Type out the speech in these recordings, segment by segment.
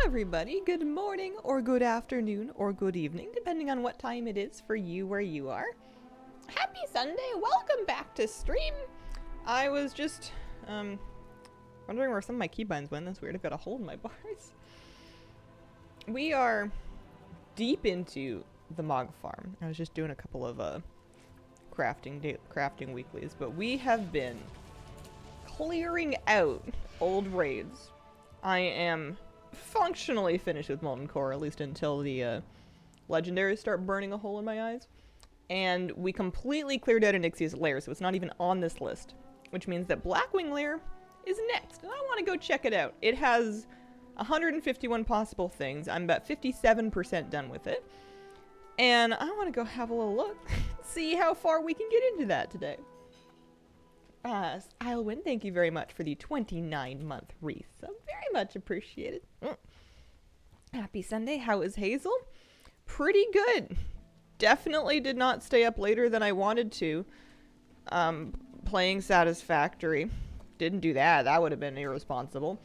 everybody. Good morning, or good afternoon, or good evening, depending on what time it is for you where you are. Happy Sunday. Welcome back to stream. I was just, wondering where some of my keybinds went. That's weird. I've got a hole in my bars. We are deep into the Mog Farm. I was just doing a couple of, crafting weeklies, but we have been clearing out old raids. I am functionally finished with Molten Core, at least until the legendaries start burning a hole in my eyes. And we completely cleared out Onyxia's lair, so it's not even on this list. Which means that Blackwing Lair is next, and I want to go check it out. It has 151 possible things. I'm about 57% done with it. And I want to go have a little look, see how far we can get into that today. Islewin, thank you very much for the 29-month wreath. So very much appreciated. Happy Sunday. How is Hazel? Pretty good. Definitely did not stay up later than I wanted to. Playing Satisfactory. Didn't do that. That would have been irresponsible.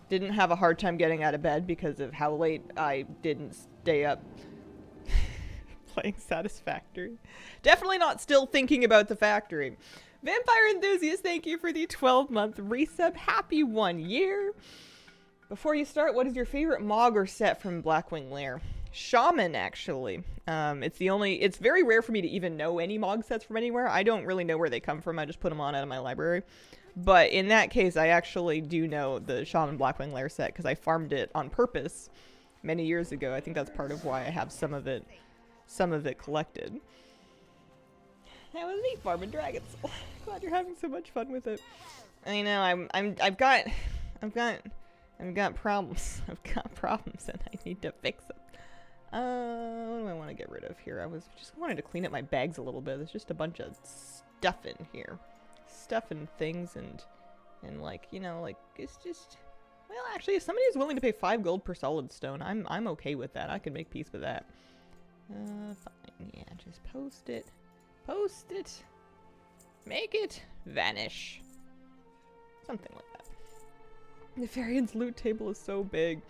Didn't have a hard time getting out of bed because of how late I didn't stay up playing Satisfactory. Definitely not still thinking about the factory. Vampire Enthusiast, thank you for the 12-month resub. Happy 1 year. Before you start, what is your favorite Mog or set from Blackwing Lair? Shaman, actually. It's very rare for me to even know any Mog sets from anywhere. I don't really know where they come from. I just put them on out of my library. But in that case, I actually do know the Shaman Blackwing Lair set because I farmed it on purpose many years ago. I think that's part of why I have some of it collected. That was me farming dragons. Glad you're having so much fun with it. I know I've got problems. I've got problems and I need to fix them. What do I want to get rid of here? I was just wanted to clean up my bags a little bit. There's just a bunch of stuff in here. Stuff and things and like, you know, like it's just, well, actually if somebody is willing to pay 5 gold per solid stone, I'm okay with that. I can make peace with that. Fine. Yeah, just post it. Post it. Make it vanish. Something like that. The Varian's loot table is so big.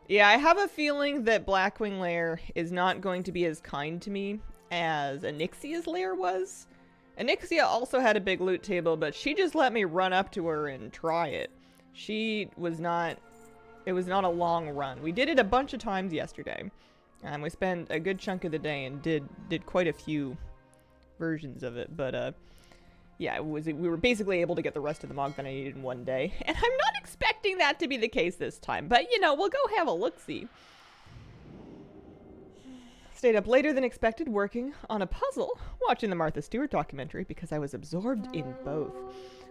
Yeah, I have a feeling that Blackwing Lair is not going to be as kind to me as Onyxia's lair was. Onyxia also had a big loot table, but she just let me run up to her and try it. It was not a long run. We did it a bunch of times yesterday. We spent a good chunk of the day and did quite a few versions of it, but yeah, we were basically able to get the rest of the Mog that I needed in one day, and I'm not expecting that to be the case this time, but you know, we'll go have a look-see. Stayed up later than expected working on a puzzle, watching the Martha Stewart documentary because I was absorbed in both.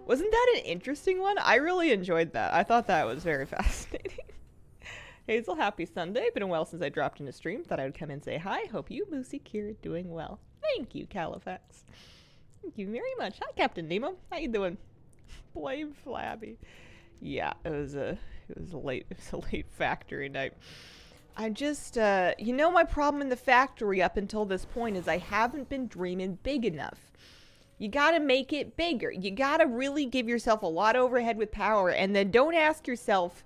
Wasn't that an interesting one? I really enjoyed that. I thought that was very fascinating. Hazel, happy Sunday. Been a while since I dropped in a stream. Thought I would come and say hi. Hope you, Lucy, Kira, doing well. Thank you, Califax. Thank you very much. Hi, Captain Nemo. How you doing? Blame Flabby. Yeah, it was a late factory night. I just, you know, my problem in the factory up until this point is I haven't been dreaming big enough. You gotta make it bigger. You gotta really give yourself a lot of overhead with power, and then don't ask yourself,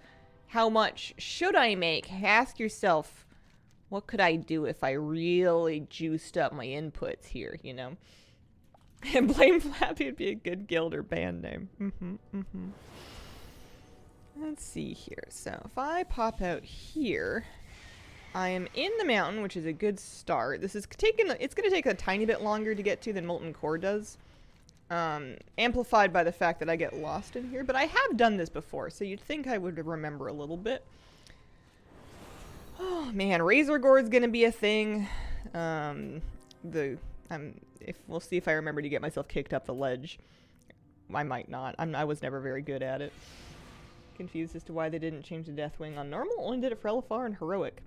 how much should I make? Ask yourself, what could I do if I really juiced up my inputs here, you know? And Blame Flappy would be a good guild or band name. Let's see here. So if I pop out here, I am in the mountain, which is a good start. This is it's going to take a tiny bit longer to get to than Molten Core does. Amplified by the fact that I get lost in here, but I have done this before, so you'd think I would remember a little bit. Oh man, Razor Gore is gonna be a thing. If we'll see if I remember to get myself kicked up the ledge. I might not. I was never very good at it. Confused as to why they didn't change the Deathwing on normal. Only did it for Elefar and heroic.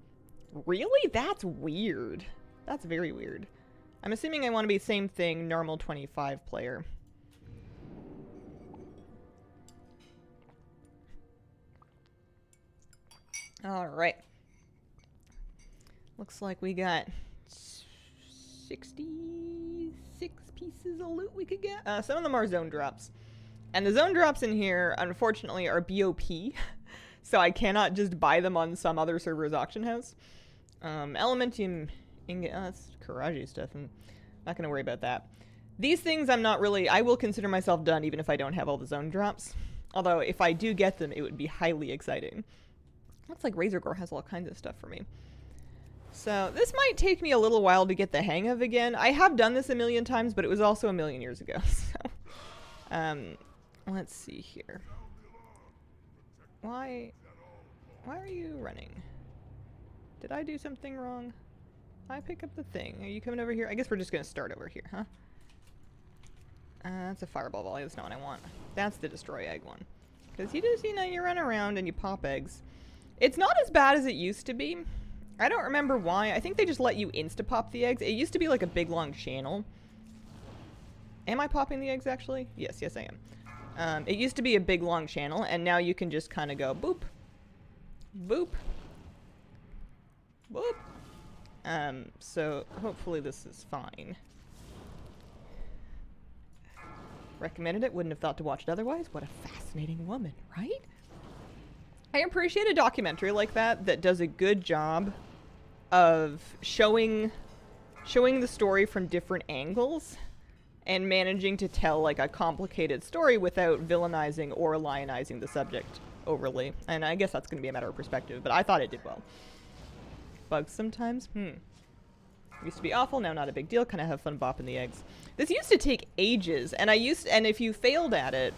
Really? That's weird. That's very weird. I'm assuming I want to be same thing, normal 25 player. Alright. Looks like we got 66 pieces of loot we could get. Some of them are zone drops. And the zone drops in here, unfortunately, are BOP. So I cannot just buy them on some other server's auction house. Elementium ingot, that's Karaji stuff. I'm not going to worry about that. These things I'm not really, I will consider myself done even if I don't have all the zone drops. Although if I do get them, it would be highly exciting. Looks like Razorgore has all kinds of stuff for me. So this might take me a little while to get the hang of again. I have done this a million times, but it was also a million years ago. So, let's see here. Why are you running? Did I do something wrong? I pick up the thing. Are you coming over here? I guess we're just gonna start over here, huh? That's a fireball volley. That's not what I want. That's the destroy egg one. Because you just, you know, you run around and you pop eggs. It's not as bad as it used to be. I don't remember why. I think they just let you insta-pop the eggs. It used to be like a big long channel. Am I popping the eggs actually? Yes, yes I am. It used to be a big long channel, and now you can just kind of go boop, boop, boop. So hopefully this is fine. Recommended it, wouldn't have thought to watch it otherwise. What a fascinating woman, right? I appreciate a documentary like that that does a good job of showing the story from different angles and managing to tell like a complicated story without villainizing or lionizing the subject overly. And I guess that's going to be a matter of perspective, but I thought it did well. Bugs sometimes? Used to be awful, now not a big deal. Kind of have fun bopping the eggs. This used to take ages, and if you failed at it,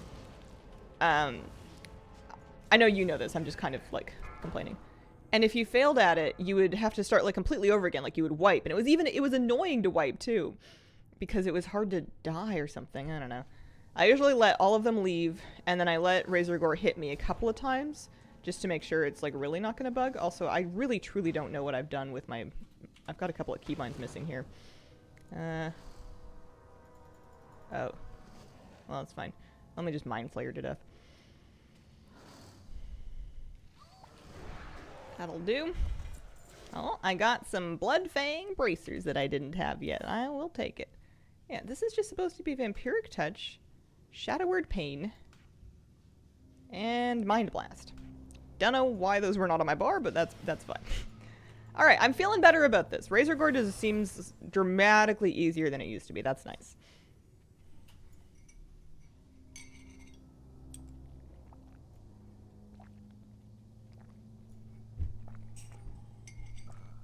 I know you know this, I'm just kind of like complaining. And if you failed at it, you would have to start like completely over again, like you would wipe. And it was annoying to wipe too, because it was hard to die or something, I don't know. I usually let all of them leave, and then I let Razorgore hit me a couple of times, just to make sure it's like really not gonna bug. Also, I really truly don't know what I've done with my, I've got a couple of keybinds missing here. Oh. Well, it's fine. Let me just Mind Flayer to death. That'll do. Oh, I got some Blood Fang bracers that I didn't have yet. I will take it. Yeah, this is just supposed to be Vampiric Touch, Shadow Word Pain, and Mind Blast. Don't know why those were not on my bar, but that's fine. Alright, I'm feeling better about this. Razorgore seems dramatically easier than it used to be. That's nice.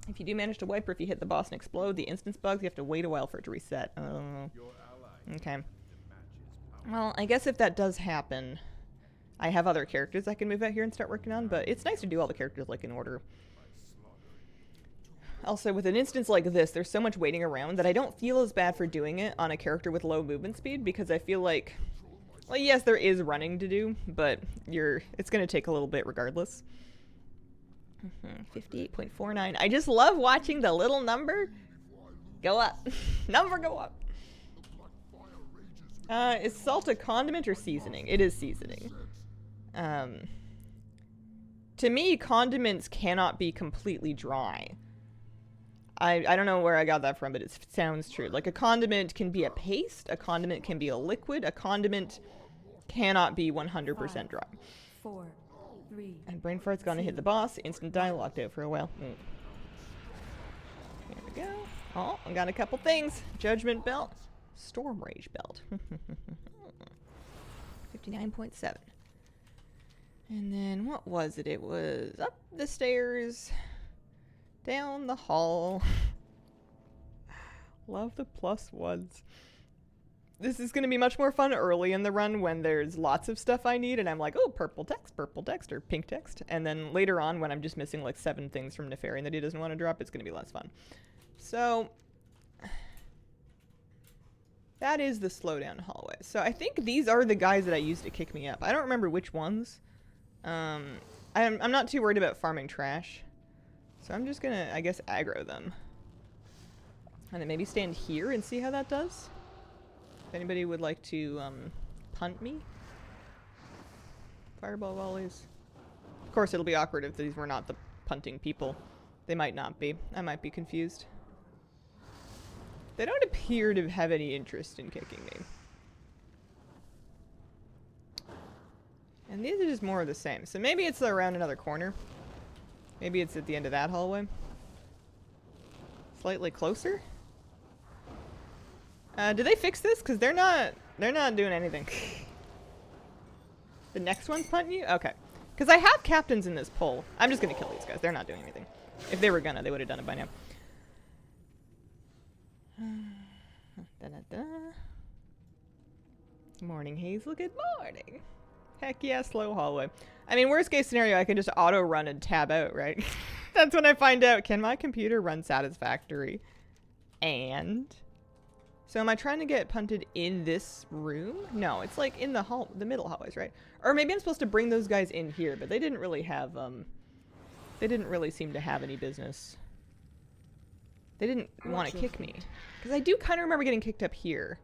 If you do manage to wipe or if you hit the boss and explode the instance bugs, you have to wait a while for it to reset. Oh. Okay. Well, I guess if that does happen, I have other characters I can move out here and start working on, but it's nice to do all the characters like in order. Also, with an instance like this, there's so much waiting around that I don't feel as bad for doing it on a character with low movement speed, because I feel like, well, yes, there is running to do, but it's going to take a little bit regardless. 58.49. I just love watching the little number go up. Number go up. Is salt a condiment or seasoning? It is seasoning. To me, condiments cannot be completely dry. I don't know where I got that from, but it sounds true. Like, a condiment can be a paste, a condiment can be a liquid, a condiment cannot be 100% dry. 4, 3, and Brain Fart's gonna hit the boss. Instant die, locked out for a while. Here we go. Oh, I got a couple things. Judgment Belt. Storm Rage Belt. 59.7. And then, what was it? It was up the stairs, down the hall. Love the +1s. This is going to be much more fun early in the run when there's lots of stuff I need and I'm like, oh, purple text, or pink text. And then later on when I'm just missing like 7 things from Nefarian that he doesn't want to drop, it's going to be less fun. So that is the slowdown hallway. So I think these are the guys that I used to kick me up. I don't remember which ones. I'm not too worried about farming trash. So I'm just going to, I guess, aggro them. And then maybe stand here and see how that does. If anybody would like to punt me. Fireball volleys. Of course, it'll be awkward if these were not the punting people. They might not be. I might be confused. They don't appear to have any interest in kicking me. And these are just more of the same. So maybe it's around another corner. Maybe it's at the end of that hallway. Slightly closer. Did they fix this? Because they're not doing anything. The next one's punting you? Okay. Because I have captains in this poll. I'm just going to kill these guys. They're not doing anything. If they were gonna, they would have done it by now. Morning, Hazel. Good morning. Heck yeah, slow hallway. I mean, worst case scenario, I can just auto run and tab out, right? That's when I find out, can my computer run satisfactory? And... So am I trying to get punted in this room? No, it's like in the middle hallways, right? Or maybe I'm supposed to bring those guys in here, but they didn't really have, they didn't really seem to have any business. They didn't want to kick me. Because I do kind of remember getting kicked up here.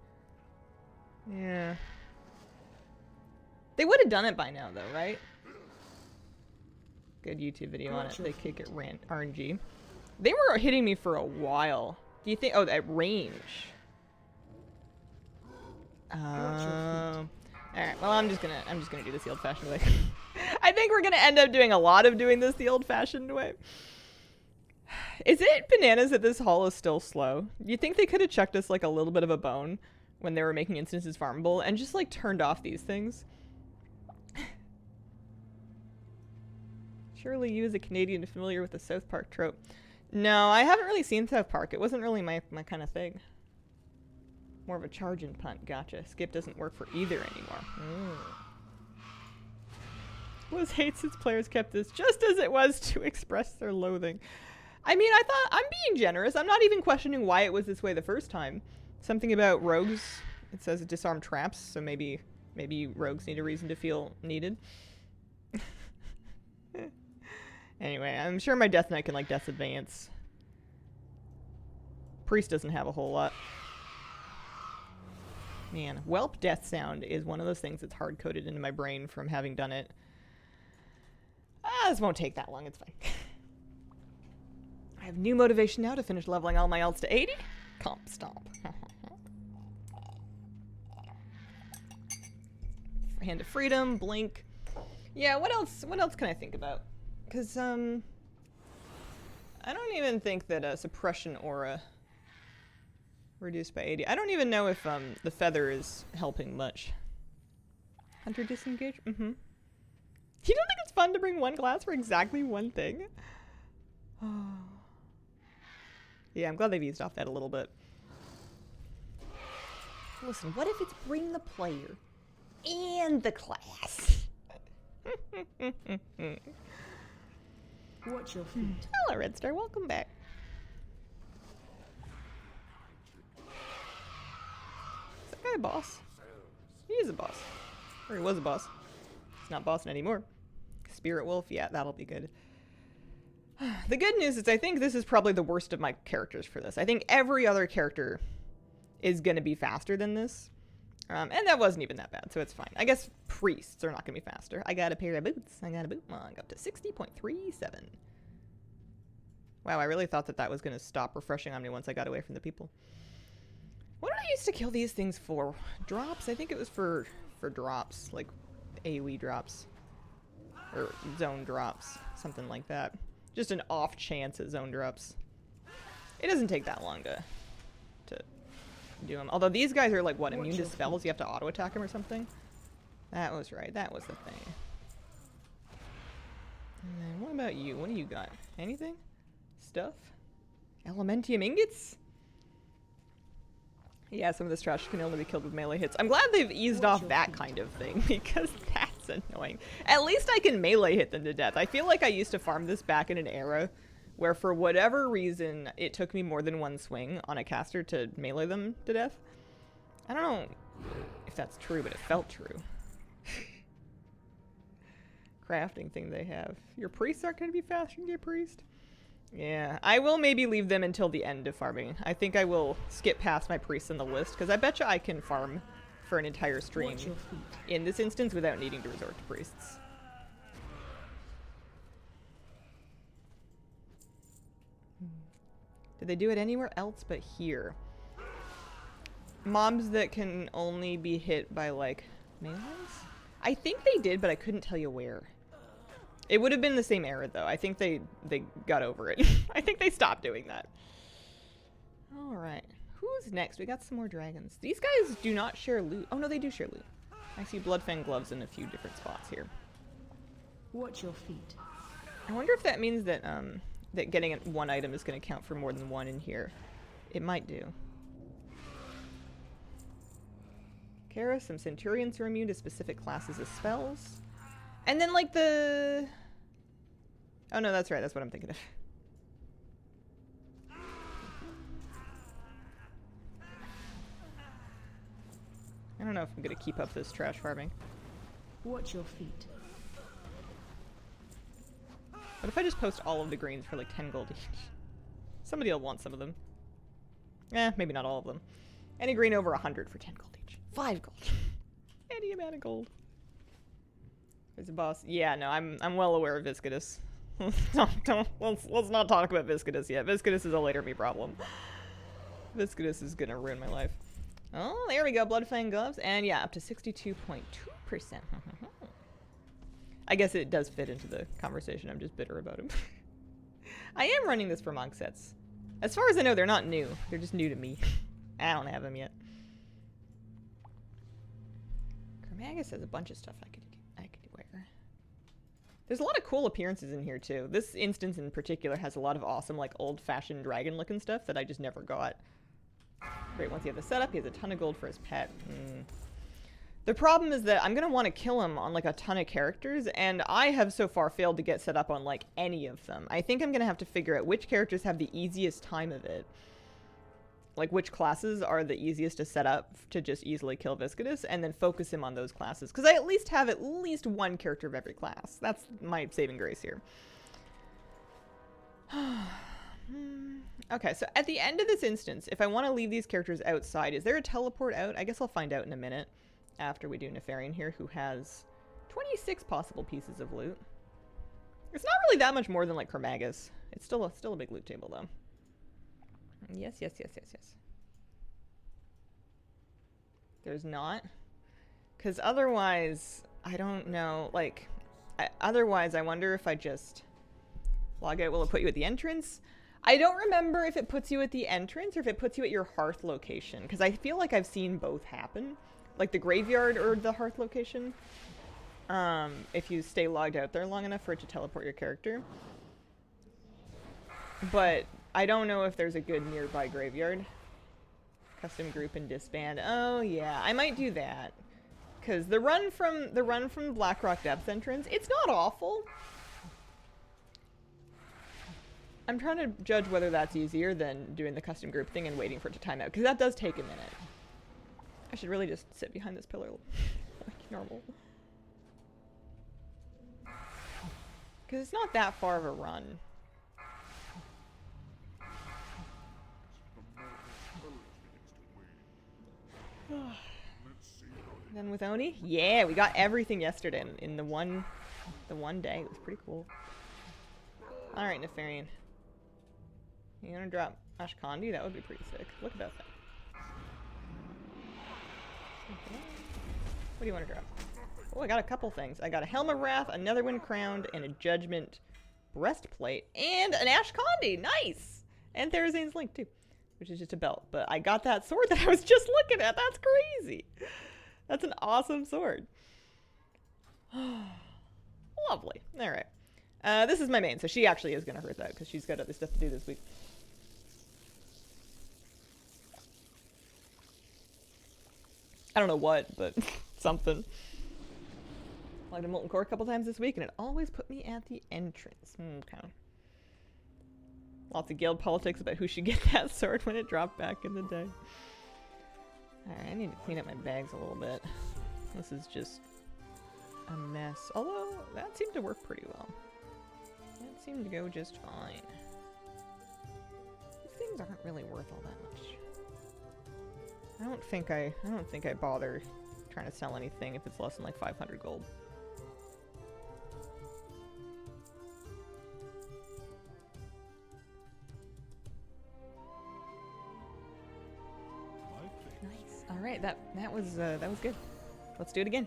Yeah. They would have done it by now, though, right? Good YouTube video on it. They kick it RNG. They were hitting me for a while. Do you think... Oh, that range. Alright, well, I'm just gonna do this the old-fashioned way. I think we're gonna end up doing a lot of doing this the old-fashioned way. Is it bananas that this hall is still slow? You think they could have chucked us like a little bit of a bone when they were making instances farmable and just like turned off these things? Surely you as a Canadian are familiar with the South Park trope. No, I haven't really seen South Park. It wasn't really my kind of thing. More of a charge and punt. Gotcha. Skip doesn't work for either anymore. Liz hates its players kept this just as it was to express their loathing. I mean, I thought I'm being generous. I'm not even questioning why it was this way the first time. Something about rogues. It says disarm traps, so maybe rogues need a reason to feel needed. Anyway, I'm sure my Death Knight can like Death Advance. Priest doesn't have a whole lot. Man, whelp death sound is one of those things that's hard-coded into my brain from having done it. This won't take that long, it's fine. I have new motivation now to finish leveling all my alts to 80. Comp stomp. Hand of Freedom, Blink. Yeah, what else can I think about? Because, I don't even think that Suppression Aura reduced by 80. I don't even know if the feather is helping much. Hunter disengage? Mm-hmm. You don't think it's fun to bring one glass for exactly one thing? Oh. Yeah, I'm glad they've eased off that a little bit. Listen, what if it's bring the player and the class? Watch your feet. Hello, Red Star. Welcome back. Is that guy a boss? He is a boss. Or he was a boss. He's not bossing anymore. Spirit Wolf, yeah, that'll be good. The good news is I think this is probably the worst of my characters for this. I think every other character is going to be faster than this. And that wasn't even that bad, so it's fine. I guess priests are not going to be faster. I got a pair of boots. I got a boot log up to 60.37. Wow, I really thought that was going to stop refreshing on me once I got away from the people. What did I used to kill these things for? Drops? I think it was for drops, like AoE drops. Or zone drops, something like that. Just an off chance at zone drops. It doesn't take that long to do them. Although these guys are like, what, immune to spells? You have to auto attack them or something? That was right. That was the thing. And then what about you? What do you got? Anything? Stuff? Elementium ingots? Yeah, some of this trash can only be killed with melee hits. I'm glad they've eased off that kind of thing, because that's annoying. At least I can melee hit them to death. I feel like I used to farm this back in an era where for whatever reason it took me more than one swing on a caster to melee them to death. I don't know if that's true, but it felt true. Crafting thing they have. Your priests aren't going to be faster than your priest? Yeah, I will maybe leave them until the end of farming. I think I will skip past my priests in the list, because I bet you I can farm for an entire stream in this instance without needing to resort to priests. Did they do it anywhere else but here? Mobs that can only be hit by, like, melees? I think they did, but I couldn't tell you where. It would have been the same era, though. I think they got over it. I think they stopped doing that. All right. Who's next? We got some more dragons. These guys do not share loot. Oh, no, they do share loot. I see Bloodfang gloves in a few different spots here. Watch your feet. I wonder if that means that that getting one item is going to count for more than one in here. It might do. Kara, some Centurions are immune to specific classes of spells. And then, like, the... Oh, no, that's right. That's what I'm thinking of. I don't know if I'm going to keep up this trash farming. Watch your feet. What if I just post all of the greens for, like, 10 gold each? Somebody will want some of them. Maybe not all of them. Any green over 100 for 10 gold each. 5 gold. Any amount of gold. There's a boss. Yeah, no, I'm well aware of Viscidus. Let's not talk about Viscidus yet. Viscidus is a later me problem. Viscidus is gonna ruin my life. Oh, there we go. Bloodfang gloves. And yeah, up to 62.2%. I guess it does fit into the conversation. I'm just bitter about him. I am running this for monk sets. As far as I know, they're not new. They're just new to me. I don't have them yet. Kermagus has a bunch of stuff I could wear. There's a lot of cool appearances in here too. This instance in particular has a lot of awesome, like, old-fashioned dragon-looking stuff that I just never got. Great, once you have the setup, he has a ton of gold for his pet. The problem is that I'm going to want to kill him on, like, a ton of characters, and I have so far failed to get set up on, like, any of them. I think I'm going to have to figure out which characters have the easiest time of it. Like, which classes are the easiest to set up to just easily kill Viscidus, and then focus him on those classes. Because I at least have at least one character of every class. That's my saving grace here. Okay, so at the end of this instance, if I want to leave these characters outside, is there a teleport out? I guess I'll find out in a minute after we do Nefarian here, who has 26 possible pieces of loot. It's not really that much more than, like, Kermagus. It's still a big loot table, though. Yes. There's not. Because otherwise, I don't know, like, otherwise I wonder if I just log out. Will it put you at the entrance? I don't remember if it puts you at the entrance or if it puts you at your hearth location. Because I feel like I've seen both happen. Like the graveyard or the hearth location. If you stay logged out there long enough for it to teleport your character. But I don't know if there's a good nearby graveyard. Custom group and disband. Oh yeah, I might do that. Cause the run from Blackrock Depths entrance, it's not awful. I'm trying to judge whether that's easier than doing the custom group thing and waiting for it to time out, because that does take a minute. I should really just sit behind this pillar like normal. Because it's not that far of a run. Then with Oni? Yeah, we got everything yesterday in the one day. It was pretty cool. Alright, Nefarian. You gonna drop Ashkandi? That would be pretty sick. Look at that thing. What do you want to drop? Oh, I got a couple things. I got a Helm of Wrath, another Wind Crowned, and a Judgment breastplate, and an Ashkandi! Nice! And Therazane's Link, too. Which is just a belt. But I got that sword that I was just looking at. That's crazy. That's an awesome sword. Lovely. All right. This is my main, so she actually is going to hurt that because she's got other stuff to do this week. I don't know what, but something. Logged a Molten Core a couple times this week, and it always put me at the entrance. Okay. Lots of guild politics about who should get that sword when it dropped back in the day. Alright, I need to clean up my bags a little bit. This is just a mess. Although, that seemed to work pretty well. That seemed to go just fine. These things aren't really worth all that much. I don't think I bother trying to sell anything if it's less than like 500 gold. Nice. All right, that was good. Let's do it again.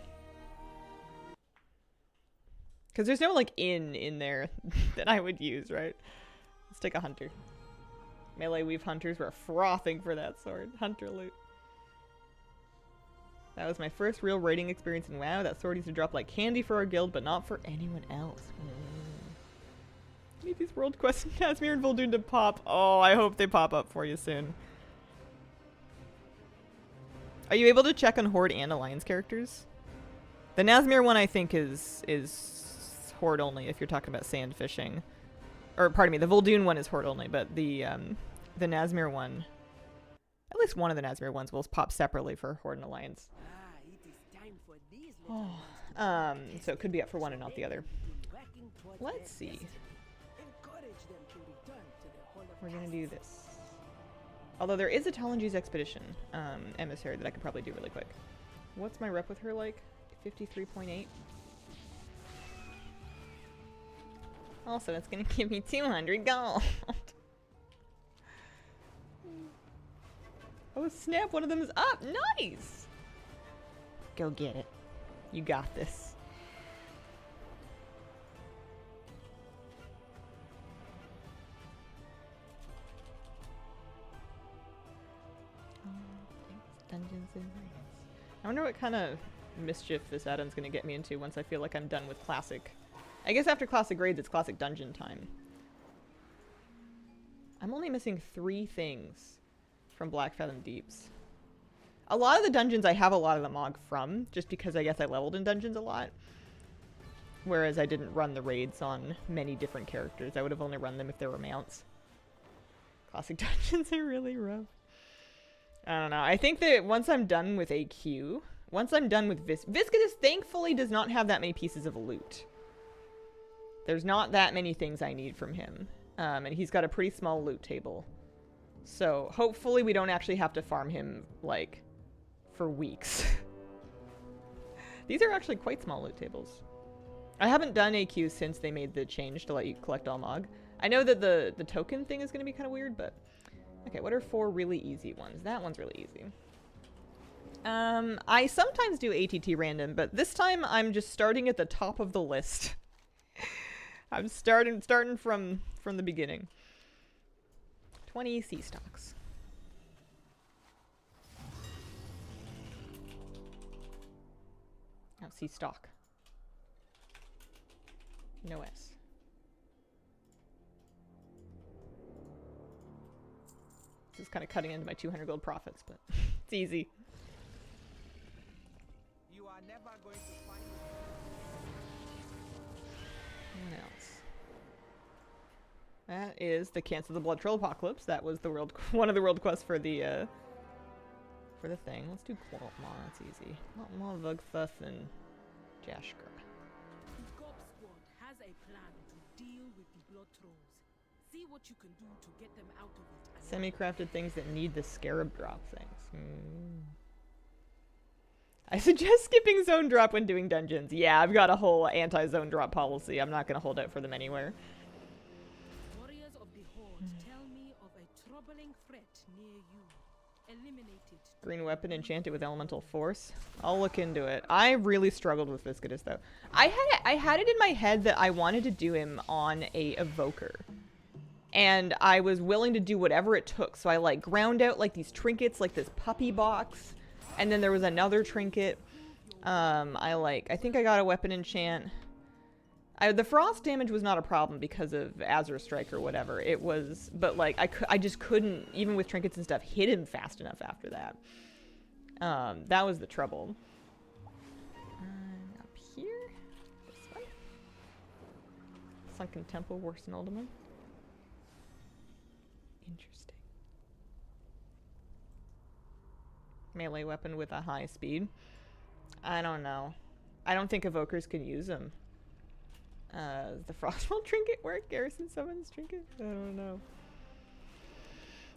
Because there's no, like, in there that I would use, right? Let's take a hunter. Melee weave hunters were frothing for that sword. Hunter loot. That was my first real raiding experience in WoW. That sword used to drop like candy for our guild, but not for anyone else. Need these world quests in Nazmir and Vol'dun to pop. Oh, I hope they pop up for you soon. Are you able to check on Horde and Alliance characters? The Nazmir one I think is Horde only if you're talking about sand fishing. Or pardon me, the Vol'dun one is Horde only, but the Nazmir one, at least one of the Nazmir ones will pop separately for Horde and Alliance. Oh. So it could be up for one and not the other. Let's see. We're gonna do this. Although there is a Talenji's Expedition emissary that I could probably do really quick. What's my rep with her like? 53.8. Also, it's gonna give me 200 gold. Oh snap! One of them is up. Nice. Go get it. You got this. Dungeons and Raids. I wonder what kind of mischief this add-on's gonna get me into once I feel like I'm done with classic. I guess after classic raids, it's classic dungeon time. I'm only missing 3 things from Black Fathom Deeps. A lot of the dungeons I have a lot of the Mog from, just because I guess I leveled in dungeons a lot. Whereas I didn't run the raids on many different characters. I would have only run them if there were mounts. Classic dungeons are really rough. I don't know. I think that once I'm done with AQ, once I'm done with Viscidus thankfully does not have that many pieces of loot. There's not that many things I need from him. And he's got a pretty small loot table. So hopefully we don't actually have to farm him, like, for weeks. These are actually quite small loot tables. I haven't done AQ since they made the change to let you collect all Mog. I know that the token thing is going to be kind of weird, but... Okay, what are 4 really easy ones? That one's really easy. I sometimes do ATT random, but this time I'm just starting at the top of the list. I'm starting from the beginning. 20 sea stocks. Oh, sea stock. No S. This is kind of cutting into my 200 gold profits, but it's easy. You are never going to find what else? That is the Cancel the Blood Troll Apocalypse. That was the one of the world quests for the thing. Let's do Qualtmaw. That's easy. Qualtmaw, Vugfuth, and Jashkra. The Gob Squad has a plan to deal with the blood trolls. See what you can do to get them out of it. Semi-crafted things that need the scarab drop things. I suggest skipping zone drop when doing dungeons. Yeah, I've got a whole anti-zone drop policy. I'm not going to hold out for them anywhere. Warriors of the Horde tell me of a troubling threat near you. Eliminate it. Green weapon enchanted with elemental force. I'll look into it. I really struggled with Viscidus though. I had it in my head that I wanted to do him on a evoker. And I was willing to do whatever it took. So I like ground out like these trinkets, like this puppy box. And then there was another trinket. I think I got a weapon enchant. The frost damage was not a problem because of Azure Strike or whatever. It was, but like I just couldn't, even with trinkets and stuff, hit him fast enough after that. That was the trouble. Up here? This way? Sunken Temple, worse than Ultima. Interesting. Melee weapon with a high speed. I don't know. I don't think evokers can use them. The Frostwell trinket work? Garrison summons trinket? I don't know.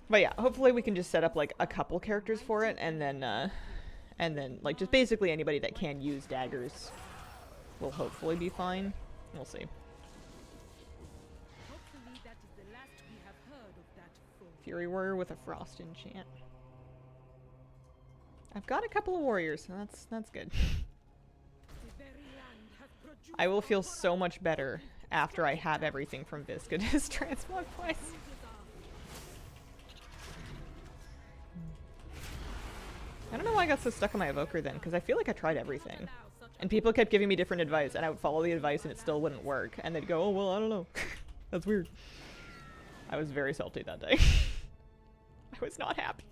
But yeah, hopefully we can just set up like a couple characters for it, and then like just basically anybody that can use daggers will hopefully be fine. We'll see. Fury Warrior with a Frost enchant. I've got a couple of warriors, so that's good. I will feel so much better after I have everything from Viscodus transmog twice. I don't know why I got so stuck on my evoker then, because I feel like I tried everything. And people kept giving me different advice, and I would follow the advice and it still wouldn't work. And they'd go, oh, well, I don't know. That's weird. I was very salty that day. I was not happy.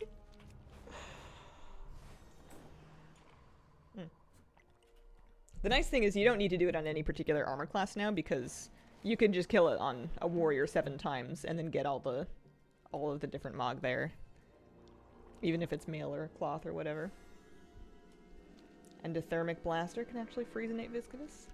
The nice thing is you don't need to do it on any particular armor class now, because you can just kill it on a warrior 7 times and then get all of the different Mog there. Even if it's mail or cloth or whatever. And a thermic blaster can actually freeze innate Viscodus.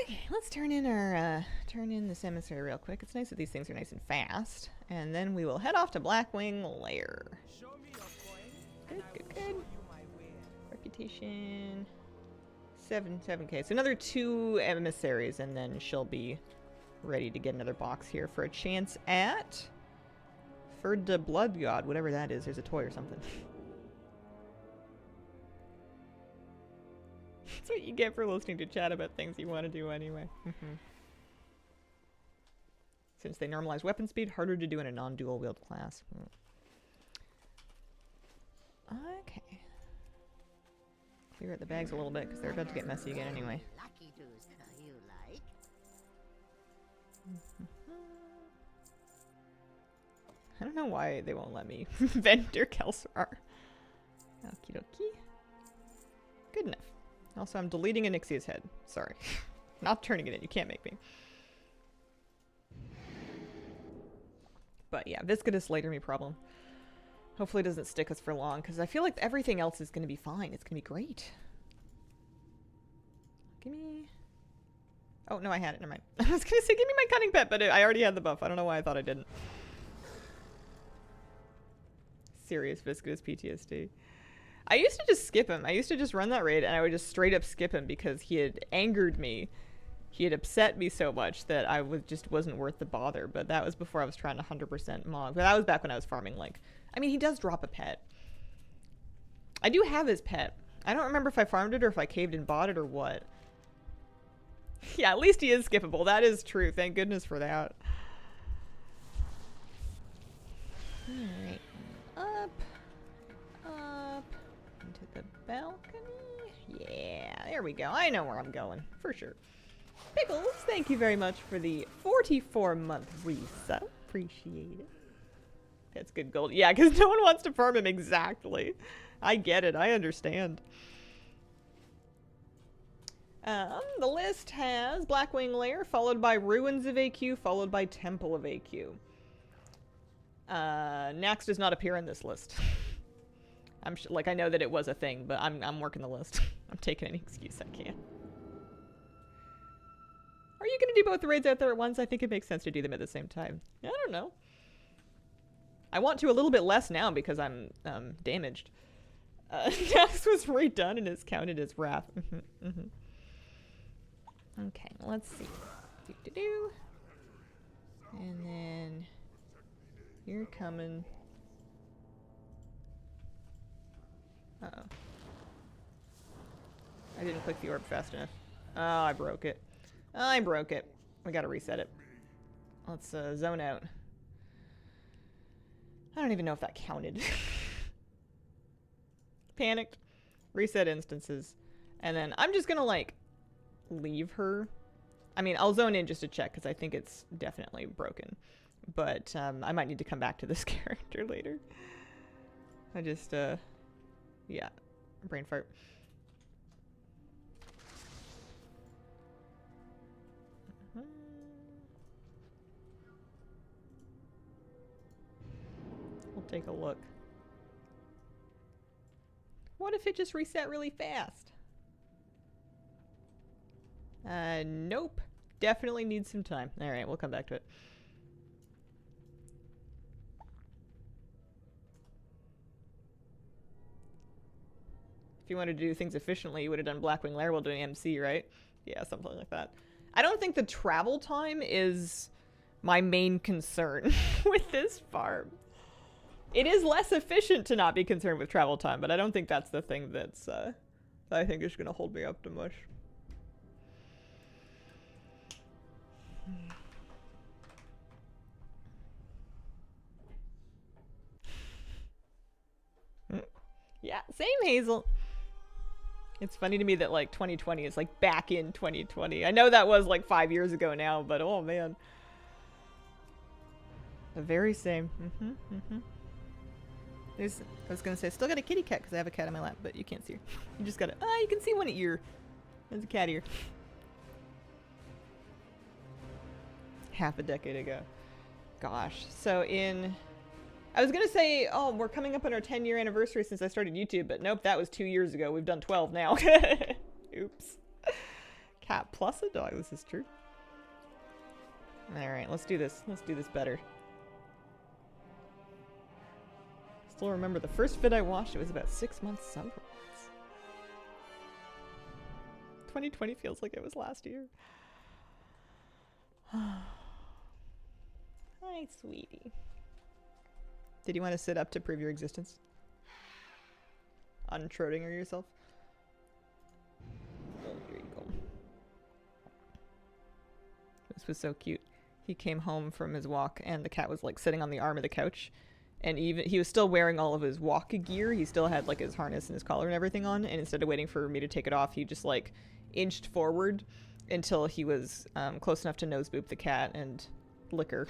Okay, let's turn in this emissary real quick. It's nice that these things are nice and fast. And then we will head off to Blackwing Lair. Good. Reputation 7k. So another 2 emissaries, and then she'll be ready to get another box here for a chance at for the Blood God, whatever that is. There's a toy or something. That's what you get for listening to chat about things you want to do anyway. Since they normalize weapon speed, harder to do in a non-dual wield class. Okay. Clear out the bags a little bit, because they're about to get messy again anyway. I don't know why they won't let me vendor Kelsar. Okie dokie. Good enough. Also, I'm deleting Anixia's head. Sorry. Not turning it in. You can't make me. But yeah, Viscodus later me problem. Hopefully it doesn't stick us for long, because I feel like everything else is going to be fine. It's going to be great. Give me... Oh, no, I had it. Never mind. I was going to say, give me my cunning pet, but I already had the buff. I don't know why I thought I didn't. Serious Viscodus PTSD. I used to just skip him. I used to just run that raid, and I would just straight up skip him because he had angered me. He had upset me so much that I just wasn't worth the bother. But that was before I was trying to 100% Mog. But that was back when I was farming, like... I mean, he does drop a pet. I do have his pet. I don't remember if I farmed it or if I caved and bought it or what. Yeah, at least he is skippable. That is true. Thank goodness for that. Alright. Up. Into the balcony. Yeah, there we go. I know where I'm going. For sure. Pickles, thank you very much for the 44-month resub. Appreciate it. That's good gold. Yeah, because no one wants to farm him exactly. I get it. I understand. The list has Blackwing Lair, followed by Ruins of AQ, followed by Temple of AQ. Nax does not appear in this list. Like, I know that it was a thing, but I'm working the list. I'm taking any excuse I can. Are you going to do both the raids out there at once? I think it makes sense to do them at the same time. I don't know. I want to a little bit less now because I'm damaged. Nax was redone and is counted as wrath. Okay, let's see. And then you're coming. Uh-oh. I didn't click the orb fast enough. Oh, I broke it. I broke it. We gotta reset it. Let's zone out. I don't even know if that counted. Panicked. Reset instances. And then I'm just gonna, like, leave her. I mean, I'll zone in just to check, because I think it's definitely broken. But I might need to come back to this character later. I just, yeah. Brain fart. We'll take a look. What if it just reset really fast? Nope. Definitely needs some time. Alright, we'll come back to it. If you wanted to do things efficiently, you would have done Blackwing Lair while doing MC, right? Yeah, something like that. I don't think the travel time is my main concern with this farm. It is less efficient to not be concerned with travel time, but I don't think that's the thing that's, that I think is going to hold me up too much. Yeah, same, Hazel. It's funny to me that, like, 2020 is, like, back in 2020. I know that was, like, 5 years ago now, but oh, man. The very same. I was gonna say, still got a kitty cat because I have a cat in my lap, but you can't see her. You just gotta, you can see one ear. There's a cat ear. Half a decade ago. Gosh. So I was gonna say, oh, we're coming up on our 10-year anniversary since I started YouTube, but nope, that was 2 years ago. We've done 12 now. Oops. Cat plus a dog, this is true. Alright, let's do this. Let's do this better. Still remember the first vid I watched, it was about 6 months sober. 2020 feels like it was last year. Hi, sweetie. Did you want to sit up to prove your existence? Unschrodinger yourself? Oh, here you go. This was so cute. He came home from his walk and the cat was like sitting on the arm of the couch. And even he was still wearing all of his walk gear. He still had like his harness and his collar and everything on. And instead of waiting for me to take it off, he just like inched forward until he was close enough to nose boop the cat and lick her.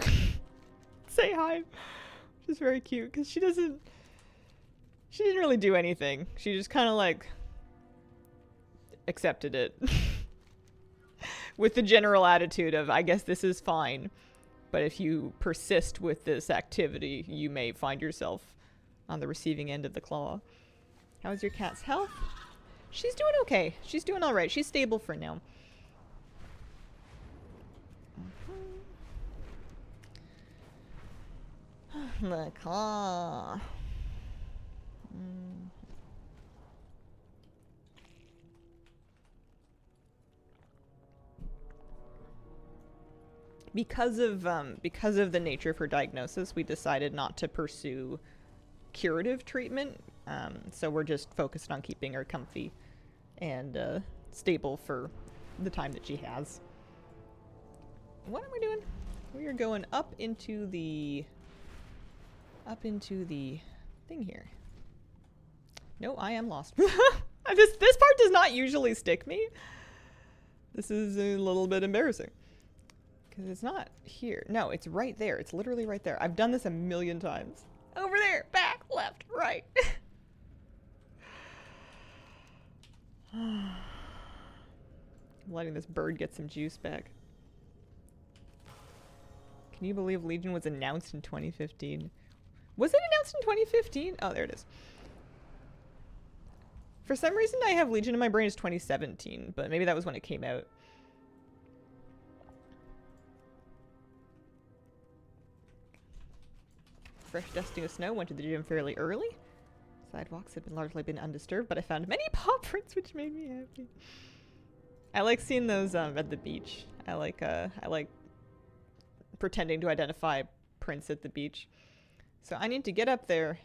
Say hi. Which is very cute because she didn't really do anything. She just kind of like accepted it with the general attitude of, I guess this is fine. But if you persist with this activity, you may find yourself on the receiving end of the claw. How's your cat's health? She's doing okay. She's doing all right. She's stable for now. The claw. Because of the nature of her diagnosis, we decided not to pursue curative treatment. So we're just focused on keeping her comfy and stable for the time that she has. What are we doing? We are going up into the thing here. No, I am lost. This part does not usually stick me. This is a little bit embarrassing. Because it's not here. No, it's right there. It's literally right there. I've done this a million times. Over there. Back, left, right. I'm letting this bird get some juice back. Can you believe Legion was announced in 2015? Was it announced in 2015? Oh, there it is. For some reason, I have Legion in my brain as 2017, but maybe that was when it came out. Fresh dusting of snow, went to the gym fairly early. Sidewalks had largely been undisturbed, but I found many paw prints, which made me happy. I like seeing those at the beach. I like pretending to identify prints at the beach. So I need to get up there,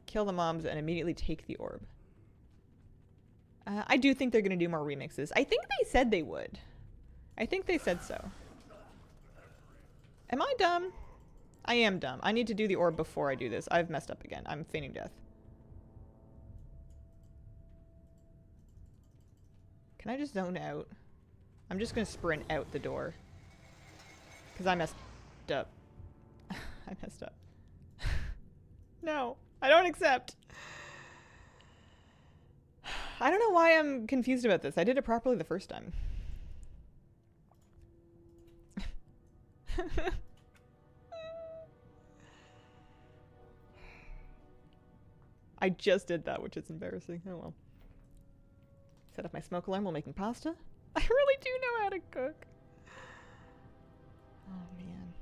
kill the mobs, and immediately take the orb. I do think they're going to do more remixes. I think they said they would. I think they said so. Am I dumb? I am dumb. I need to do the orb before I do this. I've messed up again. I'm feigning death. Can I just zone out? I'm just going to sprint out the door. Because I messed up. I messed up. No, I don't accept. I don't know why I'm confused about this. I did it properly the first time. I just did that, which is embarrassing. Oh well. Set up my smoke alarm while making pasta. I really do know how to cook. Oh man.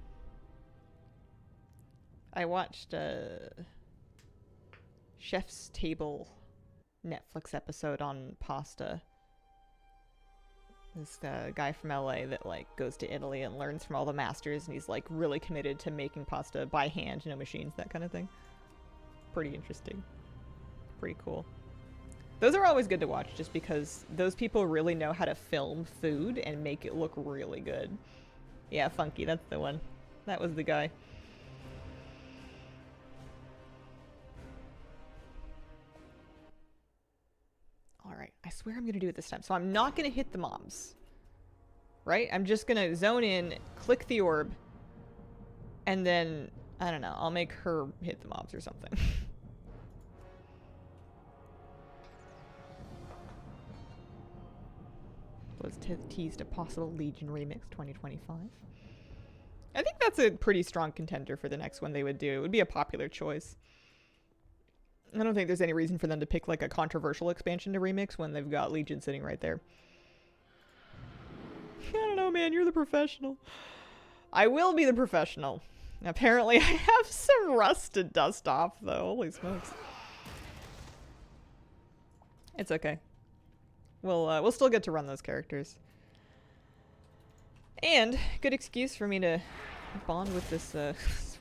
I watched a Chef's Table Netflix episode on pasta. This guy from LA that like goes to Italy and learns from all the masters, and he's like really committed to making pasta by hand, no machines, that kind of thing. pretty interesting. Pretty cool. Those are always good to watch just because those people really know how to film food and make it look really good. Yeah, Funky, that's the one. That was the guy. Alright, I swear I'm gonna do it this time. So I'm not gonna hit the mobs. Right? I'm just gonna zone in, click the orb, and then, I don't know, I'll make her hit the mobs or something. Was teased a possible Legion remix 2025. I think that's a pretty strong contender for the next one they would do. It would be a popular choice. I don't think there's any reason for them to pick like a controversial expansion to remix when they've got Legion sitting right there. I don't know, man. You're the professional. I will be the professional. Apparently, I have some rust to dust off, though. Holy smokes. It's okay. We'll still get to run those characters. And good excuse for me to bond with this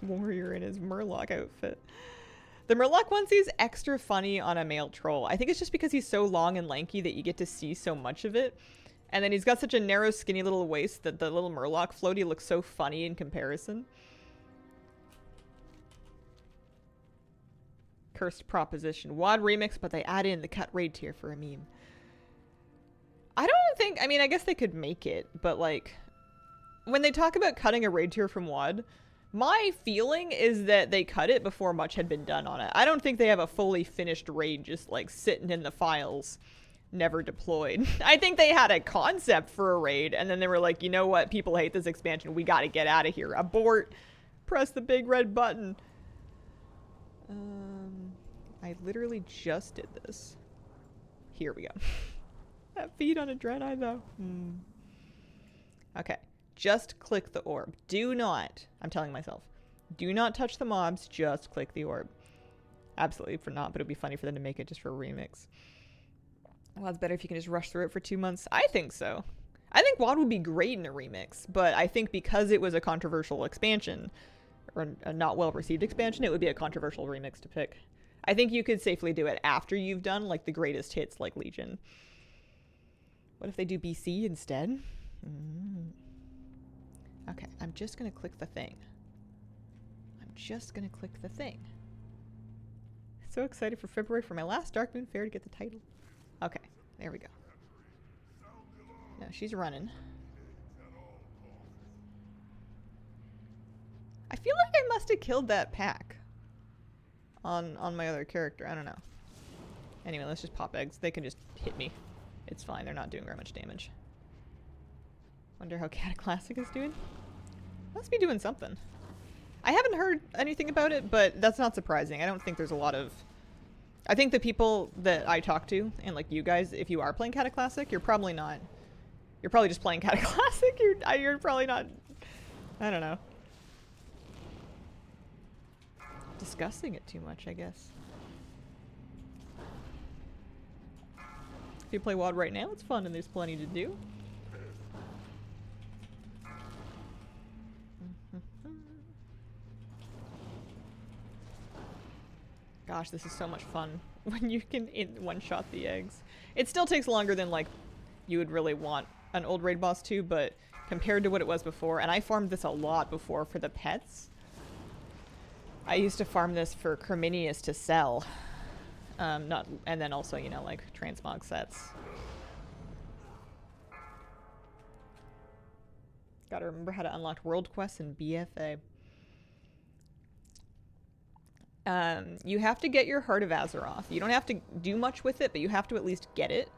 warrior in his Murloc outfit. The Murloc onesie's extra funny on a male troll. I think it's just because he's so long and lanky that you get to see so much of it. And then he's got such a narrow, skinny little waist that the little Murloc floaty looks so funny in comparison. Cursed proposition. WoD remix, but they add in the cut raid tier for a meme. I don't think... I mean, I guess they could make it, but like... When they talk about cutting a raid tier from WoD, my feeling is that they cut it before much had been done on it. I don't think they have a fully finished raid just like sitting in the files, never deployed. I think they had a concept for a raid, and then they were like, you know what? People hate this expansion. We gotta get out of here. Abort. Press the big red button. I literally just did this. Here we go. That feed on a Dreadeye, though. Okay. Just click the orb. Do not, I'm telling myself, do not touch the mobs. Just click the orb. Absolutely for not, but it'd be funny for them to make it just for a remix. WoD's better if you can just rush through it for 2 months. I think so. I think WoD would be great in a remix, but I think because it was a controversial expansion, or a not well-received expansion, it would be a controversial remix to pick. I think you could safely do it after you've done, like, the greatest hits like Legion. What if they do BC instead? Okay, I'm just gonna click the thing. I'm just gonna click the thing. So excited for February for my last Dark Moon Fair to get the title. Okay, there we go. No, she's running. I feel like I must have killed that pack on my other character. I don't know. Anyway, let's just pop eggs. They can just hit me. It's fine. They're not doing very much damage. Wonder how Cataclassic is doing. Must be doing something. I haven't heard anything about it, but that's not surprising. I don't think there's a lot of... I think the people that I talk to, and like you guys, if you are playing Cataclassic, you're probably not... You're probably just playing Cataclassic. You're probably not... I don't know. Discussing it too much, I guess. If you play WoD right now, it's fun and there's plenty to do. Gosh, this is so much fun when you can one-shot the eggs. It still takes longer than, like, you would really want an old raid boss to, but compared to what it was before, and I farmed this a lot before for the pets. I used to farm this for Creminius to sell. And then also, you know, like, transmog sets. Gotta remember how to unlock world quests in BFA. You have to get your Heart of Azeroth. You don't have to do much with it, but you have to at least get it.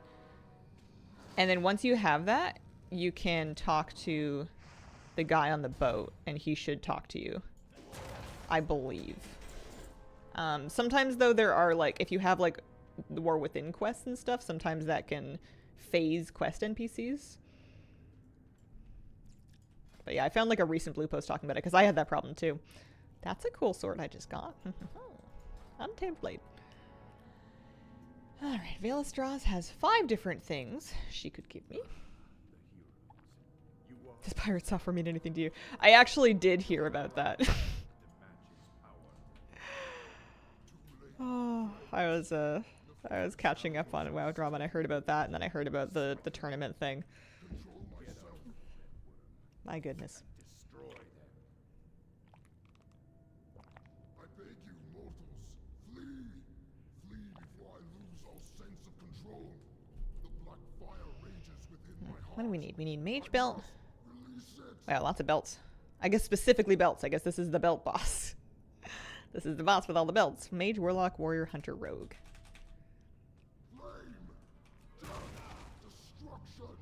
And then once you have that, you can talk to the guy on the boat, and he should talk to you. I believe. Sometimes, though, there are, like, if you have, like, the War Within quests and stuff, sometimes that can phase quest NPCs. But yeah, I found, like, a recent blue post talking about it, because I had that problem, too. That's a cool sword I just got. Untamed blade. Alright, Veil of Straws has 5 different things she could give me. Does pirate software mean anything to you? I actually did hear about that. Oh, I was catching up on WoW drama and I heard about that and then I heard about the tournament thing. My goodness. I beg you, mortals, flee! Flee before I lose all sense of control. The black fire rages within my heart. What do we need? We need mage belt. Release it! Wow, lots of belts. I guess specifically belts. I guess this is the belt boss. This is the boss with all the belts. Mage, warlock, warrior, hunter, rogue. Flame! Death! Destruction!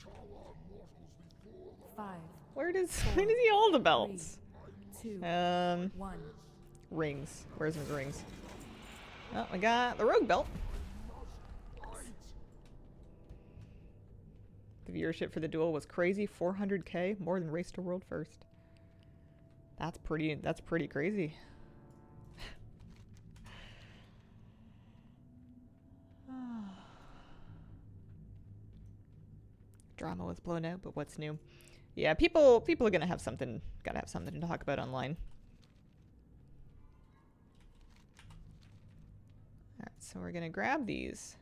Cower mortals before the 5, Where does he all the belts? 2, 1. Rings. Where's his rings? Oh, we got the rogue belt. The viewership for the duel was crazy. 400k, more than Race to World First. That's pretty crazy. Drama was blown out, but what's new? Yeah, people are gotta have something to talk about online. Alright, so we're gonna grab these.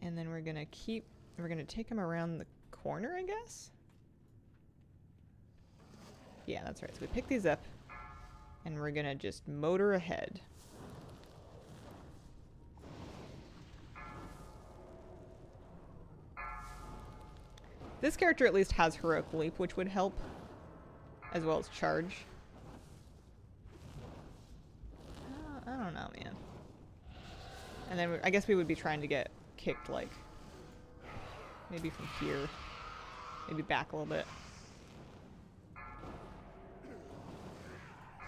And then we're gonna take them around the corner, I guess? Yeah, that's right. So we pick these up and we're gonna just motor ahead. This character at least has heroic leap, which would help, as well as charge. I don't know, man. And then I guess we would be trying to get kicked, like, maybe from here. Maybe back a little bit.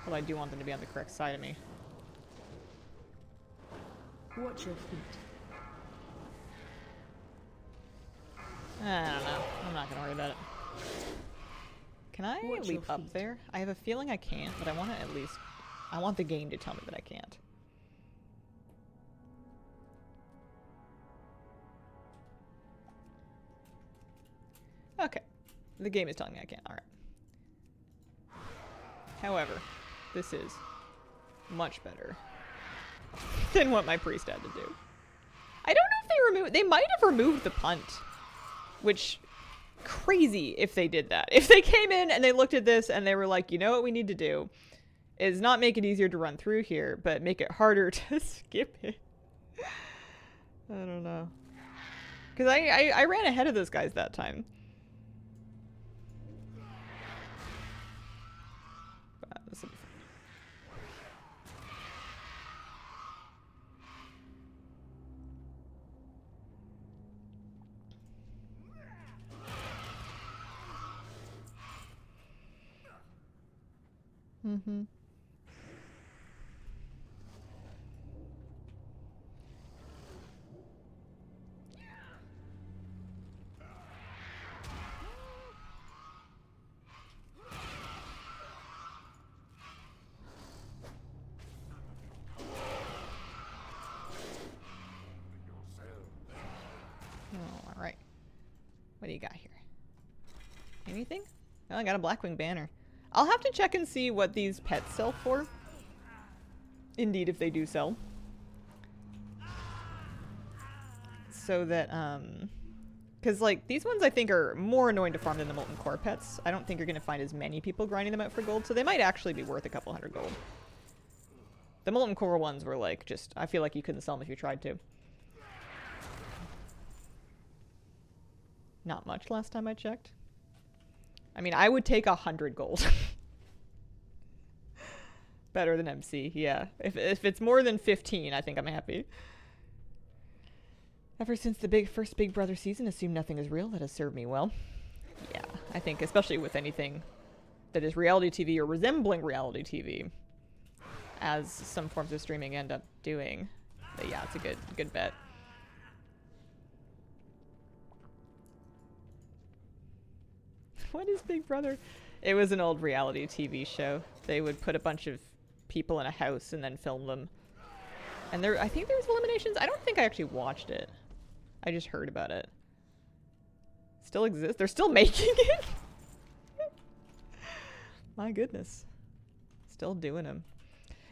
But I do want them to be on the correct side of me. Watch your feet. I don't know. I'm not gonna worry about it. Can I Watch leap your up feet. there? I have a feeling I can't, but I want to at least... I want the game to tell me that I can't. Okay. The game is telling me I can't. Alright. However, this is much better than what my priest had to do. I don't know if they removed... They might have removed the punt. Which... Crazy if they did that. If they came in and they looked at this and they were like, you know what we need to do is not make it easier to run through here, but make it harder to skip it. I don't know. Because I ran ahead of those guys that time. This will be fun. Mm-hmm. Oh, all right. What do you got here? Anything? Oh, I got a Blackwing banner. I'll have to check and see what these pets sell for. Indeed, if they do sell. So that, because, like, these ones I think are more annoying to farm than the Molten Core pets. I don't think you're going to find as many people grinding them out for gold, so they might actually be worth a couple hundred gold. The Molten Core ones were, like, just, I feel like you couldn't sell them if you tried to. Not much last time I checked. I mean, I would take 100 gold. Better than MC, yeah. If it's more than 15, I think I'm happy. Ever since the first Big Brother season, assume nothing is real. That has served me well. Yeah, I think especially with anything that is reality TV or resembling reality TV, as some forms of streaming end up doing. But yeah, it's a good bet. What is Big Brother? It was an old reality TV show. They would put a bunch of people in a house and then film them. And I think there was eliminations. I don't think I actually watched it. I just heard about it. Still exists. They're still making it. My goodness. Still doing them.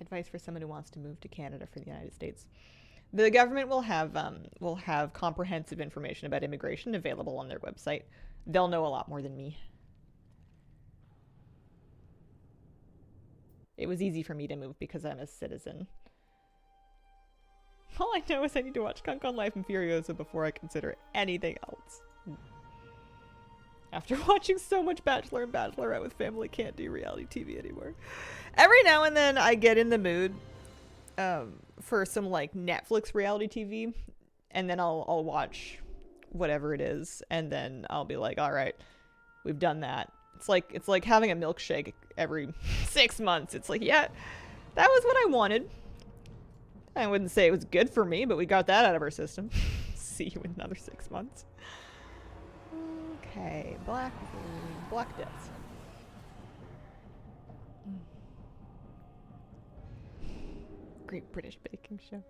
Advice for someone who wants to move to Canada from the United States. The government will have comprehensive information about immigration available on their website. They'll know a lot more than me. It was easy for me to move because I'm a citizen. All I know is I need to watch Kunk on Life and Furiosa before I consider anything else. After watching so much Bachelor and Bachelorette with family, can't do reality TV anymore. Every now and then I get in the mood for some like Netflix reality TV, and then I'll watch whatever it is, and then I'll be like, all right, we've done that. It's like having a milkshake every 6 months. It's like, yeah, that was what I wanted. I wouldn't say it was good for me, but we got that out of our system. See you in another 6 months. Okay, Black Deaths. Great British Baking Show.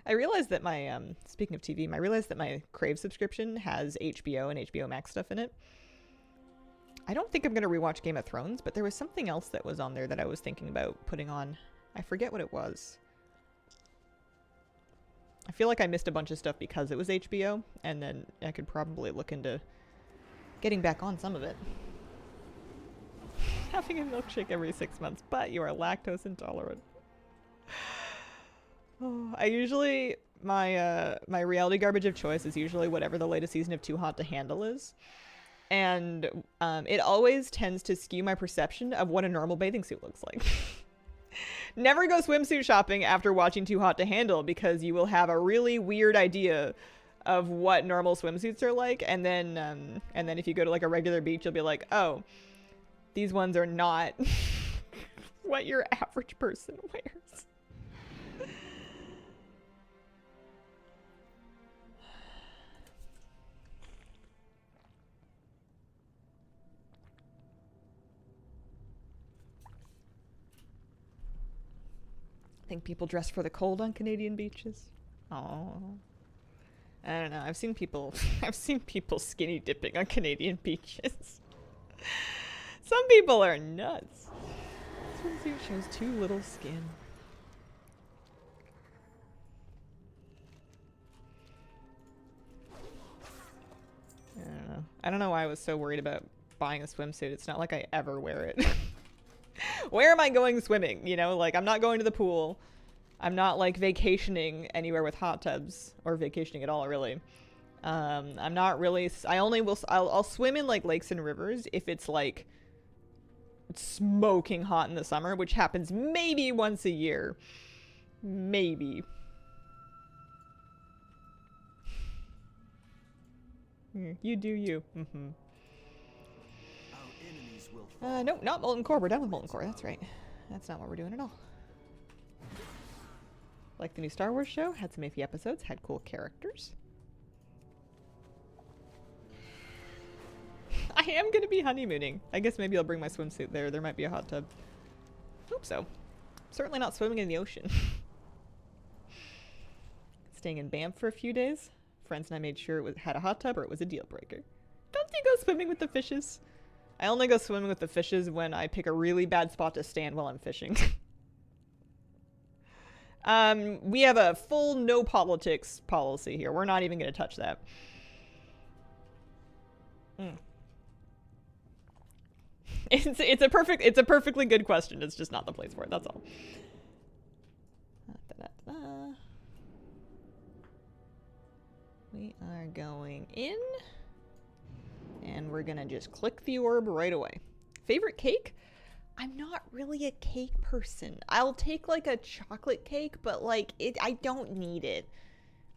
I realized that my, speaking of TV, I realized that my Crave subscription has HBO and HBO Max stuff in it. I don't think I'm going to rewatch Game of Thrones, but there was something else that was on there that I was thinking about putting on. I forget what it was. I feel like I missed a bunch of stuff because it was HBO, and then I could probably look into getting back on some of it. Having a milkshake every 6 months, but you are lactose intolerant. Oh, I usually, my reality garbage of choice is usually whatever the latest season of Too Hot to Handle is. And it always tends to skew my perception of what a normal bathing suit looks like. Never go swimsuit shopping after watching Too Hot to Handle, because you will have a really weird idea of what normal swimsuits are like, and then if you go to like a regular beach, you'll be like, oh, these ones are not what your average person wears. Think people dress for the cold on Canadian beaches? Oh, I don't know. I've seen people skinny dipping on Canadian beaches. Some people are nuts. Swimsuit shows too little skin. I don't know. I don't know why I was so worried about buying a swimsuit. It's not like I ever wear it. Where am I going swimming? You know, like, I'm not going to the pool. I'm not like vacationing anywhere with hot tubs, or vacationing at all, really. I'm not really, I'll swim in like lakes and rivers if it's like smoking hot in the summer, which happens maybe once a year. Maybe. You do you. Nope, not Molten Core. We're done with Molten Core. That's right. That's not what we're doing at all. Like the new Star Wars show. Had some iffy episodes. Had cool characters. I am going to be honeymooning. I guess maybe I'll bring my swimsuit there. There might be a hot tub. Hope so. Certainly not swimming in the ocean. Staying in Banff for a few days. Friends and I made sure it had a hot tub or it was a deal breaker. Don't you go swimming with the fishes? I only go swimming with the fishes when I pick a really bad spot to stand while I'm fishing. We have a full no politics policy here. We're not even going to touch that. It's a perfectly good question. It's just not the place for it. That's all. We are going in. And we're gonna just click the orb right away. Favorite cake? I'm not really a cake person. I'll take like a chocolate cake, but like I don't need it.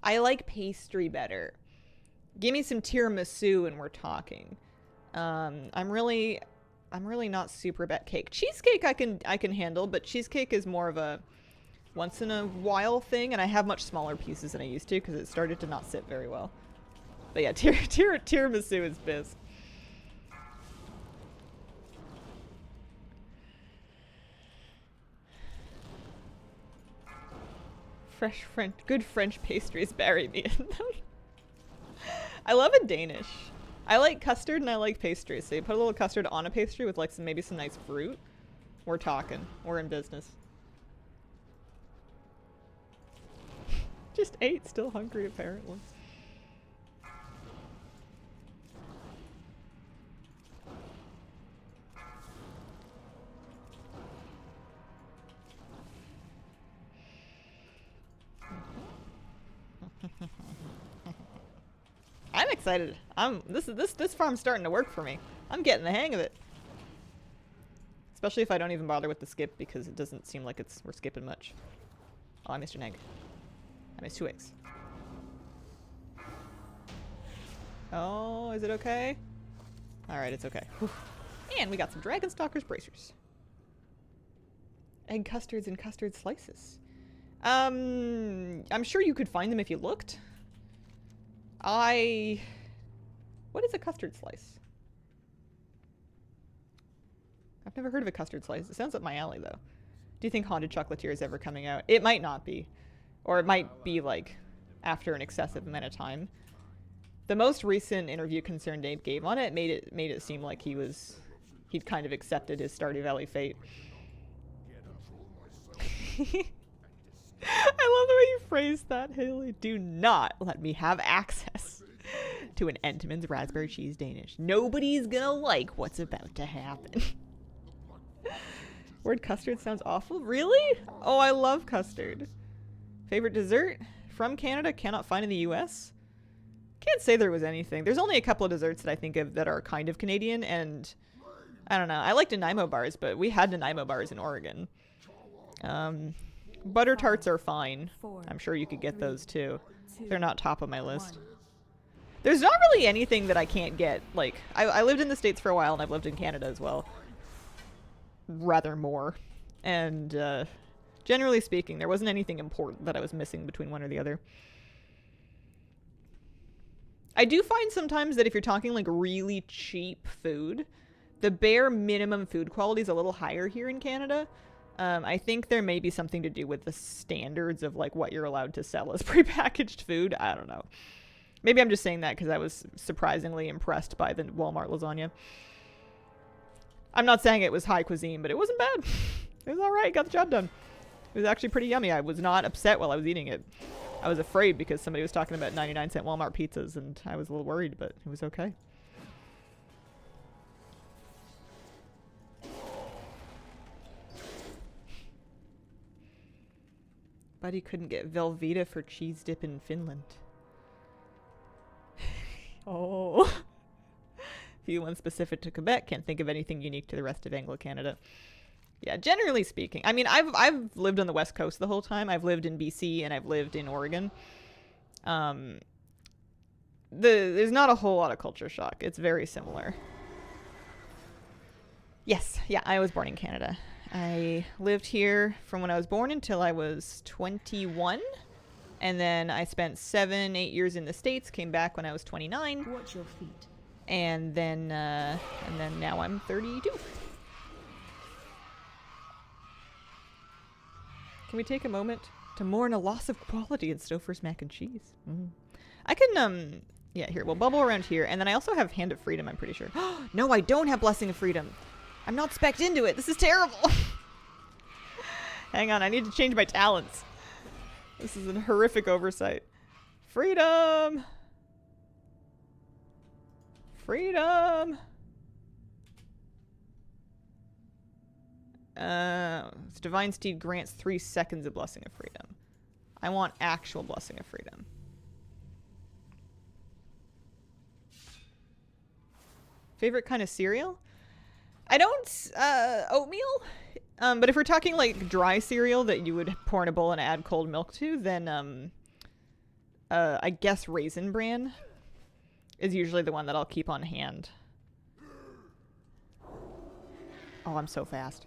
I like pastry better. Give me some tiramisu and we're talking. I'm really not super about cake. Cheesecake I can handle, but cheesecake is more of a once in a while thing, and I have much smaller pieces than I used to because it started to not sit very well. But yeah, tiramisu is biz. Good French pastries bury me in them. I love a Danish. I like custard and I like pastries. So you put a little custard on a pastry with like maybe some nice fruit. We're talking. We're in business. Just ate, still hungry apparently. I'm excited. This farm's starting to work for me. I'm getting the hang of it. Especially if I don't even bother with the skip because it doesn't seem like we're skipping much. Oh, I missed an egg. I missed 2 eggs. Oh, is it okay? Alright, it's okay. Whew. And we got some Dragon Stalker's bracers. Egg custards and custard slices. I'm sure you could find them if you looked. What is a custard slice? I've never heard of a custard slice. It sounds up my alley, though. Do you think Haunted Chocolatier is ever coming out? It might not be. Or it might be, like, after an excessive amount of time. The most recent interview Concerned Ape gave on it made it seem like he'd kind of accepted his Stardew Valley fate. I love the way you phrased that, Haley. Do not let me have access to an Entenmann's raspberry cheese Danish. Nobody's gonna like what's about to happen. Word custard sounds awful. Really? Oh, I love custard. Favorite dessert? From Canada, cannot find in the US? Can't say there was anything. There's only a couple of desserts that I think of that are kind of Canadian, and I don't know. I like Nanaimo bars, but we had Nanaimo bars in Oregon. Butter tarts are fine. I'm sure you could get those too. They're not top of my list. There's not really anything that I can't get. Like, I lived in the States for a while, and I've lived in Canada as well. Rather more. And generally speaking, there wasn't anything important that I was missing between one or the other. I do find sometimes that if you're talking like really cheap food, the bare minimum food quality is a little higher here in Canada. I think there may be something to do with the standards of like what you're allowed to sell as prepackaged food. I don't know. Maybe I'm just saying that because I was surprisingly impressed by the Walmart lasagna. I'm not saying it was high cuisine, but it wasn't bad. It was all right. Got the job done. It was actually pretty yummy. I was not upset while I was eating it. I was afraid because somebody was talking about 99-cent Walmart pizzas, and I was a little worried, but it was okay. Buddy couldn't get Velveeta for cheese dip in Finland. Oh. Few ones specific to Quebec. Can't think of anything unique to the rest of Anglo-Canada. Yeah, generally speaking. I mean, I've lived on the West Coast the whole time. I've lived in BC and I've lived in Oregon. There's not a whole lot of culture shock. It's very similar. Yes, yeah, I was born in Canada. I lived here from when I was born until I was 21. And then I spent 7-8 years in the States, came back when I was 29. Watch your feet. And then now I'm 32. Can we take a moment to mourn a loss of quality in Stouffer's mac and cheese? I can, yeah, here, we'll bubble around here. And then I also have Hand of Freedom, I'm pretty sure. No, I don't have Blessing of Freedom. I'm not spec'd into it. This is terrible. Hang on, I need to change my talents. This is a horrific oversight. Freedom! Freedom! Divine Steed grants 3 seconds of Blessing of Freedom. I want actual Blessing of Freedom. Favorite kind of cereal? I don't, oatmeal? But if we're talking like dry cereal that you would pour in a bowl and add cold milk to, then, I guess Raisin Bran is usually the one that I'll keep on hand. Oh, I'm so fast.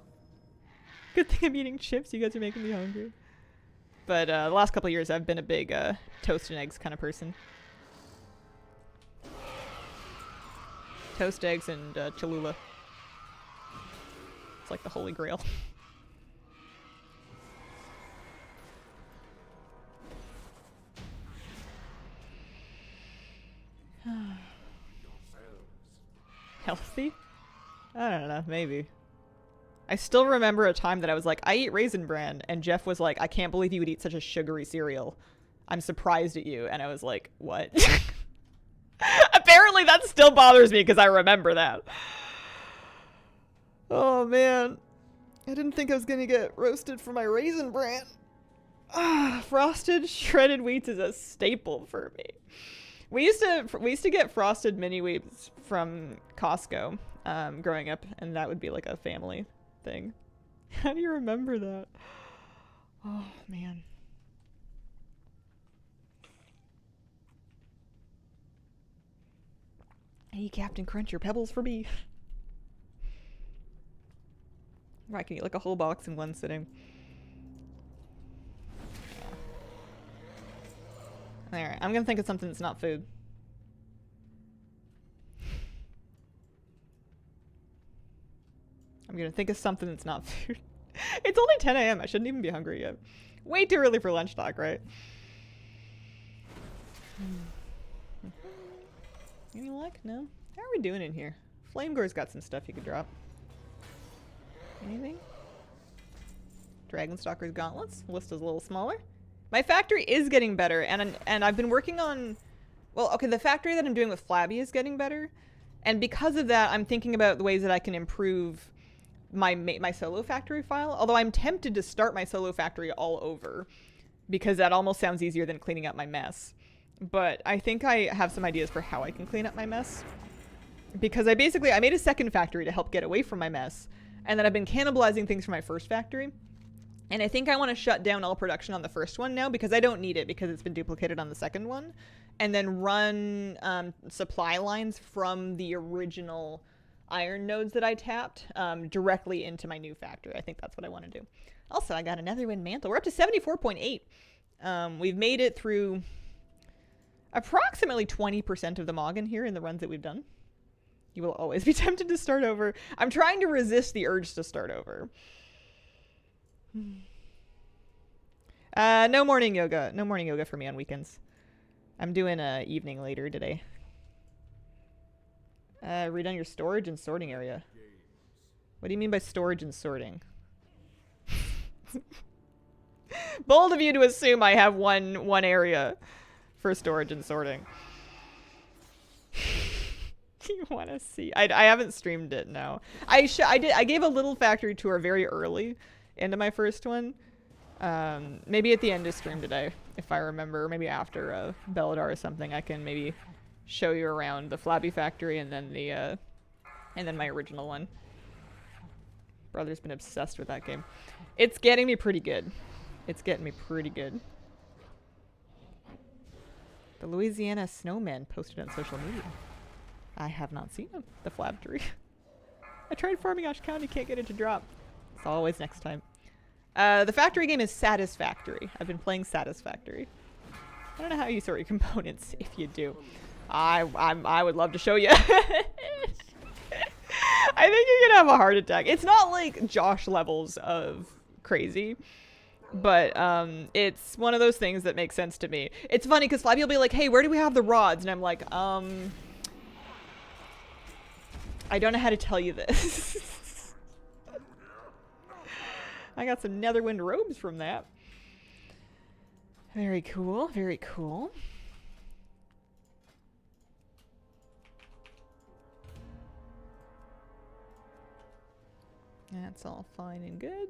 Good thing I'm eating chips. You guys are making me hungry. But, the last couple of years I've been a big, toast and eggs kind of person. Toast, eggs, and, Cholula. It's like the holy grail. Healthy? I don't know, maybe. I still remember a time that I was like, I eat Raisin Bran, and Jeff was like, I can't believe you would eat such a sugary cereal. I'm surprised at you. And I was like, what? Apparently that still bothers me because I remember that. Oh man. I didn't think I was gonna get roasted for my Raisin Bran. Frosted shredded wheats is a staple for me. We used to get frosted mini wheats from Costco growing up, and that would be like a family thing. How do you remember that? Oh man. Hey, Captain Crunch, your pebbles for me. I can eat like a whole box in one sitting. Alright, I'm gonna think of something that's not food. I'm gonna think of something that's not food. It's only 10 a.m. I shouldn't even be hungry yet. Way too early for lunch talk, right? Any luck? No? How are we doing in here? Flamegore's got some stuff you could drop. Anything? Dragonstalker's gauntlets. List is a little smaller. My factory is getting better, and I've been working on... Well, okay, the factory that I'm doing with Flabby is getting better. And because of that, I'm thinking about the ways that I can improve my solo factory file. Although I'm tempted to start my solo factory all over, because that almost sounds easier than cleaning up my mess. But I think I have some ideas for how I can clean up my mess. Because I made a second factory to help get away from my mess. And then I've been cannibalizing things from my first factory. And I think I want to shut down all production on the first one now because I don't need it because it's been duplicated on the second one. And then run supply lines from the original iron nodes that I tapped directly into my new factory. I think that's what I want to do. Also, I got another wind mantle. We're up to 74.8. We've made it through approximately 20% of the Moggin here in the runs that we've done. You will always be tempted to start over. I'm trying to resist the urge to start over. No morning yoga. No morning yoga for me on weekends. I'm doing evening later today. Redone your storage and sorting area. What do you mean by storage and sorting? Bold of you to assume I have one area for storage and sorting. You want to see? I haven't streamed it, no. I gave a little factory tour very early into my first one. Maybe at the end of stream today, if I remember. Maybe after Belladar or something, I can maybe show you around the Flabby factory and then my original one. Brother's been obsessed with that game. It's getting me pretty good. It's getting me pretty good. The Louisiana Snowman posted on social media. I have not seen him. The Flabtery. I tried farming Osh County, can't get it to drop. It's always next time. The factory game is Satisfactory. I've been playing Satisfactory. I don't know how you sort your components if you do. I would love to show you. I think you're gonna have a heart attack. It's not like Josh levels of crazy, but it's one of those things that makes sense to me. It's funny because Flabby will be like, hey, where do we have the rods? And I'm like, I don't know how to tell you this. I got some Netherwind robes from that. Very cool, very cool. That's all fine and good.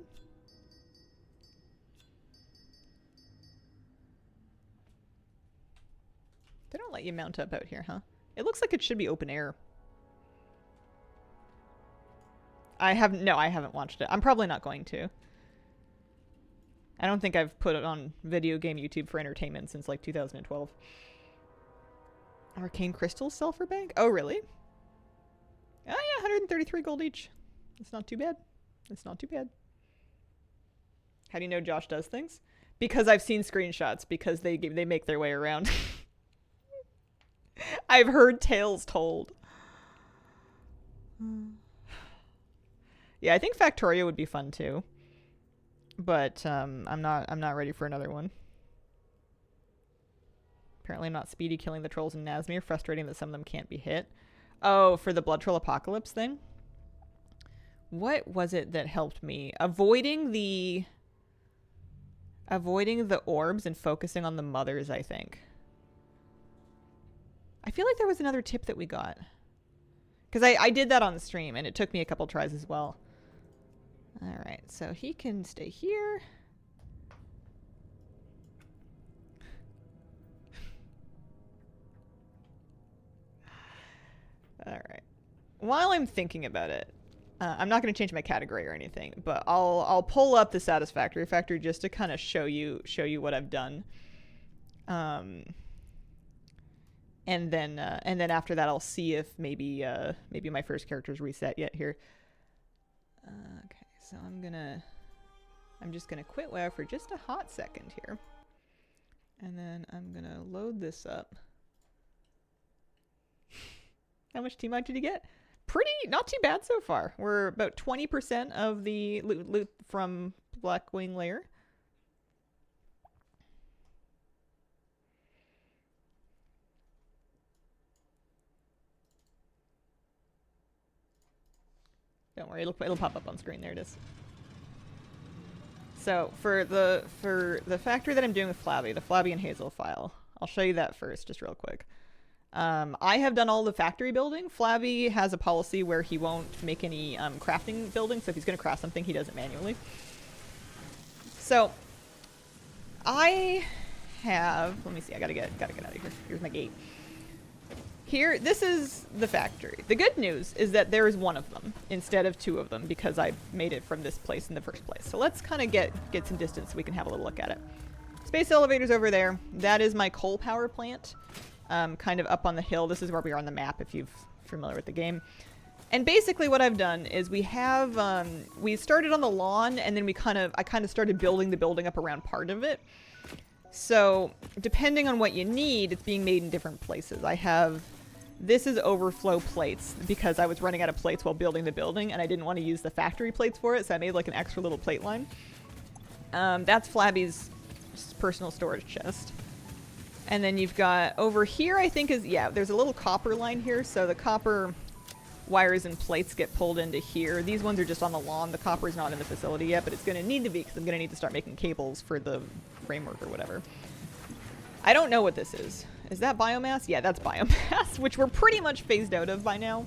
They don't let you mount up out here, huh? It looks like it should be open air. I haven't watched it. I'm probably not going to. I don't think I've put it on video game YouTube for entertainment since like 2012. Arcane crystals sell for bank? Oh, really? Oh yeah, 133 gold each. It's not too bad. It's not too bad. How do you know Josh does things? Because I've seen screenshots, because they make their way around. I've heard tales told. Yeah, I think Factorio would be fun too. But I'm not ready for another one. Apparently I'm not speedy killing the trolls in Nazmir. Frustrating that some of them can't be hit. Oh, for the Blood Troll Apocalypse thing? What was it that helped me? Avoiding the orbs and focusing on the mothers, I think. I feel like there was another tip that we got. Because I did that on the stream, and it took me a couple tries as well. Alright, so he can stay here. Alright. While I'm thinking about it, I'm not going to change my category or anything, but I'll pull up the Satisfactory factory just to kind of show you what I've done. And then after that, I'll see if maybe my first character's reset yet here. Okay, so I'm just gonna quit WoW for just a hot second here, and then I'm gonna load this up. How much team did you get? Not too bad so far. We're about 20% of the loot from Blackwing Lair. Don't worry, it'll pop up on screen. There it is. So for the factory that I'm doing with Flabby, the Flabby and Hazel file, I'll show you that first, just real quick. I have done all the factory building. Flabby has a policy where he won't make any crafting buildings, so if he's going to craft something, he does it manually. So I have, let me see, I gotta get out of here. Here's my gate. Here, this is the factory. The good news is that there is one of them instead of two of them because I made it from this place in the first place. So let's kind of get some distance so we can have a little look at it. Space elevators over there. That is my coal power plant. Kind of up on the hill. This is where we are on the map if you're familiar with the game. And basically what I've done is we have, we started on the lawn and then I kind of started building the building up around part of it. So depending on what you need, it's being made in different places. This is overflow plates because I was running out of plates while building the building and I didn't want to use the factory plates for it, so I made like an extra little plate line. That's Flabby's personal storage chest. And then you've got over here, I think there's a little copper line here, so the copper wires and plates get pulled into here. These ones are just on the lawn. The copper's not in the facility yet, but it's going to need to be because I'm going to need to start making cables for the framework or whatever. I don't know what this is. Is that biomass? Yeah, that's biomass, which we're pretty much phased out of by now.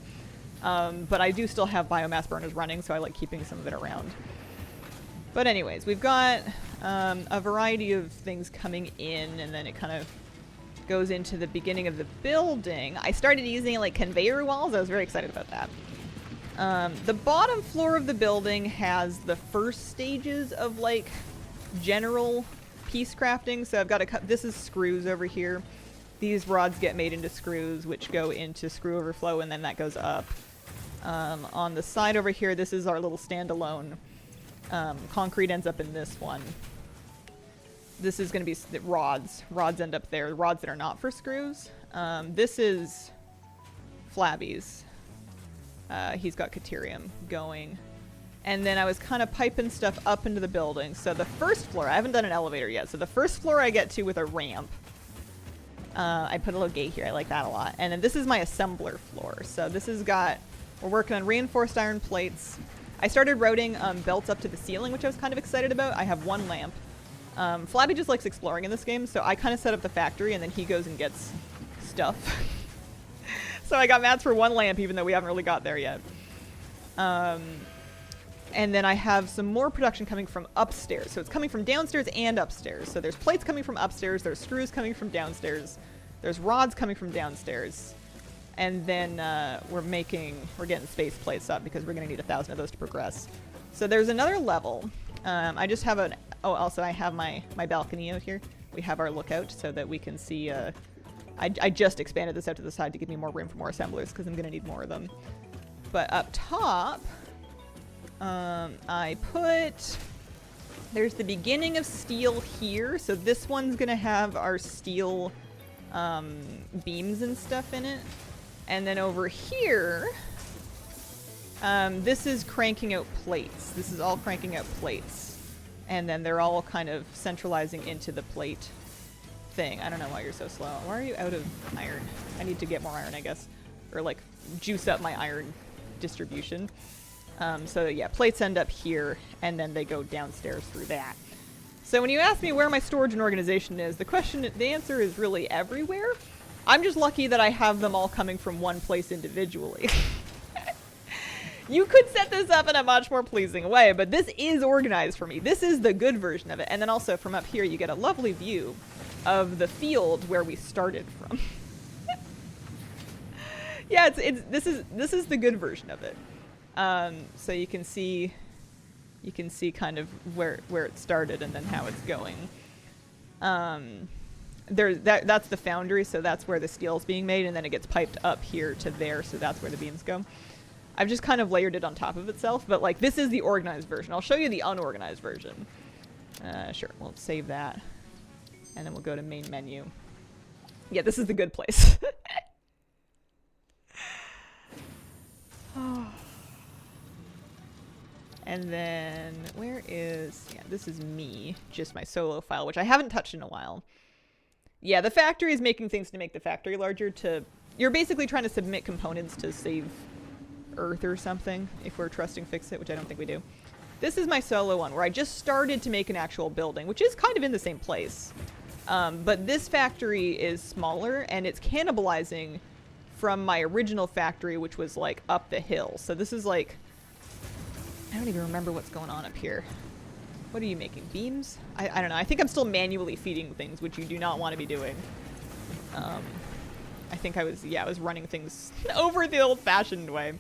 But I do still have biomass burners running, so I like keeping some of it around. But anyways, we've got a variety of things coming in, and then it kind of goes into the beginning of the building. I started using like conveyor walls. I was very excited about that. The bottom floor of the building has the first stages of like general piece crafting. So I've got this is screws over here. These rods get made into screws, which go into screw overflow, and then that goes up. On the side over here, this is our little standalone. Concrete ends up in this one. This is going to be rods. Rods end up there. Rods that are not for screws. This is Flabby's. He's got Caterium going. And then I was kind of piping stuff up into the building. So the first floor, I haven't done an elevator yet. So the first floor I get to with a ramp. I put a little gate here. I like that a lot. And then this is my assembler floor. So this has got, we're working on reinforced iron plates. I started routing belts up to the ceiling, which I was kind of excited about. I have one lamp. Flabby just likes exploring in this game, so I kind of set up the factory and then he goes and gets stuff. So I got mats for one lamp even though we haven't really got there yet. And then I have some more production coming from upstairs. So it's coming from downstairs and upstairs. So there's plates coming from upstairs, there's screws coming from downstairs, there's rods coming from downstairs. And then we're getting space plates up because we're going to need 1,000 of those to progress. So there's another level. I just have also I have my balcony out here. We have our lookout so that we can see, I just expanded this out to the side to give me more room for more assemblers because I'm going to need more of them. But up top, there's the beginning of steel here. So this one's going to have our steel beams and stuff in it. And then over here, this is cranking out plates. This is all cranking out plates. And then they're all kind of centralizing into the plate thing. I don't know why you're so slow. Why are you out of iron? I need to get more iron, I guess. Or like juice up my iron distribution. So yeah, plates end up here, and then they go downstairs through that. So when you ask me where my storage and organization is, the answer is really everywhere. I'm just lucky that I have them all coming from one place individually. You could set this up in a much more pleasing way, but this is organized for me. This is the good version of it. And then also from up here, you get a lovely view of the field where we started from. Yeah, this is the good version of it. So you can see kind of where it started and then how it's going. That's the foundry, so that's where the steel's being made, and then it gets piped up here to there, so that's where the beams go. I've just kind of layered it on top of itself, but like this is the organized version. I'll show you the unorganized version. Sure, we'll save that, and then we'll go to main menu. Yeah, this is the good place. And then where is, yeah, this is me, just my solo file, which I haven't touched in a while. Yeah, the factory is making things to make the factory larger you're basically trying to submit components to save Earth or something, if we're trusting Fix-It, which I don't think we do. This is my solo one, where I just started to make an actual building, which is kind of in the same place. But this factory is smaller, and it's cannibalizing from my original factory, which was like up the hill. So this is like, I don't even remember what's going on up here. What are you making? Beams? I don't know. I think I'm still manually feeding things, which you do not want to be doing. I think I was running things over the old-fashioned way.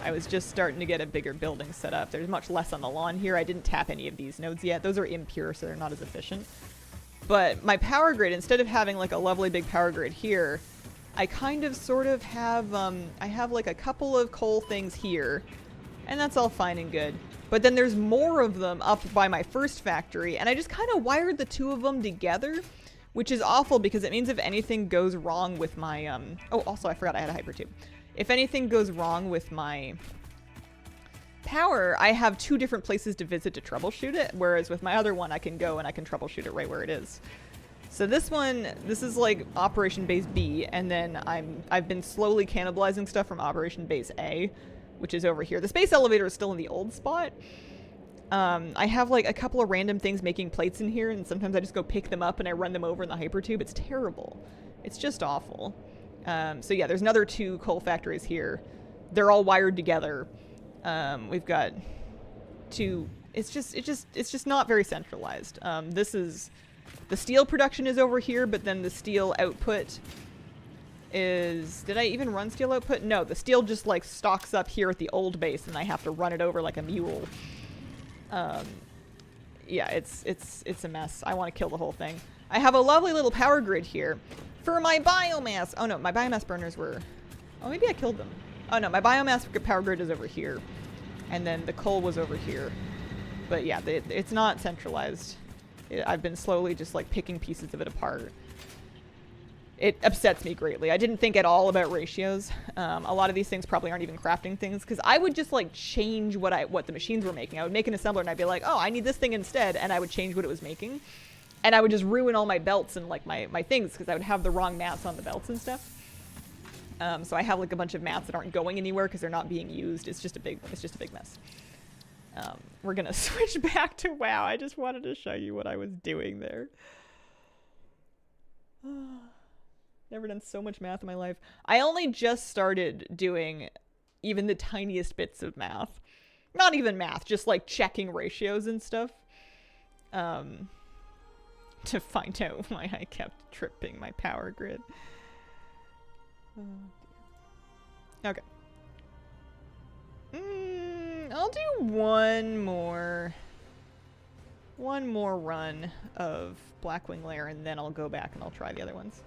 I was just starting to get a bigger building set up. There's much less on the lawn here. I didn't tap any of these nodes yet. Those are impure, so they're not as efficient. But my power grid, instead of having like a lovely big power grid here, I kind of sort of have, I have like a couple of coal things here, and that's all fine and good. But then there's more of them up by my first factory, and I just kind of wired the two of them together, which is awful because it means if anything goes wrong with my, oh, also I forgot I had a hyper tube. If anything goes wrong with my power, I have two different places to visit to troubleshoot it, whereas with my other one I can go and I can troubleshoot it right where it is. So this one, this is like Operation Base B, and then I've been slowly cannibalizing stuff from Operation Base A, which is over here. The space elevator is still in the old spot. I have like a couple of random things making plates in here, and sometimes I just go pick them up and I run them over in the hypertube. It's terrible. It's just awful. So yeah, there's another two coal factories here. They're all wired together. We've got two. It's just not very centralized. This is the steel production is over here, but then the steel output is, did I even run steel output? No, the steel just like stocks up here at the old base, and I have to run it over like a mule. Yeah, it's a mess. I want to kill the whole thing. I have a lovely little power grid here for my biomass. Oh no, my biomass burners were, oh maybe I killed them. Oh no, my biomass power grid is over here, and then the coal was over here. But yeah, it's not centralized. I've been slowly just like picking pieces of it apart. It upsets me greatly. I didn't think at all about ratios. A lot of these things probably aren't even crafting things, because I would just like change what the machines were making. I would make an assembler and I'd be like, oh, I need this thing instead, and I would change what it was making. And I would just ruin all my belts and like my things, because I would have the wrong mats on the belts and stuff. So I have like a bunch of mats that aren't going anywhere because they're not being used. It's just a big mess. We're gonna switch back to WoW. I just wanted to show you what I was doing there. Never done so much math in my life. I only just started doing even the tiniest bits of math. Not even math, just like checking ratios and stuff. To find out why I kept tripping my power grid. Okay. I'll do one more run of Blackwing Lair, and then I'll go back and I'll try the other ones.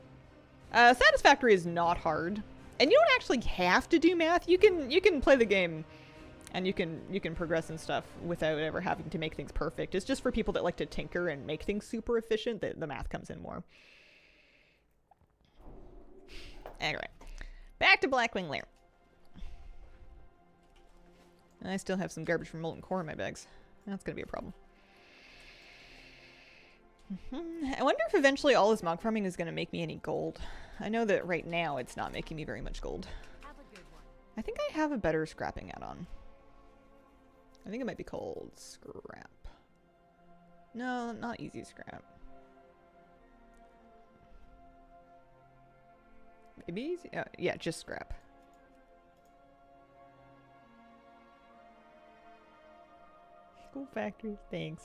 Satisfactory is not hard, and you don't actually have to do math. You can play the game, and you can progress and stuff without ever having to make things perfect. It's just for people that like to tinker and make things super efficient that the math comes in more. Anyway, back to Blackwing Lair. I still have some garbage from molten core in my bags. That's gonna be a problem. I wonder if eventually all this mog farming is gonna make me any gold. I know that right now it's not making me very much gold. I think I have a better scrapping add-on. I think it might be called scrap. No, not easy scrap. Maybe easy? Yeah, just scrap. Cool factory, thanks.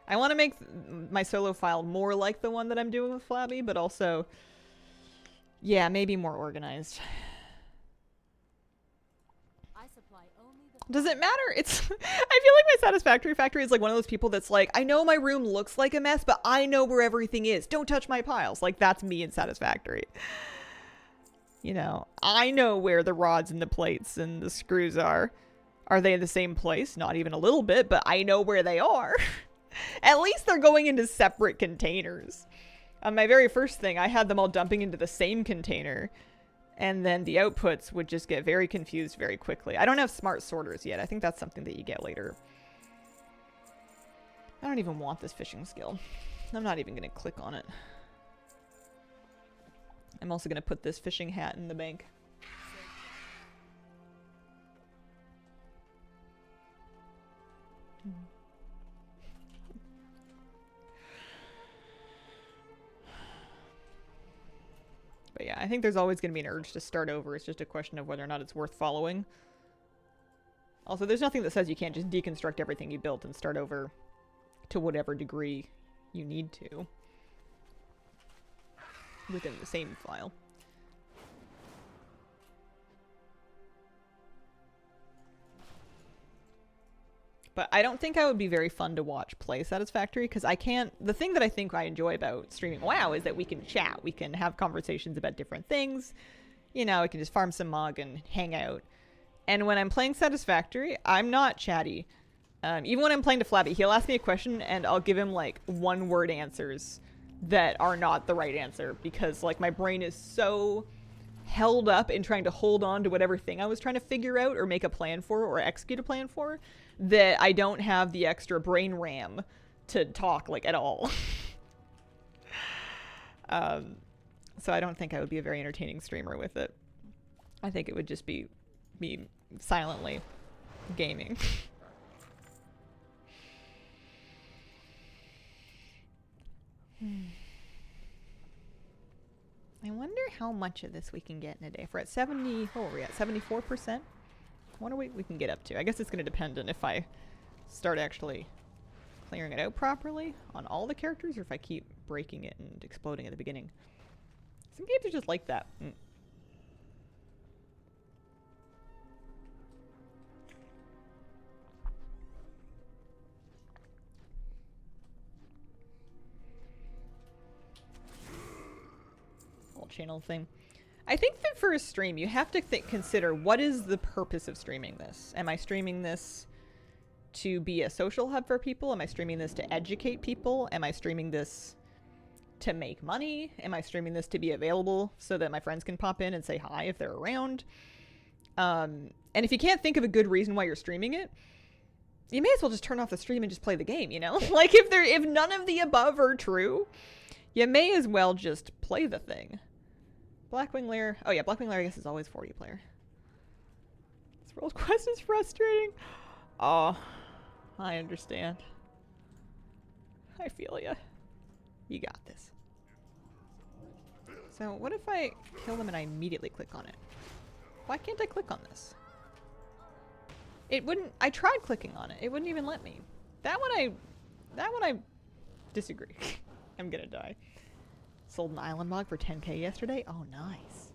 I want to make my solo file more like the one that I'm doing with Flabby, but also, yeah, maybe more organized. I supply only the Does it matter? It's I feel like my Satisfactory factory is like one of those people that's like, I know my room looks like a mess, but I know where everything is. Don't touch my piles. Like, that's me in Satisfactory. You know, I know where the rods and the plates and the screws are. Are they in the same place? Not even a little bit, but I know where they are. At least they're going into separate containers. On my very first thing, I had them all dumping into the same container. And then the outputs would just get very confused very quickly. I don't have smart sorters yet. I think that's something that you get later. I don't even want this fishing skill. I'm not even going to click on it. I'm also going to put this fishing hat in the bank. But yeah, I think there's always going to be an urge to start over. It's just a question of whether or not it's worth following. Also, there's nothing that says you can't just deconstruct everything you built and start over to whatever degree you need to within the same file. But I don't think I would be very fun to watch play Satisfactory because I can't. The thing that I think I enjoy about streaming WoW is that we can chat. We can have conversations about different things. You know, we can just farm some mog and hang out. And when I'm playing Satisfactory, I'm not chatty. Even when I'm playing to Flabby, he'll ask me a question and I'll give him like one-word answers that are not the right answer because like my brain is so held up in trying to hold on to whatever thing I was trying to figure out or make a plan for or execute a plan for that I don't have the extra brain RAM to talk like at all. So I don't think I would be a very entertaining streamer with it. I think it would just be me silently gaming. I wonder how much of this we can get in a day. If we're at 70, what were we at? 74%? I wonder what we can get up to. I guess it's going to depend on if I start actually clearing it out properly on all the characters or if I keep breaking it and exploding at the beginning. Some games are just like that. Whole channel thing. I think that for a stream, you have to consider what is the purpose of streaming this? Am I streaming this to be a social hub for people? Am I streaming this to educate people? Am I streaming this to make money? Am I streaming this to be available so that my friends can pop in and say hi if they're around? And if you can't think of a good reason why you're streaming it, you may as well just turn off the stream and just play the game, you know? Like if none of the above are true, you may as well just play the thing. Blackwing Lair. Oh yeah, Blackwing Lair I guess is always 40 player. This World Quest is frustrating. Oh, I understand. I feel ya. You got this. So what if I kill them and I immediately click on it? Why can't I click on this? It wouldn't. I tried clicking on it. It wouldn't even let me. That one I disagree. I'm gonna die. Sold an island log for 10k yesterday. Oh, nice.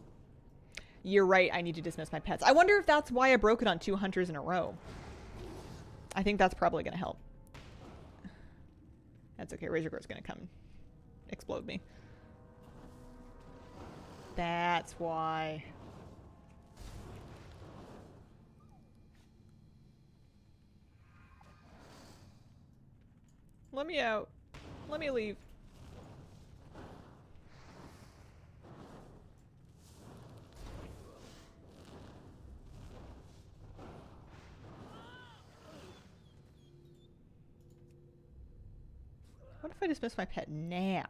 You're right. I need to dismiss my pets. I wonder if that's why I broke it on 2 hunters in a row. I think that's probably going to help. That's okay. Razorgore's going to come explode me. That's why. Let me out. Let me leave. What if I dismiss my pet now?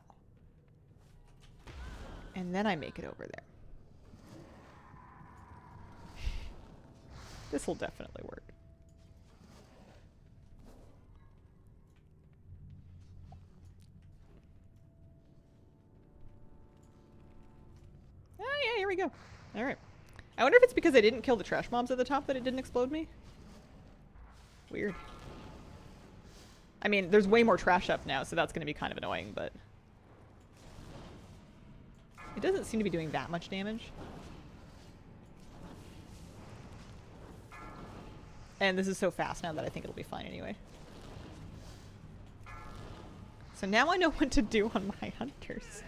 And then I make it over there. This will definitely work. there we go. Alright. I wonder if it's because I didn't kill the trash mobs at the top that it didn't explode me? Weird. I mean, there's way more trash up now, so that's going to be kind of annoying, but... It doesn't seem to be doing that much damage. And this is so fast now that I think it'll be fine anyway. So now I know what to do on my hunters.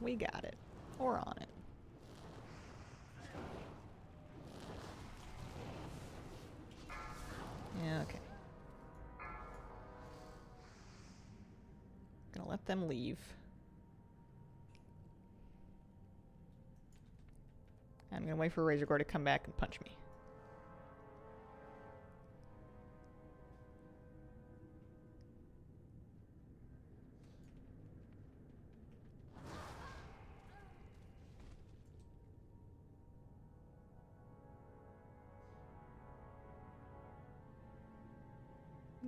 We got it. We're on it. Yeah, okay. Gonna let them leave. I'm gonna wait for Razor Gore to come back and punch me.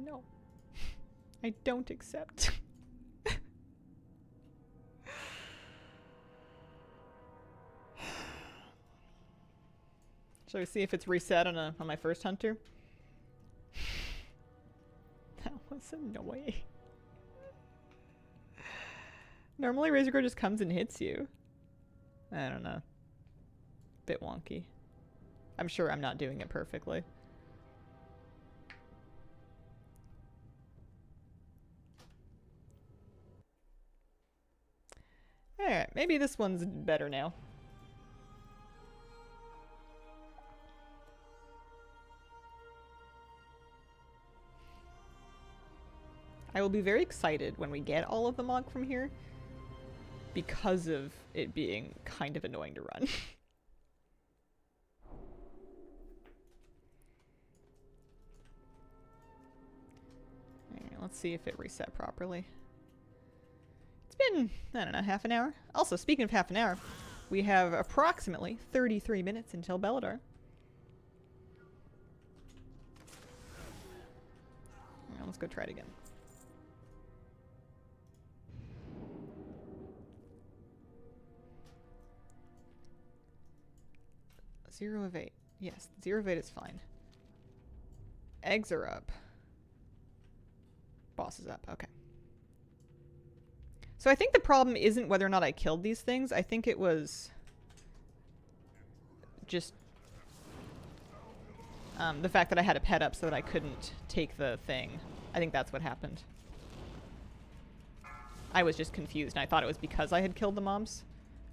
No. I don't accept. Shall we see if it's reset on my first hunter? That was annoying. Normally Razor Gore just comes and hits you. I don't know. Bit wonky. I'm sure I'm not doing it perfectly. Alright, maybe this one's better now. I will be very excited when we get all of the mog from here because of it being kind of annoying to run. Alright, let's see if it reset properly. It's been, I don't know, half an hour. Also, speaking of half an hour, we have approximately 33 minutes until Belladar. Alright, let's go try it again. 0 of 8. Yes, 0 of 8 is fine. Eggs are up. Boss is up. Okay. So I think the problem isn't whether or not I killed these things. I think it was just the fact that I had a pet up so that I couldn't take the thing. I think that's what happened. I was just confused, and I thought it was because I had killed the mobs.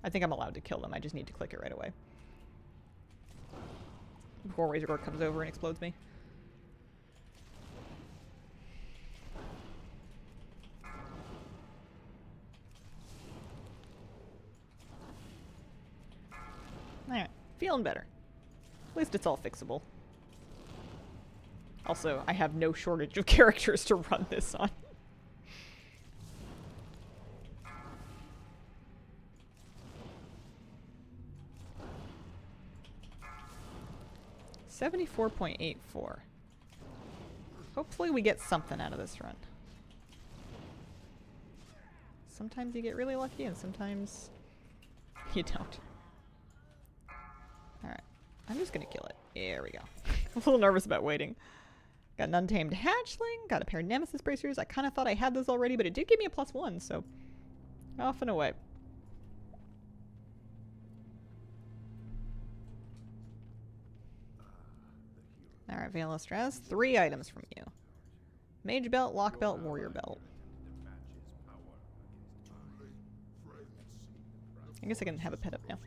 I think I'm allowed to kill them. I just need to click it right away. Before Razor Gore comes over and explodes me. Alright, feeling better. At least it's all fixable. Also, I have no shortage of characters to run this on. $74.84. Hopefully we get something out of this run. Sometimes you get really lucky and sometimes you don't. Alright. I'm just gonna kill it. There we go. I'm a little nervous about waiting. Got an untamed hatchling. Got a pair of nemesis bracers. I kind of thought I had those already, but it did give me a +1, so off and away. Alright, Veil of Stress. 3 items from you. Mage Belt, Lock Belt, Warrior Belt. I guess I can have a pet up now.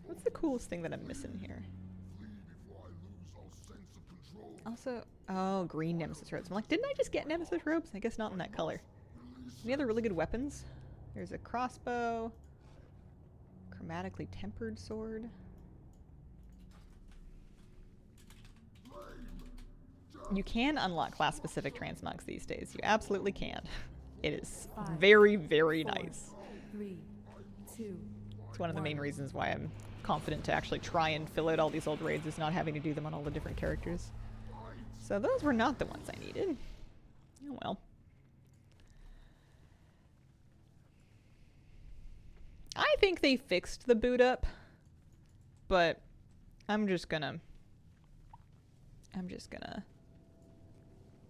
What's the coolest thing that I'm missing here? Flee before I lose all sense of control. Also, oh, green nemesis robes. I'm like, didn't I just get nemesis robes? I guess not in that color. Any other really good weapons? There's a crossbow. Chromatically tempered sword. You can unlock class-specific transmogs these days. You absolutely can. It is very, very nice. 3, 2, It's one of the main reasons why I'm confident to actually try and fill out all these old raids, is not having to do them on all the different characters. So those were not the ones I needed. Oh well. I think they fixed the boot up, but I'm just gonna,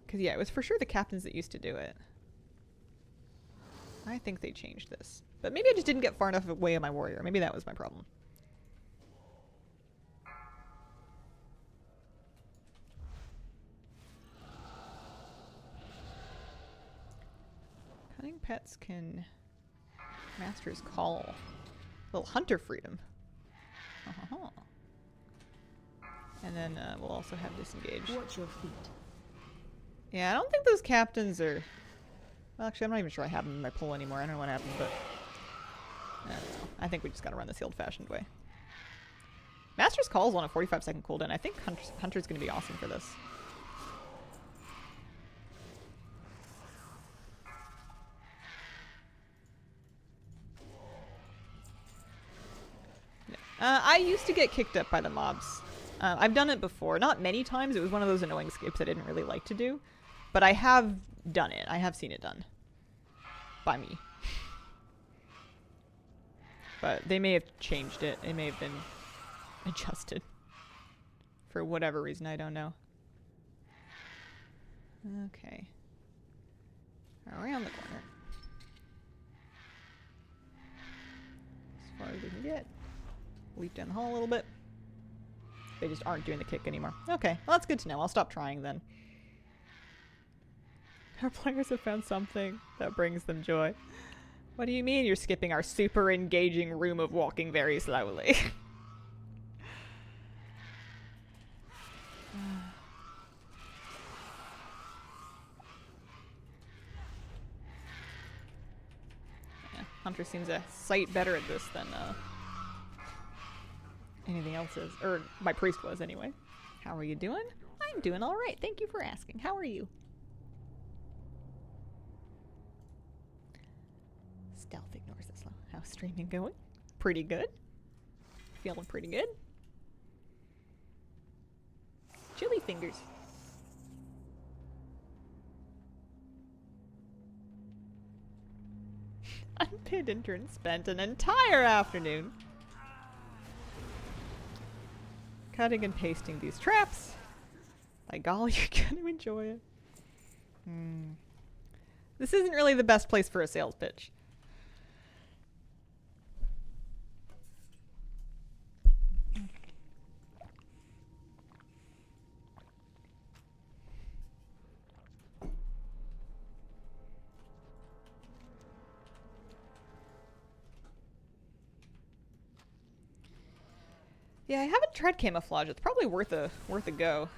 because yeah, it was for sure the captains that used to do it. I think they changed this, but maybe I just didn't get far enough away of my warrior. Maybe that was my problem. Cunning pets can master's call. Little hunter freedom. And then we'll also have disengage. watch your feet. Yeah, I don't think those captains are... Well, actually, I'm not even sure I have them in my pull anymore. I don't know what happened, but... I don't know. I think we just gotta run this the old-fashioned way. Master's Call is on a 45-second cooldown. I think Hunter's gonna be awesome for this. I used to get kicked up by the mobs. I've done it before. Not many times. It was one of those annoying skips I didn't really like to do. But I have done it. I have seen it done. By me. But they may have changed it. It may have been adjusted. For whatever reason, I don't know. Okay. Around the corner. As far as we can get. Leap down the hall a little bit. They just aren't doing the kick anymore. Okay, well that's good to know. I'll stop trying then. Our players have found something that brings them joy. What do you mean you're skipping our super engaging room of walking very slowly? Yeah, Hunter seems a sight better at this than anything else is. Or my priest was anyway. How are you doing? I'm doing alright. Thank you for asking. How are you? Stealth ignores this low. How's streaming going? Pretty good. Feeling pretty good. Chili fingers. Unpaid intern spent an entire afternoon cutting and pasting these traps. By golly, you're gonna enjoy it. This isn't really the best place for a sales pitch. Yeah, I haven't tried camouflage. It's probably worth a go.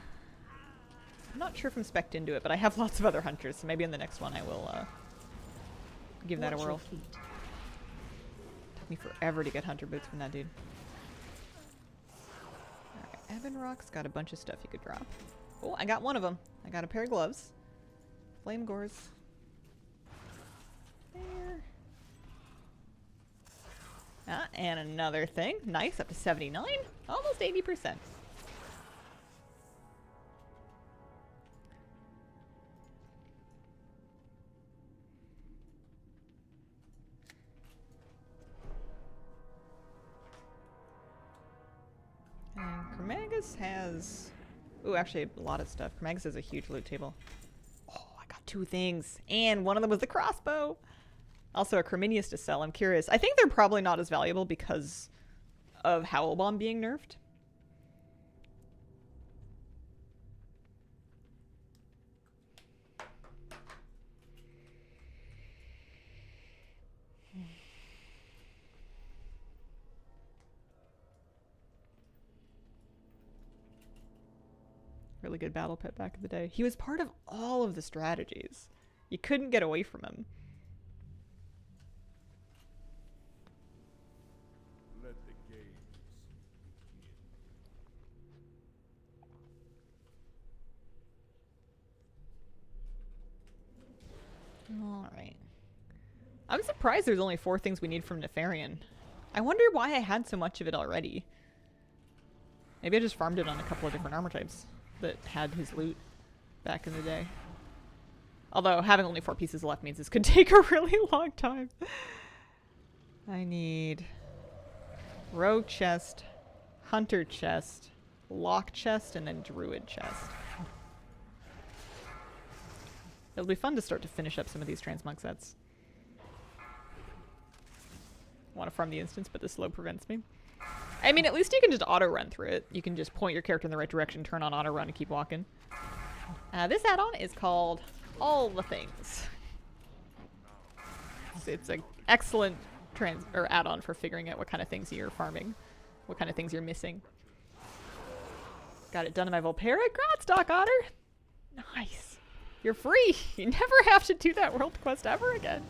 I'm not sure if I'm spec'd into it, but I have lots of other hunters, so maybe in the next one I will give that a Watch your whirl. feet. Took me forever to get hunter boots from that dude. Alright, Ebon Rock's got a bunch of stuff you could drop. Oh, I got one of them. I got a pair of gloves. Flame gores. There. And another thing. Nice, up to 79. Almost 80%. And Chromagus has... Ooh, actually a lot of stuff. Chromagus has a huge loot table. Oh, I got 2 things. And one of them was the crossbow. Also a Creminius to sell. I'm curious. I think they're probably not as valuable because of Howl Bomb being nerfed. really good battle pet back in the day. He was part of all of the strategies. You couldn't get away from him. Let the games begin. Alright. I'm surprised there's only 4 things we need from Nefarian. I wonder why I had so much of it already. Maybe I just farmed it on a couple of different armor types that had his loot back in the day. Although having only 4 pieces left means this could take a really long time. I need rogue chest, hunter chest, lock chest, and then druid chest. It'll be fun to start to finish up some of these transmog sets. I want to farm the instance, but the slow prevents me. I mean, at least you can just auto-run through it. You can just point your character in the right direction, turn on auto-run, and keep walking. This add-on is called All the Things. It's an excellent add-on for figuring out what kind of things you're farming, what kind of things you're missing. Got it done in my Volpera. Congrats, Doc Otter! Nice. You're free! You never have to do that world quest ever again.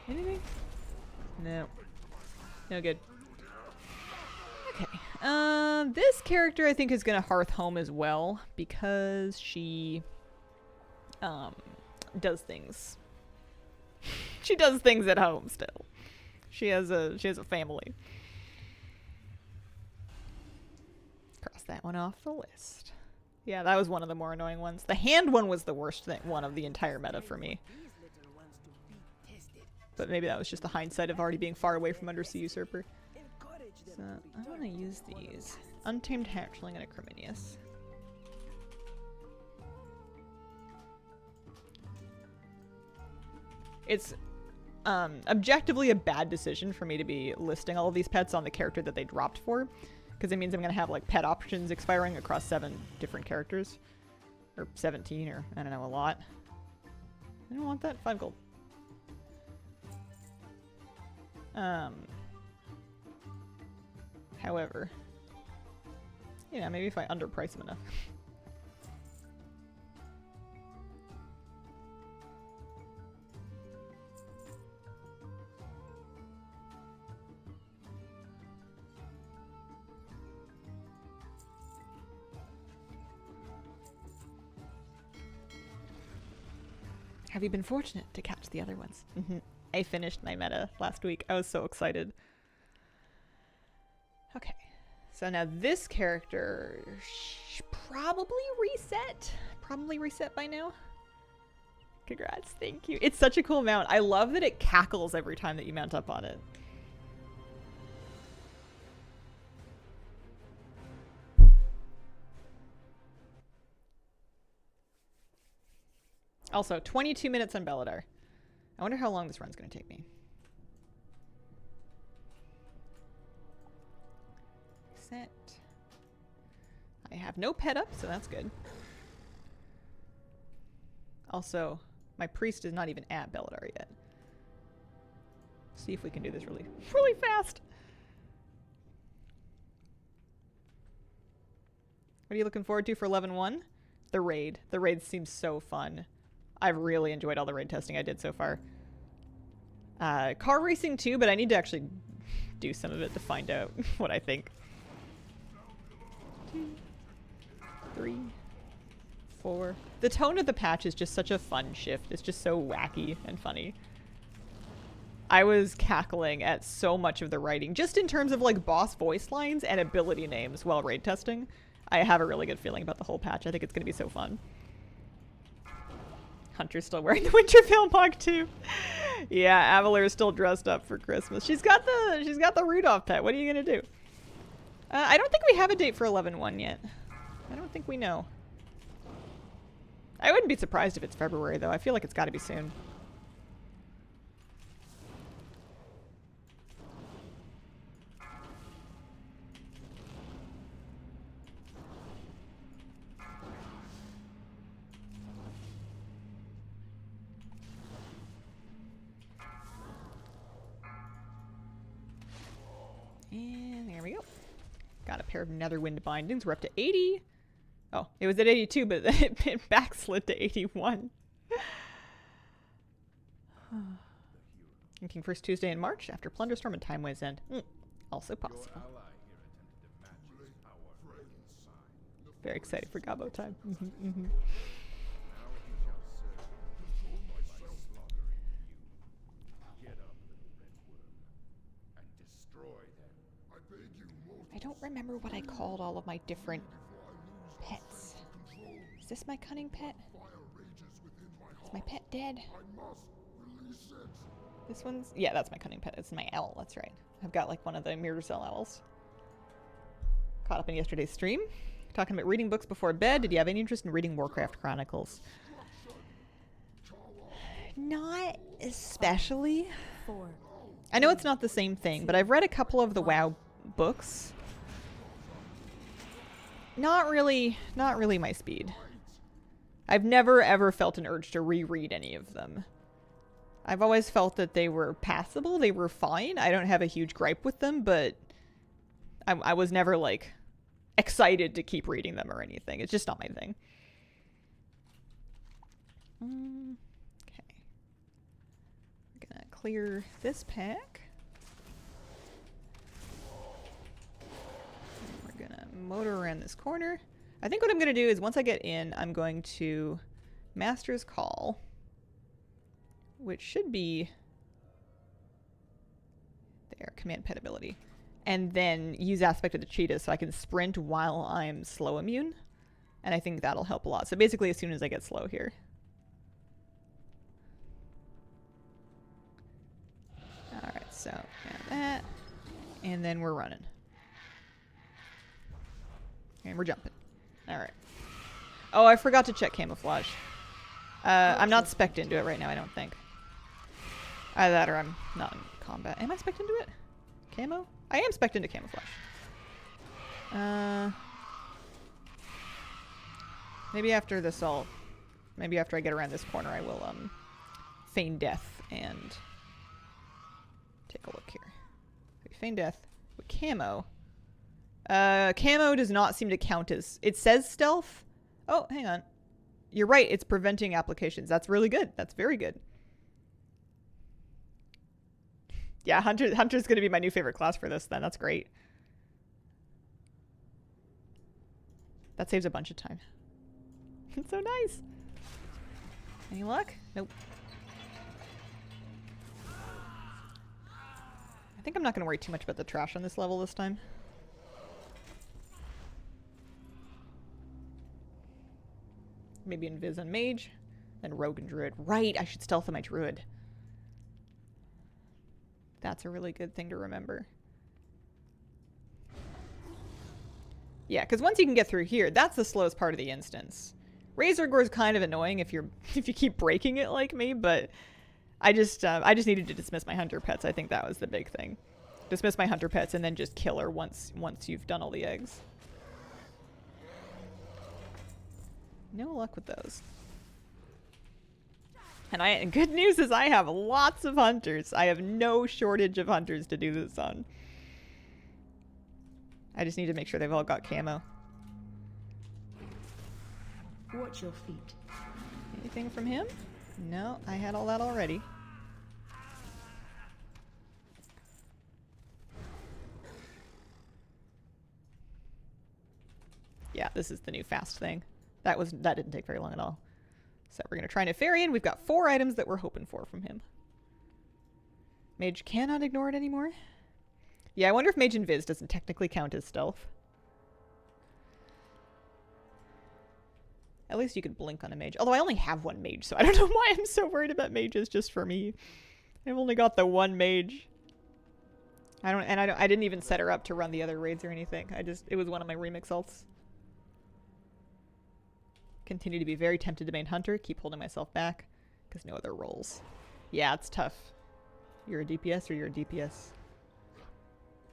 Anything? No. No good. Okay. This character I think is gonna hearth home as well because she does things. She does things at home still. She has a family. Cross that one off the list. Yeah, that was one of the more annoying ones. The hand one was the worst one of the entire meta for me. But maybe that was just the hindsight of already being far away from Undersea Usurper. So, I want to use these. Untamed Hatchling and a Creminius. It's objectively a bad decision for me to be listing all of these pets on the character that they dropped for. Because it means I'm going to have like pet options expiring across 7 different characters. Or 17, or I don't know, a lot. I don't want that. 5 gold. However, you know, maybe if I underprice them enough. Have you been fortunate to catch the other ones? I finished my meta last week. I was so excited. Okay. So now this character probably reset. Probably reset by now. Congrats. Thank you. It's such a cool mount. I love that it cackles every time that you mount up on it. Also, 22 minutes on Belladar. I wonder how long this run's going to take me. Set. I have no pet up, so that's good. Also, my priest is not even at Belladar yet. See if we can do this really fast. What are you looking forward to for 11-1? The raid. The raid seems so fun. I've really enjoyed all the raid testing I did so far. Car racing too, but I need to actually do some of it to find out what I think. 2, 3, 4. The tone of the patch is just such a fun shift. It's just so wacky and funny. I was cackling at so much of the writing, just in terms of like boss voice lines and ability names while raid testing. I have a really good feeling about the whole patch. I think it's going to be so fun. Hunter's still wearing the Winterfell mug too. Yeah, Avalor is still dressed up for Christmas. She's got the Rudolph pet. What are you gonna do? I don't think we have a date for 11-1 yet. I don't think we know. I wouldn't be surprised if it's February though. I feel like it's got to be soon. And there we go. Got a pair of Netherwind bindings. We're up to 80. Oh, it was at 82, but then it backslid to 81. Thinking first Tuesday in March after Plunderstorm and Time Ways End. Also possible. Very excited for Gabo time. I don't remember what I called all of my different pets. Is this my cunning pet? Is my pet dead? This one's... Yeah, that's my cunning pet. It's my owl, that's right. I've got like one of the mirror cell owls. Caught up in yesterday's stream. Talking about reading books before bed. Did you have any interest in reading Warcraft Chronicles? Not especially. 4. I know it's not the same thing, but I've read a couple of the WoW books. Not really my speed. I've never ever felt an urge to reread any of them. I've always felt that they were passable, they were fine. I don't have a huge gripe with them, but I was never like excited to keep reading them or anything. It's just not my thing. Okay. We're gonna clear this pack. We're gonna motor around this corner. I think what I'm gonna do is once I get in, I'm going to Master's Call, which should be there, command pet ability. And then use Aspect of the Cheetah so I can sprint while I'm slow immune. And I think that'll help a lot. So basically as soon as I get slow here. Alright, so that. And then we're running. And we're jumping. Alright. Oh, I forgot to check camouflage. I'm not spec'd into it right now, I don't think. Either that or I'm not in combat. Am I spec'd into it? Camo? I am spec'd into camouflage. Maybe after this maybe after I get around this corner I will feign death and take a look here. Feign death with camo. Camo does not seem to count as... It says stealth. Oh, hang on. You're right, it's preventing applications. That's really good. That's very good. Yeah, Hunter's going to be my new favorite class for this then. That's great. That saves a bunch of time. It's so nice. Any luck? Nope. I think I'm not going to worry too much about the trash on this level this time. Maybe Invis on Mage, then Rogue and Druid. Right, I should stealth on my Druid. That's a really good thing to remember. Yeah, because once you can get through here, that's the slowest part of the instance. Razor Gore is kind of annoying if you keep breaking it like me, but I just needed to dismiss my hunter pets. I think that was the big thing. Dismiss my hunter pets and then just kill her once you've done all the eggs. No luck with those. And good news is I have lots of hunters. I have no shortage of hunters to do this on. I just need to make sure they've all got camo. Watch your feet. Anything from him? No, I had all that already. Yeah, this is the new fast thing. That didn't take very long at all. So we're going to try Nefarian. We've got 4 items that we're hoping for from him. Mage cannot ignore it anymore. Yeah, I wonder if Mage Invis doesn't technically count as stealth. At least you could blink on a mage. Although I only have 1 mage, so I don't know why I'm so worried about mages just for me. I've only got the 1 mage. I didn't even set her up to run the other raids or anything. It was one of my remix ults. Continue to be very tempted to main hunter. Keep holding myself back because no other roles. Yeah, it's tough. You're a DPS or you're a DPS?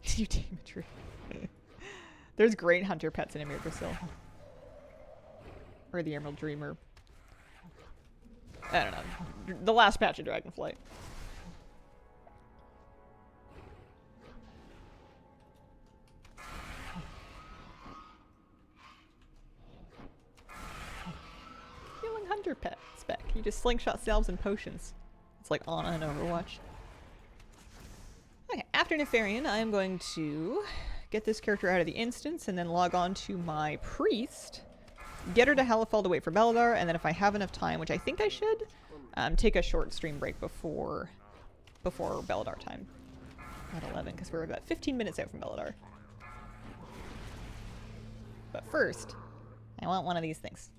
You tame a tree. There's great hunter pets in Emir Brazil. Or the Emerald Dreamer. I don't know. The last patch of Dragonflight. spec. You just slingshot salves and potions. It's like Ana in Overwatch. Okay, after Nefarian, I am going to get this character out of the instance and then log on to my priest, get her to Halifal to wait for Beldar, and then if I have enough time, which I think I should, take a short stream break before Beldar time at 11, because we're about 15 minutes out from Beldar. But first, I want one of these things.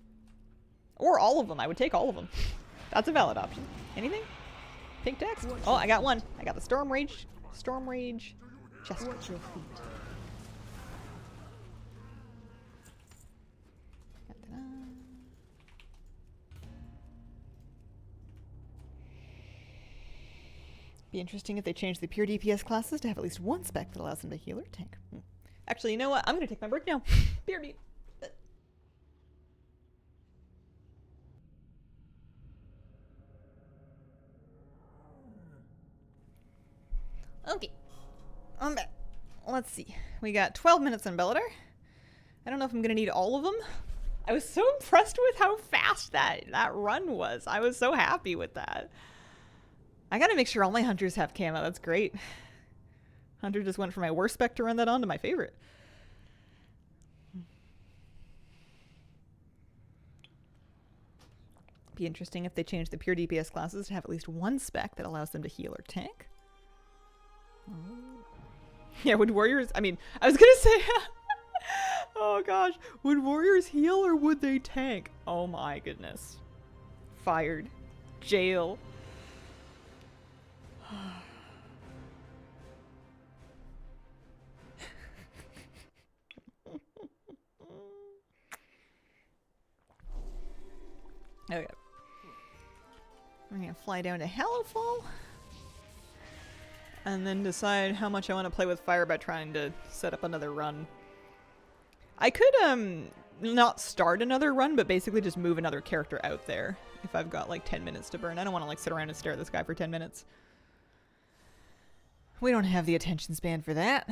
Or all of them. I would take all of them. That's a valid option. Anything? Pink text? Oh, I got one. I got the Storm Rage chest. Watch your feet. Ta-da. Be interesting if they change the pure DPS classes to have at least one spec that allows them to heal or tank. Actually, you know what? I'm gonna take my break now. BRB. Okay. I'm back. Let's see. We got 12 minutes on Bellator. I don't know if I'm gonna need all of them. I was so impressed with how fast that run was. I was so happy with that. I gotta make sure all my hunters have camo. That's great. Hunter just went from my worst spec to run that on to my favorite. Be interesting if they change the pure DPS classes to have at least one spec that allows them to heal or tank. Oh. Yeah, would warriors... I mean, I was gonna say... oh gosh. Would warriors heal or would they tank? Oh my goodness. Fired. Jail. Okay. I'm gonna fly down to Halifal and then decide how much I want to play with fire by trying to set up another run. I could not start another run, but basically just move another character out there if I've got like 10 minutes to burn. I don't want to like sit around and stare at this guy for 10 minutes. We don't have the attention span for that.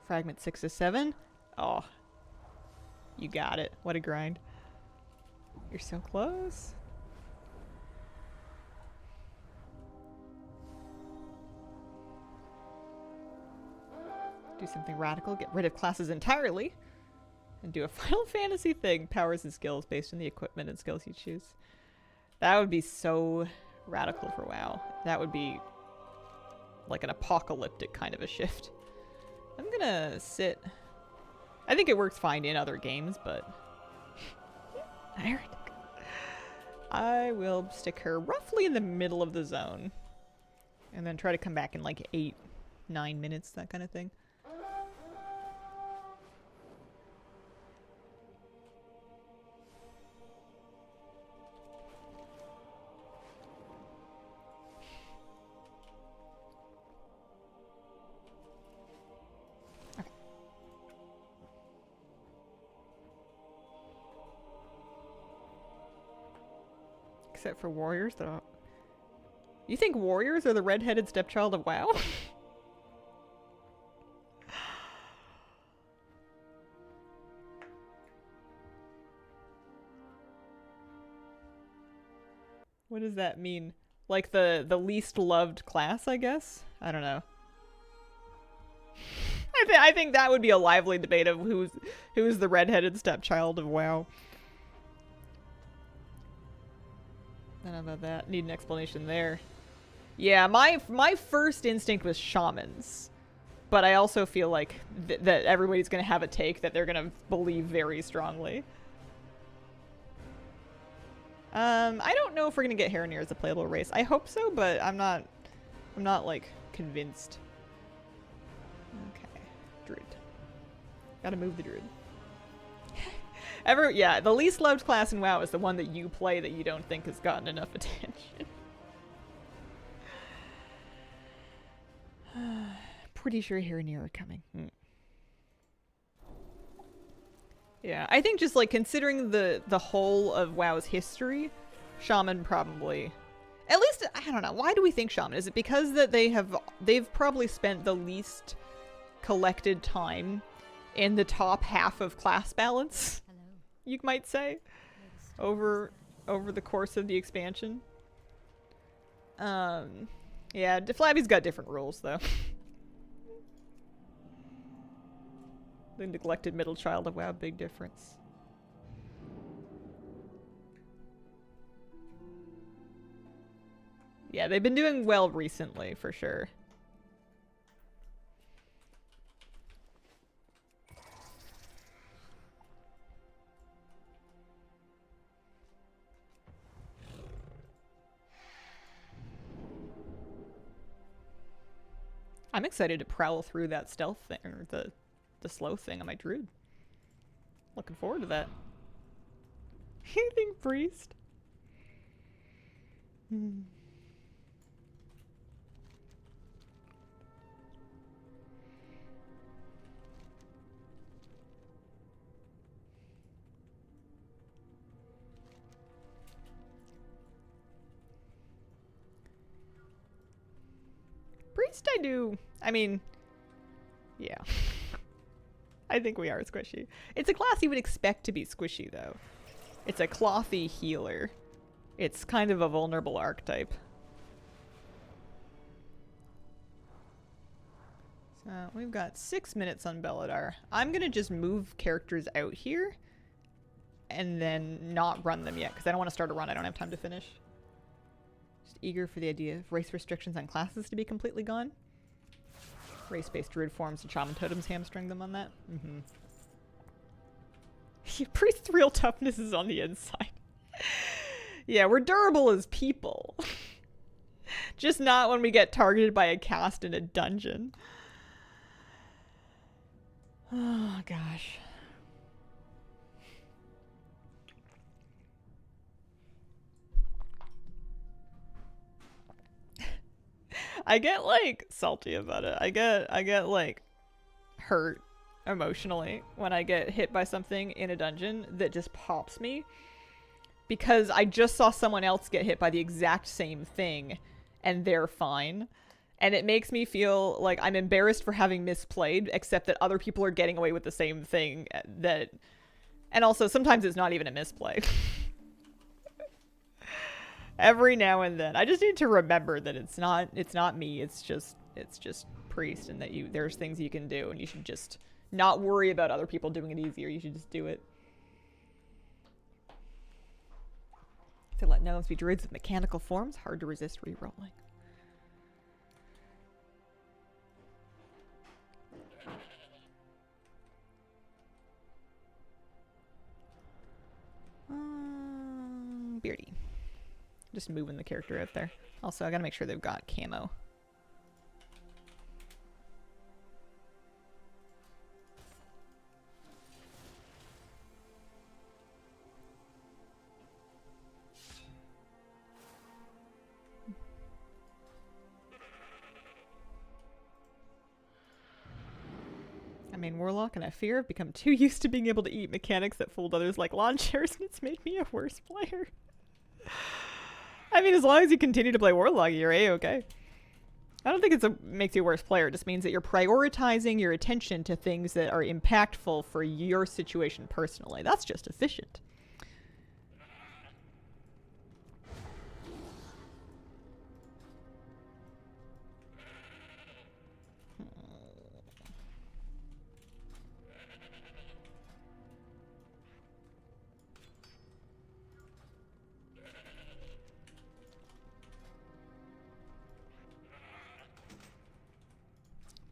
Fragment 6 to 7. Oh. You got it. What a grind. You're so close. Do something radical. Get rid of classes entirely. And do a Final Fantasy thing. Powers and skills based on the equipment and skills you choose. That would be so radical for WoW. That would be like an apocalyptic kind of a shift. I'm gonna sit. I think it works fine in other games, but I will stick her roughly in the middle of the zone and then try to come back in like 8-9 minutes, that kind of thing. Except for warriors. You think warriors are the redheaded stepchild of WoW? What does that mean? Like the least loved class, I guess? I don't know. I think that would be a lively debate of who's the redheaded stepchild of WoW. I don't know about that. Need an explanation there. Yeah, my first instinct was shamans. But I also feel like that everybody's going to have a take that they're going to believe very strongly. I don't know if we're going to get Heronir as a playable race. I hope so, but I'm not like convinced. Okay. Druid. Gotta move the druid. Yeah, the least loved class in WoW is the one that you play that you don't think has gotten enough attention. Pretty sure Heronir are coming. Yeah, I think just like considering the whole of WoW's history, Shaman probably... At least, I don't know, why do we think Shaman? Is it because that they've probably spent the least collected time in the top half of class balance, Hello. you might say, over the course of the expansion. Yeah, Flabby's got different rules though. The neglected middle child of WoW, big difference. Yeah, they've been doing well recently, for sure. I'm excited to prowl through that stealth thing, or the slow thing on my druid. Looking forward to that. Anything priest? Priest I do. I mean, yeah. I think we are squishy. It's a class you would expect to be squishy, though. It's a clothy healer. It's kind of a vulnerable archetype. So we've got 6 minutes on Belladar. I'm gonna just move characters out here and then not run them yet, because I don't want to start a run I don't have time to finish. Just eager for the idea of race restrictions on classes to be completely gone. Race-based druid forms and shaman totems hamstring them on that. Priest's real toughness is on the inside. Yeah, we're durable as people. Just not when we get targeted by a cast in a dungeon. Oh, gosh. I get, like, salty about it. I get, like, hurt emotionally when I get hit by something in a dungeon that just pops me. Because I just saw someone else get hit by the exact same thing, and they're fine. And it makes me feel like I'm embarrassed for having misplayed, except that other people are getting away with the same thing that... And also, sometimes it's not even a misplay. Every now and then. I just need to remember that it's not me, it's just priest, and that there's things you can do, and you should just not worry about other people doing it easier. You should just do it. To let gnomes be druids with mechanical forms, hard to resist re-rolling. Beardy. Just moving the character out there. Also, I gotta make sure they've got camo. I mean, Warlock and I fear have become too used to being able to eat mechanics that fooled others like lawn chairs, and it's made me a worse player. I mean, as long as you continue to play Warlock, you're A-okay. I don't think makes you a worse player. It just means that you're prioritizing your attention to things that are impactful for your situation personally. That's just efficient.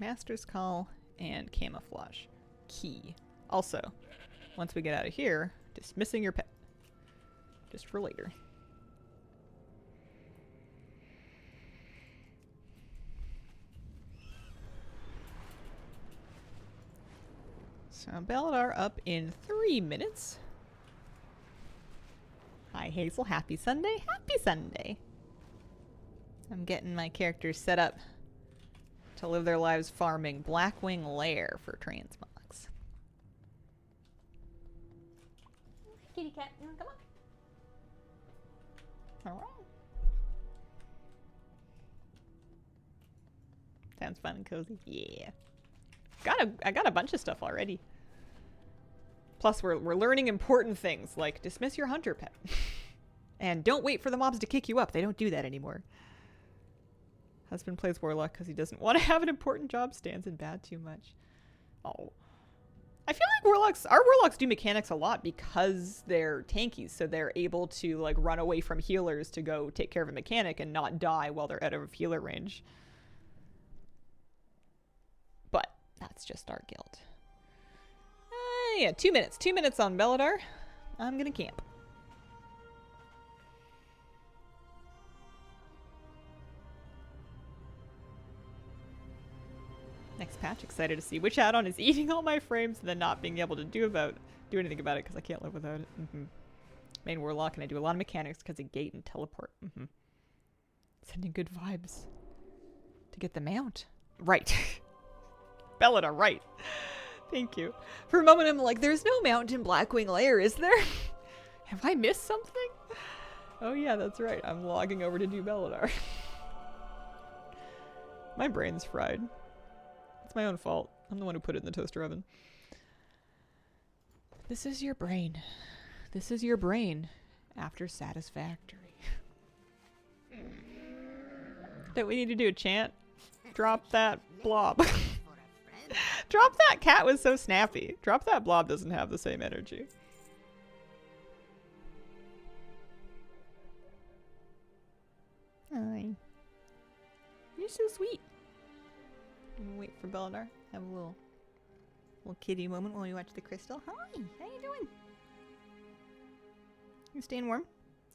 Master's Call and Camouflage. Key. Also, once we get out of here, dismissing your pet. Just for later. So, Belladar up in 3 minutes. Hi, Hazel. Happy Sunday. Happy Sunday. I'm getting my characters set up to live their lives farming Blackwing Lair for transmogs. Kitty cat, you wanna come on? Alright. Sounds fun and cozy. Yeah. I got a bunch of stuff already. Plus, we're learning important things like dismiss your hunter pet. And don't wait for the mobs to kick you up. They don't do that anymore. Husband plays Warlock because he doesn't want to have an important job. Stands in bad too much. Oh. I feel like our Warlocks do mechanics a lot because they're tankies. So they're able to like run away from healers to go take care of a mechanic and not die while they're out of healer range. But that's just our guild. Yeah, 2 minutes. 2 minutes on Belladar. I'm gonna camp. Next patch, excited to see which add-on is eating all my frames and then not being able to do anything about it because I can't live without it. Main Warlock, and I do a lot of mechanics because of gate and teleport. Sending good vibes. To get the mount. Right. Belladar, right. Thank you. For a moment, I'm like, there's no mount in Blackwing Lair, is there? Have I missed something? Oh yeah, that's right. I'm logging over to do Belladar. My brain's fried. It's my own fault. I'm the one who put it in the toaster oven. This is your brain. This is your brain after Satisfactory. That we need to do a chant? Drop that blob. Drop that cat was so snappy. Drop that blob doesn't have the same energy. Hi. You're so sweet. I'm gonna wait for Belladar. Have a little kitty moment while we watch the crystal. Hi, how you doing? You staying warm?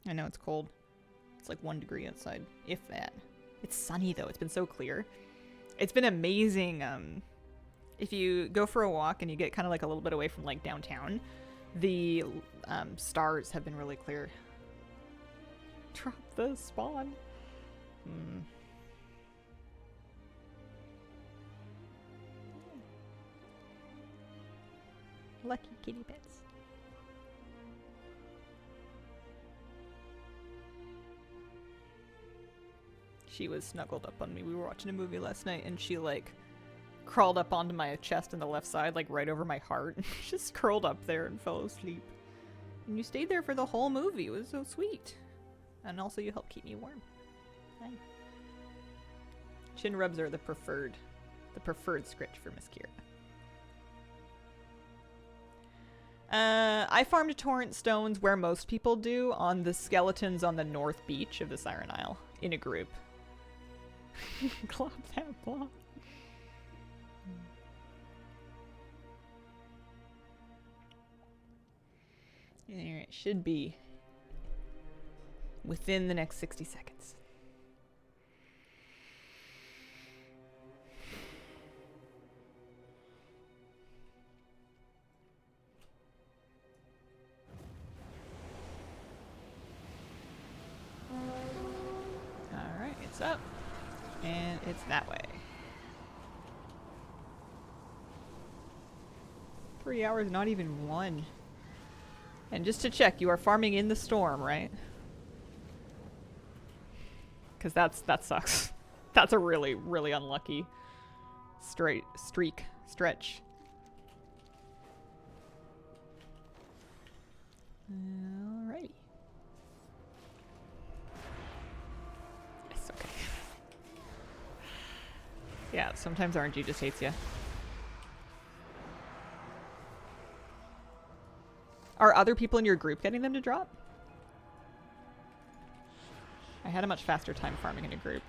I know it's cold. It's like 1 degree outside, if that. It's sunny though. It's been so clear. It's been amazing. If you go for a walk and you get kind of like a little bit away from like downtown, the stars have been really clear. Drop the spawn. Lucky kitty pets. She was snuggled up on me. We were watching a movie last night and she like crawled up onto my chest on the left side, like right over my heart. Just curled up there and fell asleep. And you stayed there for the whole movie. It was so sweet. And also you helped keep me warm. Hi. Chin rubs are the preferred script for Miss Kira. I farmed torrent stones where most people do, on the skeletons on the north beach of the Siren Isle, in a group. Glop that blob. There it should be within the next 60 seconds. Alright, it's up. And it's that way. 3 hours, not even 1. And just to check, you are farming in the storm, right? Because that sucks. That's a really, really unlucky stretch. Alrighty. Yes, okay. Yeah, sometimes RNG just hates you. Are other people in your group getting them to drop? I had a much faster time farming in a group.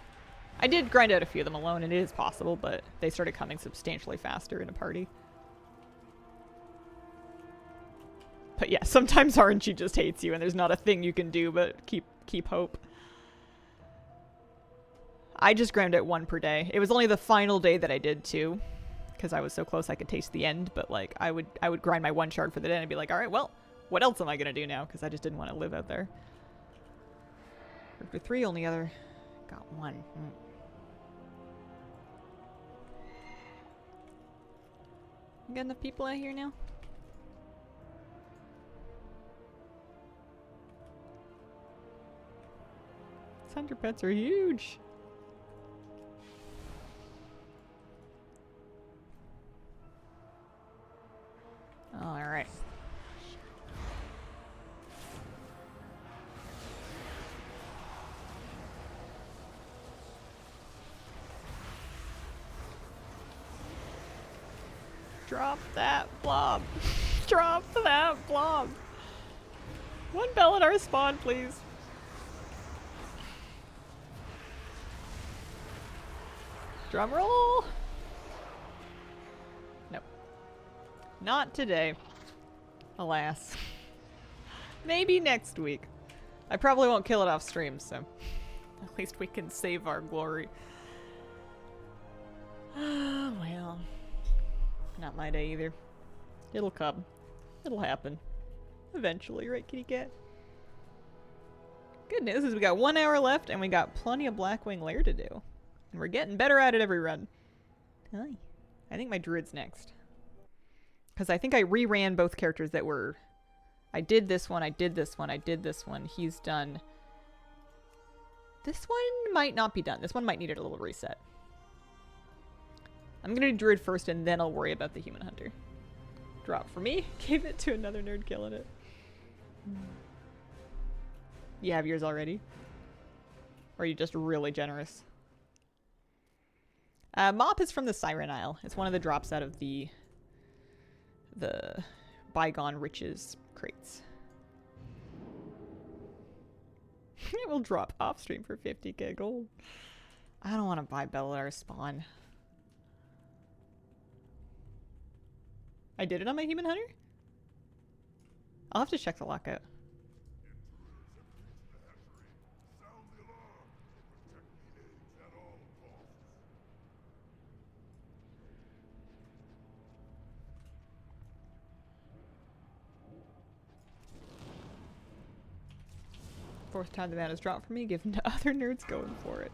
I did grind out a few of them alone, and it is possible, but they started coming substantially faster in a party. But yeah, sometimes RNG just hates you, and there's not a thing you can do but keep hope. I just ground out 1 per day. It was only the final day that I did 2, because I was so close I could taste the end. But like, I would grind my 1 shard for the day and I'd be like, all right, well, what else am I gonna do now? Because I just didn't want to live out there. Worked with 3, only other got 1. You got enough people out here now? These hunter pets are huge. Drop that blob. Drop that blob. One Belladar spawn, please. Drum roll. Nope. Not today. Alas. Maybe next week. I probably won't kill it off stream, so at least we can save our glory. Ah, well. Not my day either. It'll come. It'll happen. Eventually, right, kitty cat? Good news is we got 1 hour left and we got plenty of Blackwing Lair to do. And we're getting better at it every run. Hi. I think my druid's next. Because I think I reran both characters that were... I did this one, I did this one, I did this one. He's done... This one might not be done. This one might need a little reset. I'm gonna do druid first and then I'll worry about the human hunter. Drop for me. Gave it to another nerd killing it. You have yours already? Or are you just really generous? Mop is from the Siren Isle. It's one of the drops out of the Bygone Riches crates. It will drop off stream for 50k gold. I don't want to buy Belladar spawn. I did it on my human hunter? I'll have to check the lockout. Fourth time the man has dropped for me, given to other nerds going for it.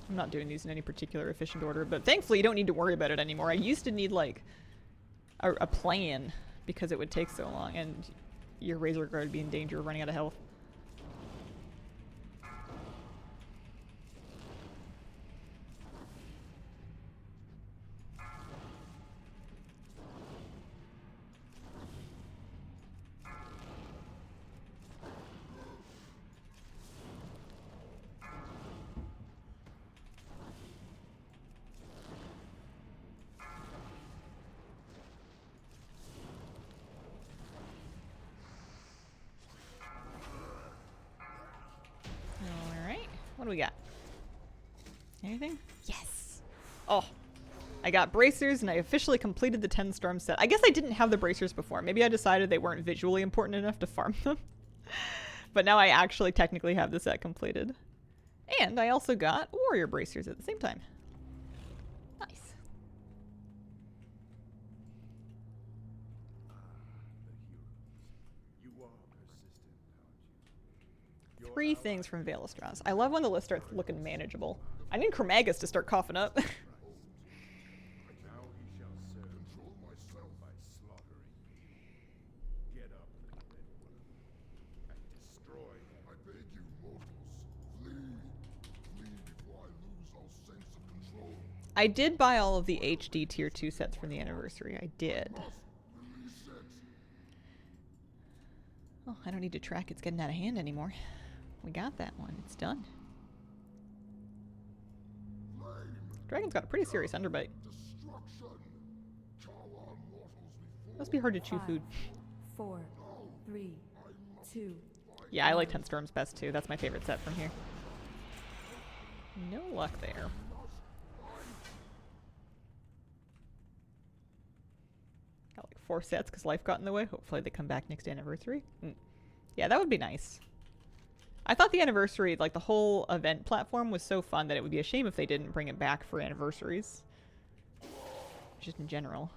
I'm not doing these in any particular efficient order, but thankfully you don't need to worry about it anymore. I used to need like a plan because it would take so long and your Razor Guard would be in danger of running out of health. What do we got? Anything? Yes! Oh! I got bracers and I officially completed the 10 storm set. I guess I didn't have the bracers before. Maybe I decided they weren't visually important enough to farm them. But now I actually technically have the set completed. And I also got warrior bracers at the same time. Nice. Three things from Veil of Straws. I love when the list starts looking manageable. I need Chromagus to start coughing up. I did buy all of the HD tier 2 sets from the anniversary. I did. Oh, I don't need to track it's getting out of hand anymore. We got that one. It's done. Dragon's got a pretty serious underbite. Must be hard to chew 5, food. 4, 3, 2. Yeah, I like 10 Storms best too. That's my favorite set from here. No luck there. Got like 4 sets because life got in the way. Hopefully they come back next anniversary. Yeah, that would be nice. I thought the anniversary, like the whole event platform was so fun that it would be a shame if they didn't bring it back for anniversaries. Just in general.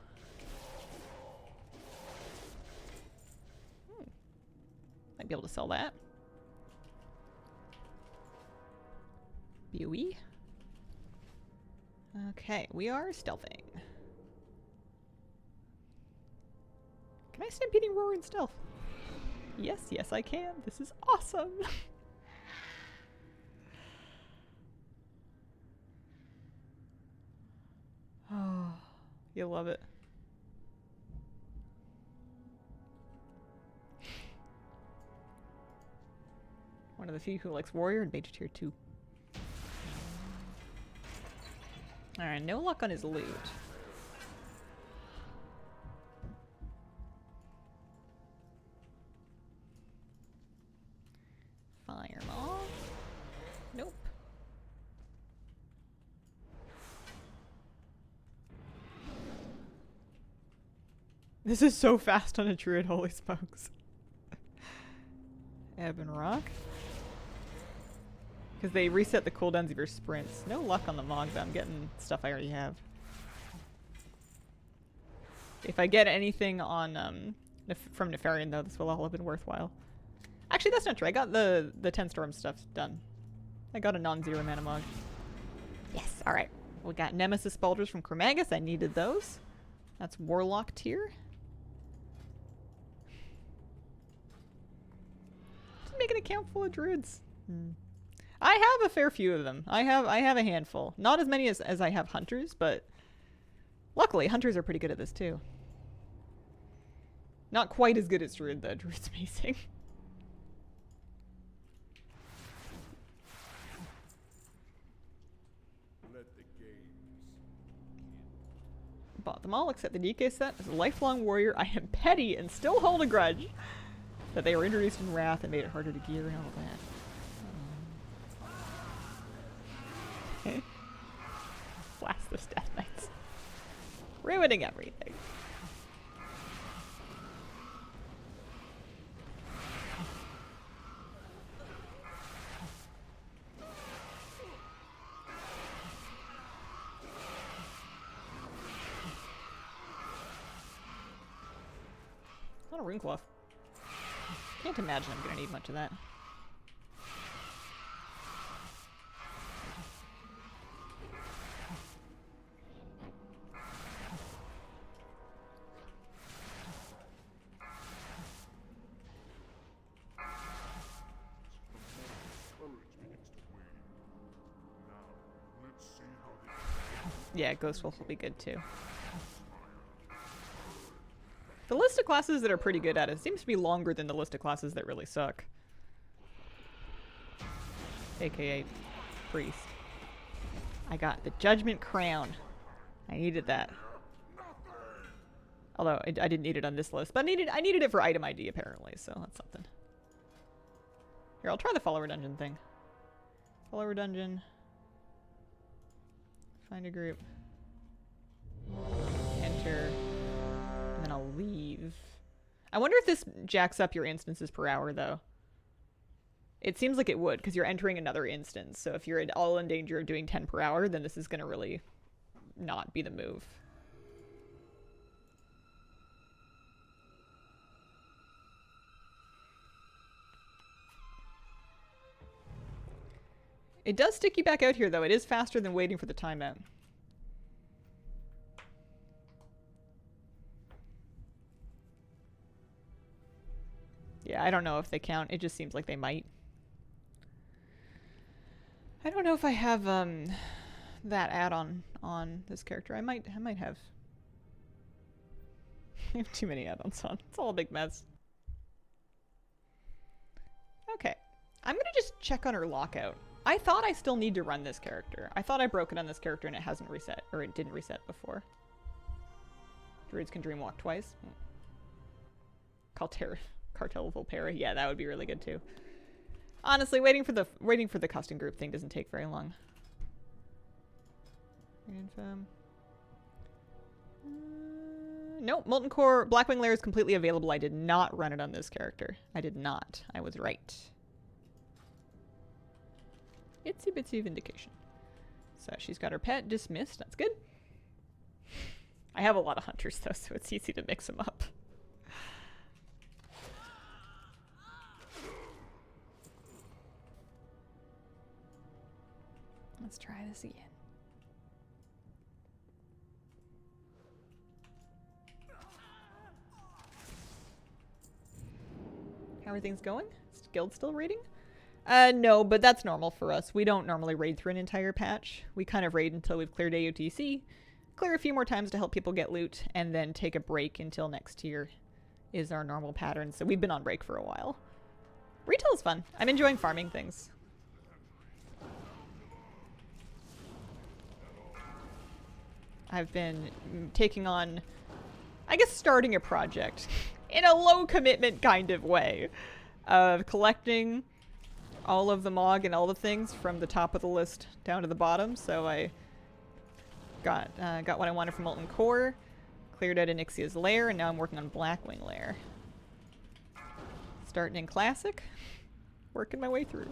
Might be able to sell that. BWL. Okay, we are stealthing. Can I stampeding roar in stealth? Yes, yes I can. This is awesome. Oh, you'll love it. One of the few who likes warrior and mage tier 2. Alright, no luck on his loot. Fireball. Nope. This is so fast on a druid, holy smokes. Ebb and rock. Because they reset the cooldowns of your sprints. No luck on the Mogs. I'm getting stuff I already have. If I get anything on from Nefarian, though, this will all have been worthwhile. Actually, that's not true. I got the 10 storm stuff done. I got a non-zero mana Mog. Yes, alright. We got Nemesis Boulders from Chromagus. I needed those. That's Warlock tier. Just make an account full of druids. I have a fair few of them. I have a handful. Not as many as I have hunters, but luckily hunters are pretty good at this too. Not quite as good as druid though. Druid's amazing. Let the games Bought them all except the DK set. As a lifelong warrior, I am petty and still hold a grudge that they were introduced in Wrath and made it harder to gear and all that. Blast those Death Knights. Ruining everything. A lot of rune cloth. Can't imagine I'm gonna need much of that. Yeah, Ghost Wolf will be good too. The list of classes that are pretty good at it seems to be longer than the list of classes that really suck. AKA Priest. I got the Judgment Crown. I needed that. Although I didn't need it on this list, but I needed it for item ID apparently, so that's something. Here, I'll try the follower dungeon thing. Follower dungeon. Find a group. Enter. And then I'll leave. I wonder if this jacks up your instances per hour, though. It seems like it would, because you're entering another instance. So if you're at all in danger of doing 10 per hour, then this is going to really not be the move. It does stick you back out here, though. It is faster than waiting for the timeout. Yeah, I don't know if they count. It just seems like they might. I don't know if I have that add-on on this character. I might have. I have too many add-ons on. It's all a big mess. Okay. I'm gonna just check on her lockout. I thought I still need to run this character. I thought I broke it on this character and it hasn't reset, or it didn't reset before. Druids can dreamwalk twice. Cartel of Volpera. Yeah, that would be really good too. Honestly, waiting for the custom group thing doesn't take very long. Nope, Molten Core Blackwing Lair is completely available. I did not run it on this character. I did not. I was right. Itsy bitsy vindication. So she's got her pet dismissed. That's good. I have a lot of hunters though, so it's easy to mix them up. Let's try this again. How are things going? Is Guild still raiding? No, but that's normal for us. We don't normally raid through an entire patch. We kind of raid until we've cleared AOTC, clear a few more times to help people get loot, and then take a break until next year is our normal pattern. So we've been on break for a while. Retail is fun. I'm enjoying farming things. I've been taking on, I guess, starting a project in a low commitment kind of way of collecting all of the Mog and all the things from the top of the list down to the bottom. So I got what I wanted from Molten Core, cleared out Onyxia's lair, and now I'm working on Blackwing lair. Starting in Classic, working my way through.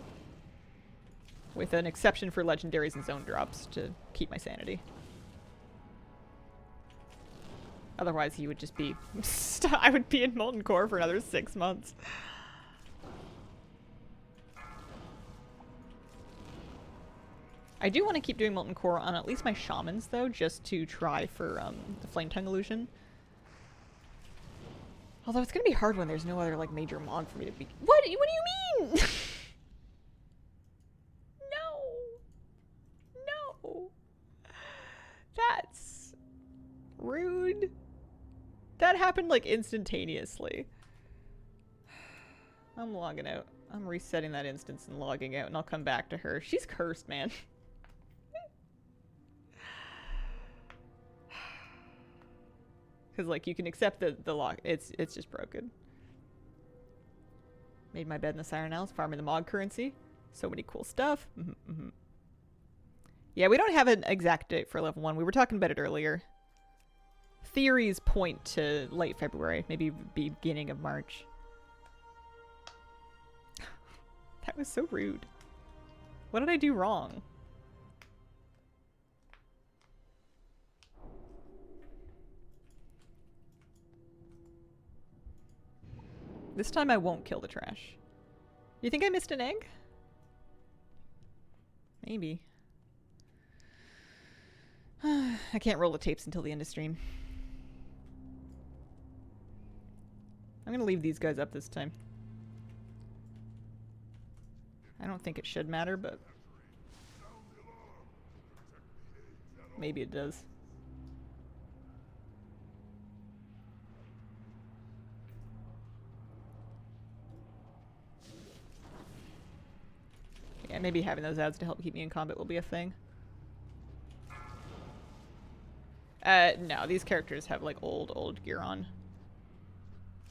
With an exception for legendaries and zone drops to keep my sanity. Otherwise, he would just be... I would be in Molten Core for another 6 months. I do want to keep doing Molten Core on at least my shamans, though, just to try for the Flame Tongue illusion. Although it's going to be hard when there's no other, like, major Mog for me to be... What do you mean? No. That's rude. That happened, like, instantaneously. I'm logging out. I'm resetting that instance and logging out, and I'll come back to her. She's cursed, man. Because, like, you can accept the log. It's just broken. Made my bed in the Siren Isles, farming the Mog currency. So many cool stuff. Yeah, we don't have an exact date for level 1. We were talking about it earlier. Theories point to late February, maybe beginning of March. That was so rude. What did I do wrong? This time I won't kill the trash. You think I missed an egg? Maybe. I can't roll the tapes until the end of stream. I'm gonna leave these guys up this time. I don't think it should matter, but maybe it does. Yeah, maybe having those ads to help keep me in combat will be a thing. No, these characters have like old gear on.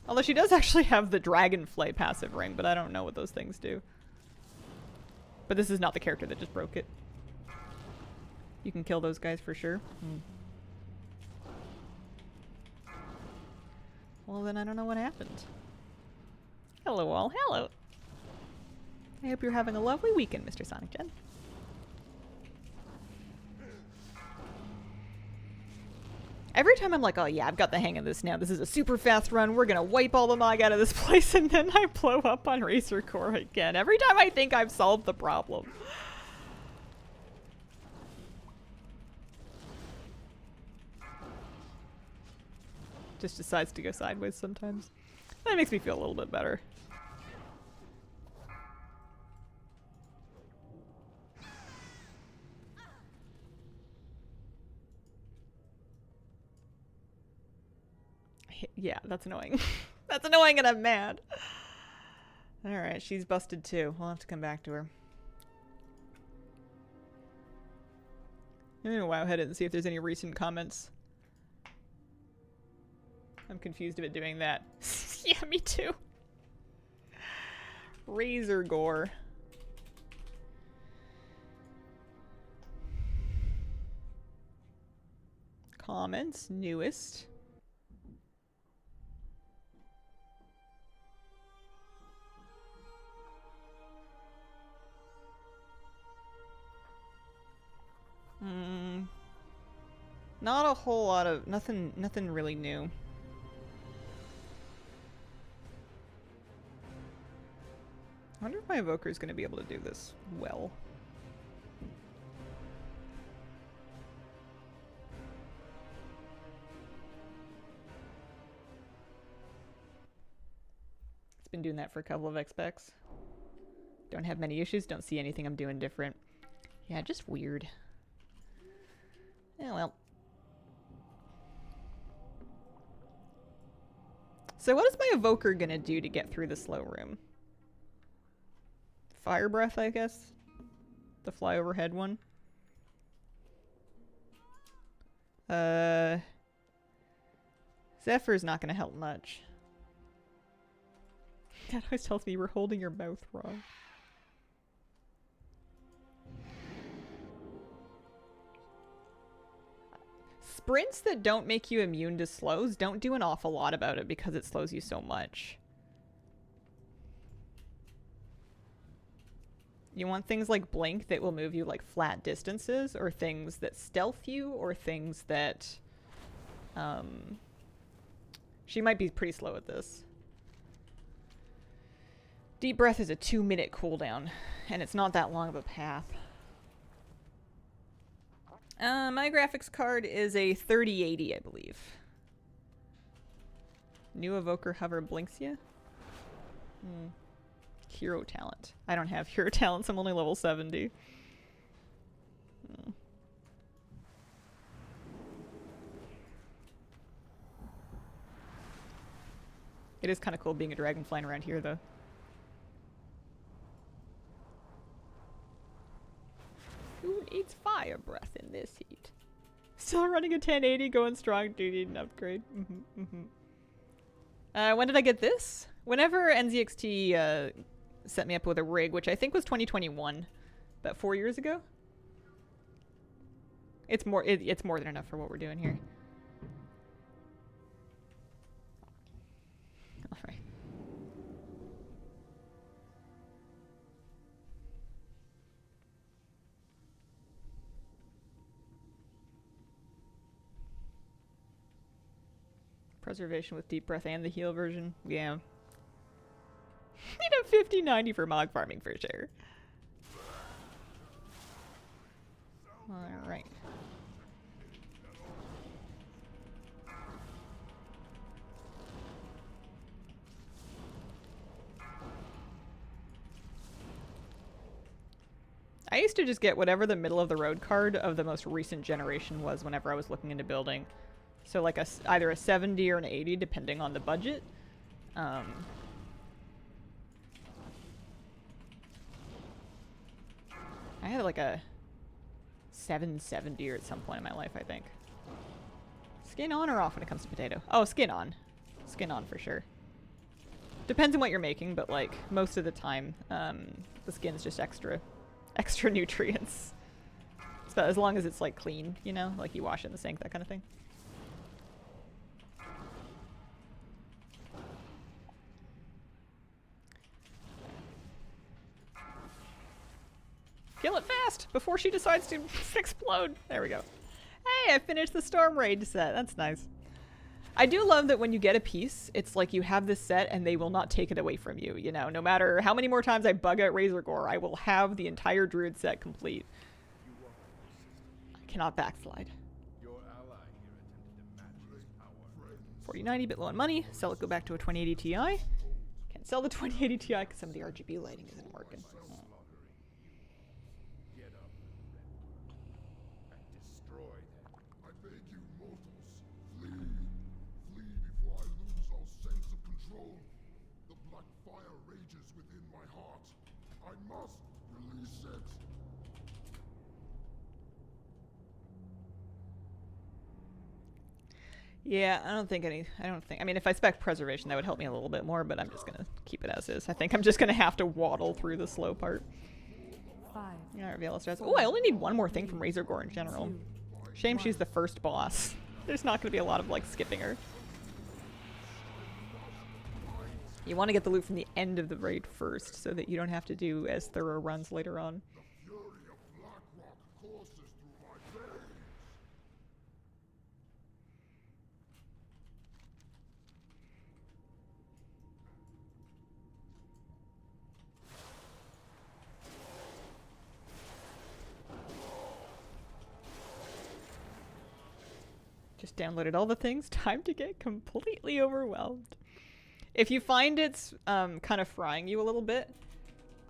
Although she does actually have the Dragonflay passive ring, but I don't know what those things do. But this is not the character that just broke it. You can kill those guys for sure. Well, then I don't know what happened. Hello all, hello! I hope you're having a lovely weekend, Mr. Sonic Gen. Every time I'm like, oh yeah, I've got the hang of this now. This is a super fast run. We're gonna wipe all the Mog out of this place, and then I blow up on Racer Core again. Every time I think I've solved the problem. Just decides to go sideways sometimes. That makes me feel a little bit better. Yeah, that's annoying. That's annoying and I'm mad. Alright, she's busted too. We'll have to come back to her. I'm gonna wow ahead and see if there's any recent comments. I'm confused about doing that. Yeah, me too. Razor Gore. Comments, newest. Not a whole lot of nothing really new. I wonder if my evoker is going to be able to do this well. It's been doing that for a couple of XPECs. Don't have many issues, don't see anything I'm doing different. Yeah, just weird. Yeah, well. So what is my evoker gonna do to get through the slow room? Fire breath, I guess. The fly overhead one. Zephyr's not gonna help much. That always tells me you were holding your mouth wrong. Sprints that don't make you immune to slows don't do an awful lot about it because it slows you so much. You want things like Blink that will move you like flat distances, or things that stealth you, or things that... She might be pretty slow at this. Deep breath is a 2-minute cooldown, and it's not that long of a path. My graphics card is a 3080, I believe. New evoker hover blinks you? Hero talent. I don't have hero talents, I'm only level 70. It is kind of cool being a dragon flying around here, though. Who needs fire breath in this heat? Still running a 1080, going strong, do need an upgrade. When did I get this? Whenever NZXT set me up with a rig, which I think was 2021, about 4 years ago. It's more than enough for what we're doing here. All right. Preservation with deep breath and the heal version. Yeah. Need a 50-90 for mog farming for sure. Alright. I used to just get whatever the middle of the road card of the most recent generation was whenever I was looking into building. So like either a 70 or an 80 depending on the budget. I had like a 770 at some point in my life, I think. Skin on or off when it comes to potato? Oh, skin on. Skin on for sure. Depends on what you're making, but like most of the time, the skin's just extra nutrients. So as long as it's like clean, you know, like you wash it in the sink, that kind of thing. Kill it fast before she decides to explode. There we go. Hey, I finished the Storm Rage set. That's nice. I do love that when you get a piece, it's like you have this set and they will not take it away from you. You know, no matter how many more times I bug out Razor Gore, I will have the entire Druid set complete. I cannot backslide. 4090, bit low on money. Sell it, go back to a 2080 Ti. Can't sell the 2080 Ti because some of the RGB lighting isn't working. Yeah, I mean, if I spec preservation, that would help me a little bit more, but I'm just gonna keep it as is. I think I'm just gonna have to waddle through the slow part. 5. Yeah, reveal stress. Oh, I only need one more thing from Razor Gore in general. Shame she's the first boss. There's not gonna be a lot of, like, skipping her. You want to get the loot from the end of the raid first, so that you don't have to do as thorough runs later on. Just downloaded all the things. Time to get completely overwhelmed. If you find it's kind of frying you a little bit,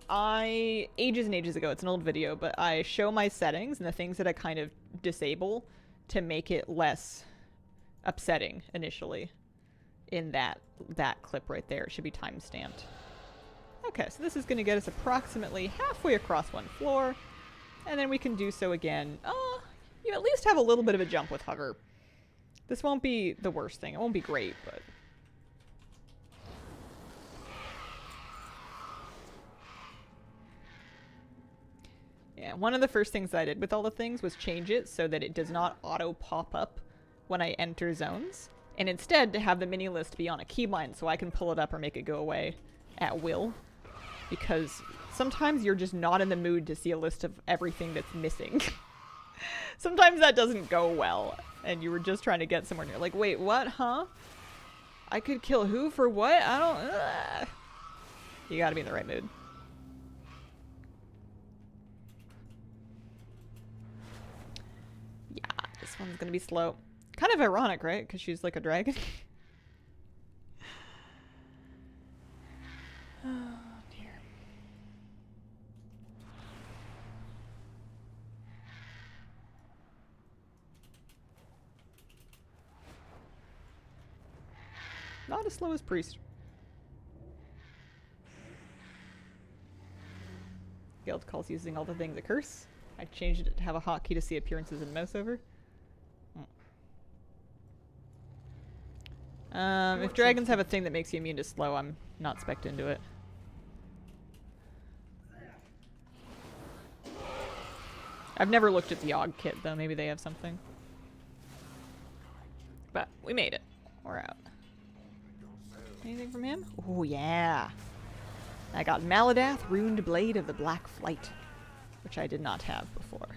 ages and ages ago, it's an old video, but I show my settings and the things that I kind of disable to make it less upsetting initially in that clip right there. It should be time stamped. Okay, so this is going to get us approximately halfway across one floor, and then we can do so again. You at least have a little bit of a jump with hover. This won't be the worst thing. It won't be great, but... Yeah, one of the first things I did with all the things was change it so that it does not auto pop up when I enter zones, and instead to have the mini list be on a keybind so I can pull it up or make it go away at will. Because sometimes you're just not in the mood to see a list of everything that's missing. Sometimes that doesn't go well, and you were just trying to get somewhere and you're like, wait, what, huh? I could kill who for what? I don't... You gotta be in the right mood. Yeah, this one's gonna be slow. Kind of ironic, right? Because she's like a dragon. Oh, dear. Not as slow as Priest. Guild calls using all the things a curse. I changed it to have a hotkey to see appearances in mouse over. If dragons have a thing that makes you immune to slow, I'm not spec'd into it. I've never looked at the Og kit, though. Maybe they have something. But we made it. We're out. Anything from him? Oh, yeah. I got Maladath, Ruined Blade of the Black Flight, which I did not have before.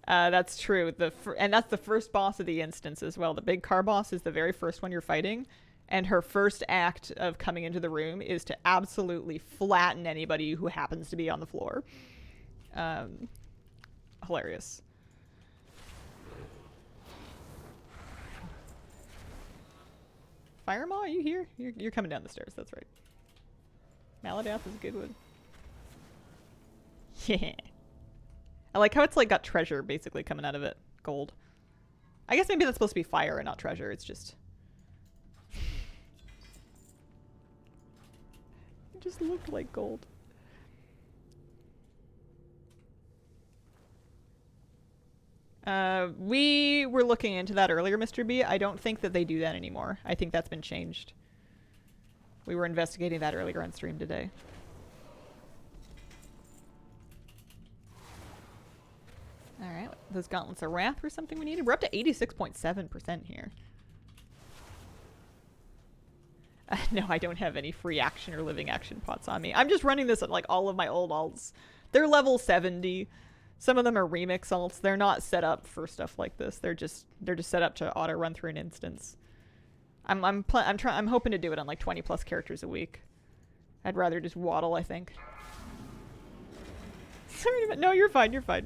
That's true. And that's the first boss of the instance as well. The big car boss is the very first one you're fighting, and her first act of coming into the room is to absolutely flatten anybody who happens to be on the floor. Hilarious. Firemaw, are you here? You're coming down the stairs, that's right. Maladath is a good one. Yeah. I like how it's like got treasure basically coming out of it. Gold. I guess maybe that's supposed to be fire and not treasure. It's just... It just looked like gold. We were looking into that earlier, Mr. B. I don't think that they do that anymore. I think that's been changed. We were investigating that earlier on stream today. Alright, those gauntlets of wrath were something we needed. We're up to 86.7% here. No, I don't have any free action or living action pots on me. I'm just running this at like all of my old alts. They're level 70. Some of them are remix alts. They're not set up for stuff like this. They're just set up to auto run through an instance. I'm hoping to do it on like 20 plus characters a week. I'd rather just waddle, I think. Sorry, but no, you're fine. You're fine.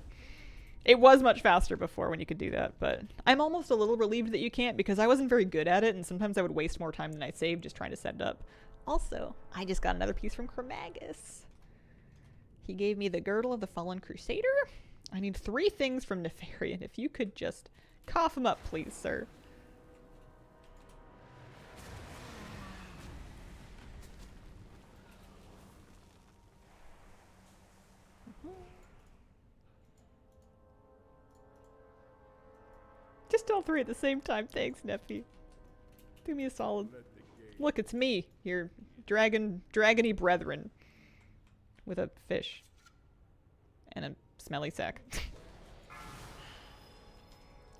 It was much faster before when you could do that, but I'm almost a little relieved that you can't because I wasn't very good at it, and sometimes I would waste more time than I saved just trying to set it up. Also, I just got another piece from Chromagus. He gave me the Girdle of the Fallen Crusader. I need 3 things from Nefarian. If you could just cough them up, please, sir. Just all 3 at the same time. Thanks, Neffy. Do me a solid. Look, it's me, your dragony brethren. With a fish. And a smelly sack.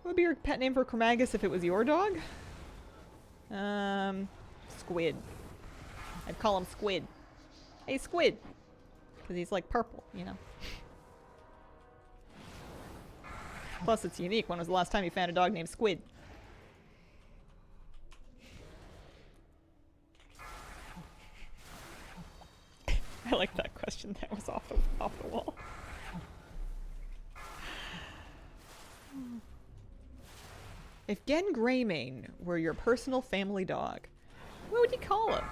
What would be your pet name for Chromagus if it was your dog? Squid. I'd call him Squid. Hey, Squid! Because he's like purple, you know. Plus, it's unique. When was the last time you found a dog named Squid? I like that question. That was off the wall. If Gen Greymane were your personal family dog, what would you call him?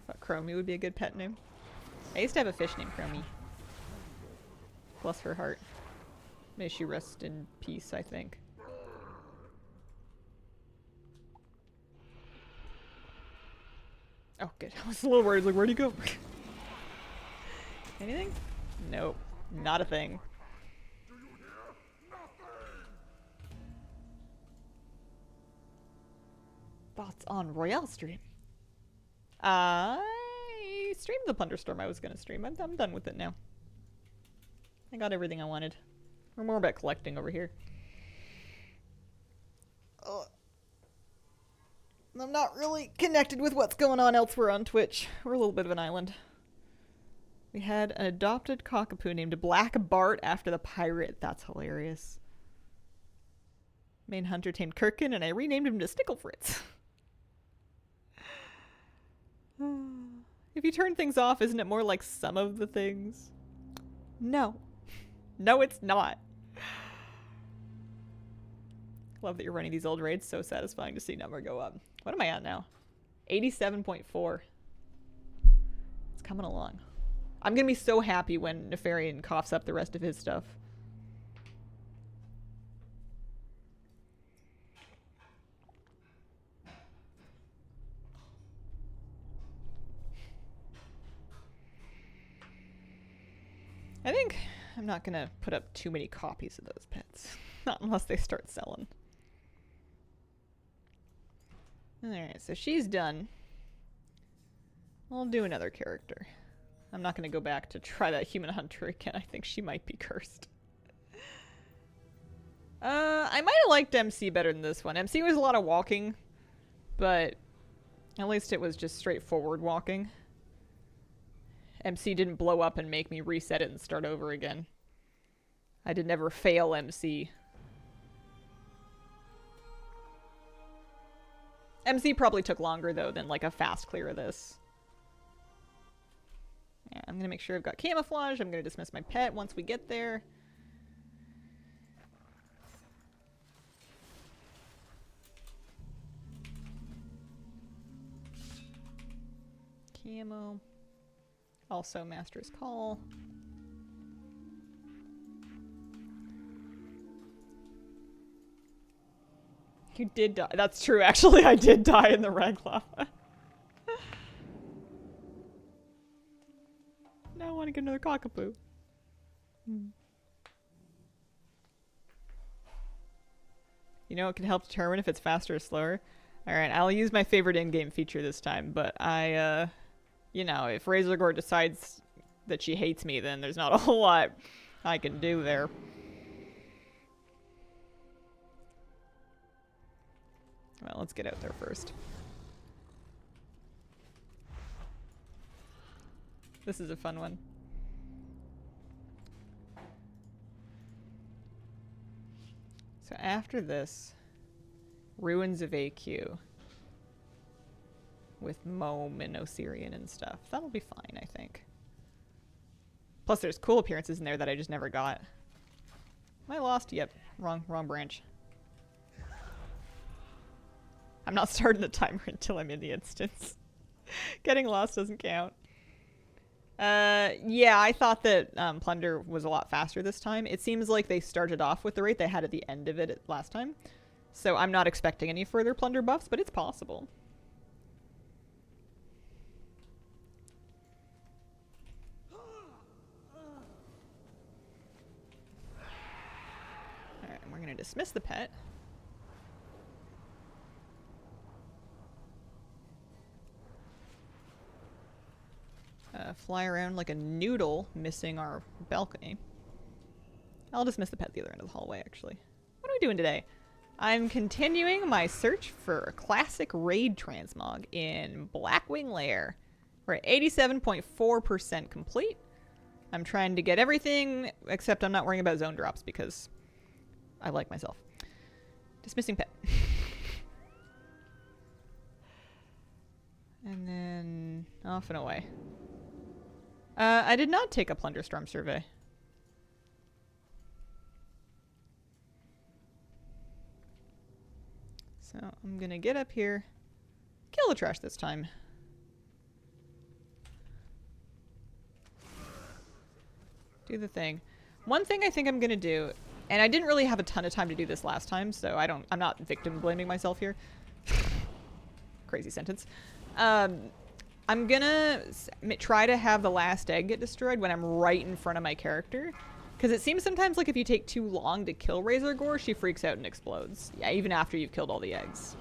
Thought Chromie would be a good pet name. I used to have a fish named Chromie. Bless her heart. May she rest in peace, I think. Oh, good. I was a little worried. Like, where'd he go? Anything? Nope. Not a thing. Thoughts on Royale stream? I streamed the Plunderstorm I was going to stream. I'm done with it now. I got everything I wanted. We're more about collecting over here. I'm not really connected with what's going on elsewhere on Twitch. We're a little bit of an island. We had an adopted cockapoo named Black Bart after the pirate. That's hilarious. Main hunter tamed Kirkin, and I renamed him to Snicklefritz. If you turn things off, isn't it more like some of the things? No. No, it's not. Love that you're running these old raids. So satisfying to see number go up. What am I at now? 87.4. It's coming along. I'm going to be so happy when Nefarian coughs up the rest of his stuff. I think I'm not going to put up too many copies of those pets. Not unless they start selling. Alright, so she's done. I'll do another character. I'm not going to go back to try that human hunter again. I think she might be cursed. I might have liked MC better than this one. MC was a lot of walking, but at least it was just straightforward walking. MC didn't blow up and make me reset it and start over again. I did never fail MC. MC probably took longer, though, than like a fast clear of this. Yeah, I'm going to make sure I've got camouflage. I'm going to dismiss my pet once we get there. Camo. Also Master's Call. You did die. That's true, actually. I did die in the rag lava. Now I want to get another cockapoo. You know what can help determine if it's faster or slower? Alright, I'll use my favorite in-game feature this time, but you know, if Razorgore decides that she hates me, then there's not a whole lot I can do there. Well, let's get out there first. This is a fun one. So after this, Ruins of AQ. With Mome and Osirian and stuff. That'll be fine, I think. Plus there's cool appearances in there that I just never got. Am I lost? Yep. Wrong branch. I'm not starting the timer until I'm in the instance. Getting lost doesn't count. Yeah, I thought that Plunder was a lot faster this time. It seems like they started off with the rate they had at the end of it last time. So I'm not expecting any further Plunder buffs, but it's possible. Alright, we're going to dismiss the pet. Fly around like a noodle, missing our balcony. I'll dismiss the pet at the other end of the hallway, actually. What are we doing today? I'm continuing my search for a classic raid transmog in Blackwing Lair. We're at 87.4% complete. I'm trying to get everything, except I'm not worrying about zone drops because I like myself. Dismissing pet. And then off and away. I did not take a Plunderstorm survey. So I'm gonna get up here, kill the trash this time. Do the thing. One thing I think I'm gonna do, and I didn't really have a ton of time to do this last time, so I'm not victim blaming myself here. Crazy sentence. I'm gonna try to have the last egg get destroyed when I'm right in front of my character. Because it seems sometimes like if you take too long to kill Razor Gore, she freaks out and explodes. Yeah, even after you've killed all the eggs.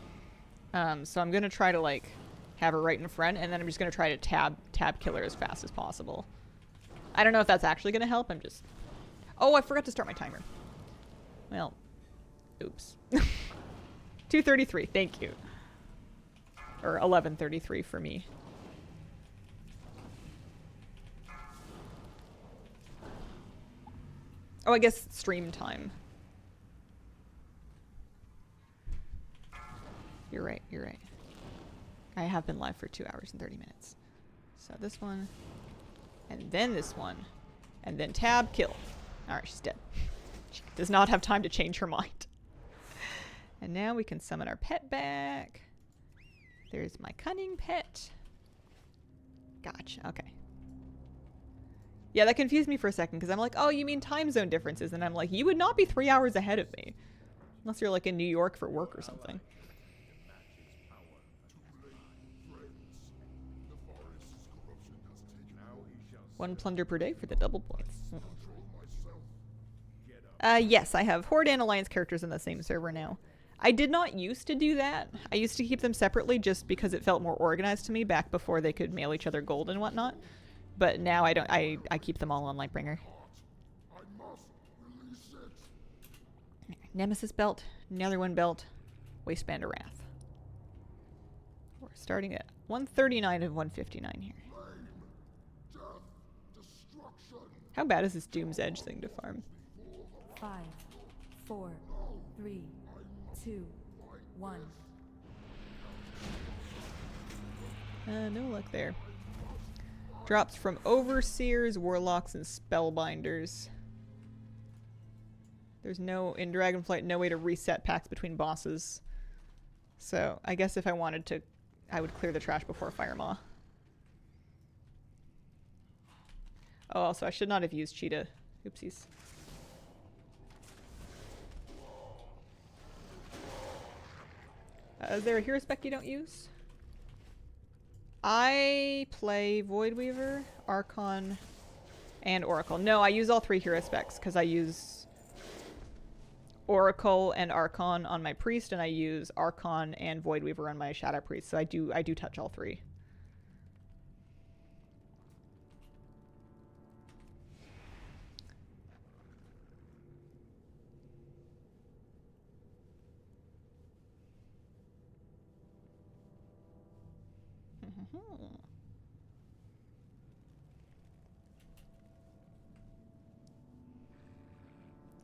So I'm gonna try to like have her right in front, and then I'm just gonna try to tab kill her as fast as possible. I don't know if that's actually gonna help. I'm just... Oh, I forgot to start my timer. Well, oops. 2:33, thank you. Or 11:33 for me. Oh, I guess stream time. You're right, you're right. I have been live for 2 hours and 30 minutes. So this one, and then this one, and then tab kill. Alright, she's dead. She does not have time to change her mind. And now we can summon our pet back. There's my cunning pet. Gotcha, okay. Yeah, that confused me for a second, because I'm like, oh, you mean time zone differences? And I'm like, you would not be 3 hours ahead of me. Unless you're like in New York for work or something. One plunder per day for the double points. Yes, I have Horde and Alliance characters in the same server now. I did not used to do that. I used to keep them separately just because it felt more organized to me back before they could mail each other gold and whatnot. But now I don't. I keep them all on Lightbringer. Nemesis belt, another one belt, Waistband of Wrath. We're starting at 139 and 159 here. How bad is this Doom's Edge thing to farm? 5, 4, 3, 2, 1. No luck there. Drops from Overseers, Warlocks, and Spellbinders. There's no, in Dragonflight, no way to reset packs between bosses. So I guess if I wanted to, I would clear the trash before Firemaw. Oh, also, I should not have used Cheetah. Oopsies. Is there a hero spec you don't use? I play Voidweaver, Archon, and Oracle. No, I use all three hero specs because I use Oracle and Archon on my Priest, and I use Archon and Voidweaver on my Shadow Priest. So I do touch all three.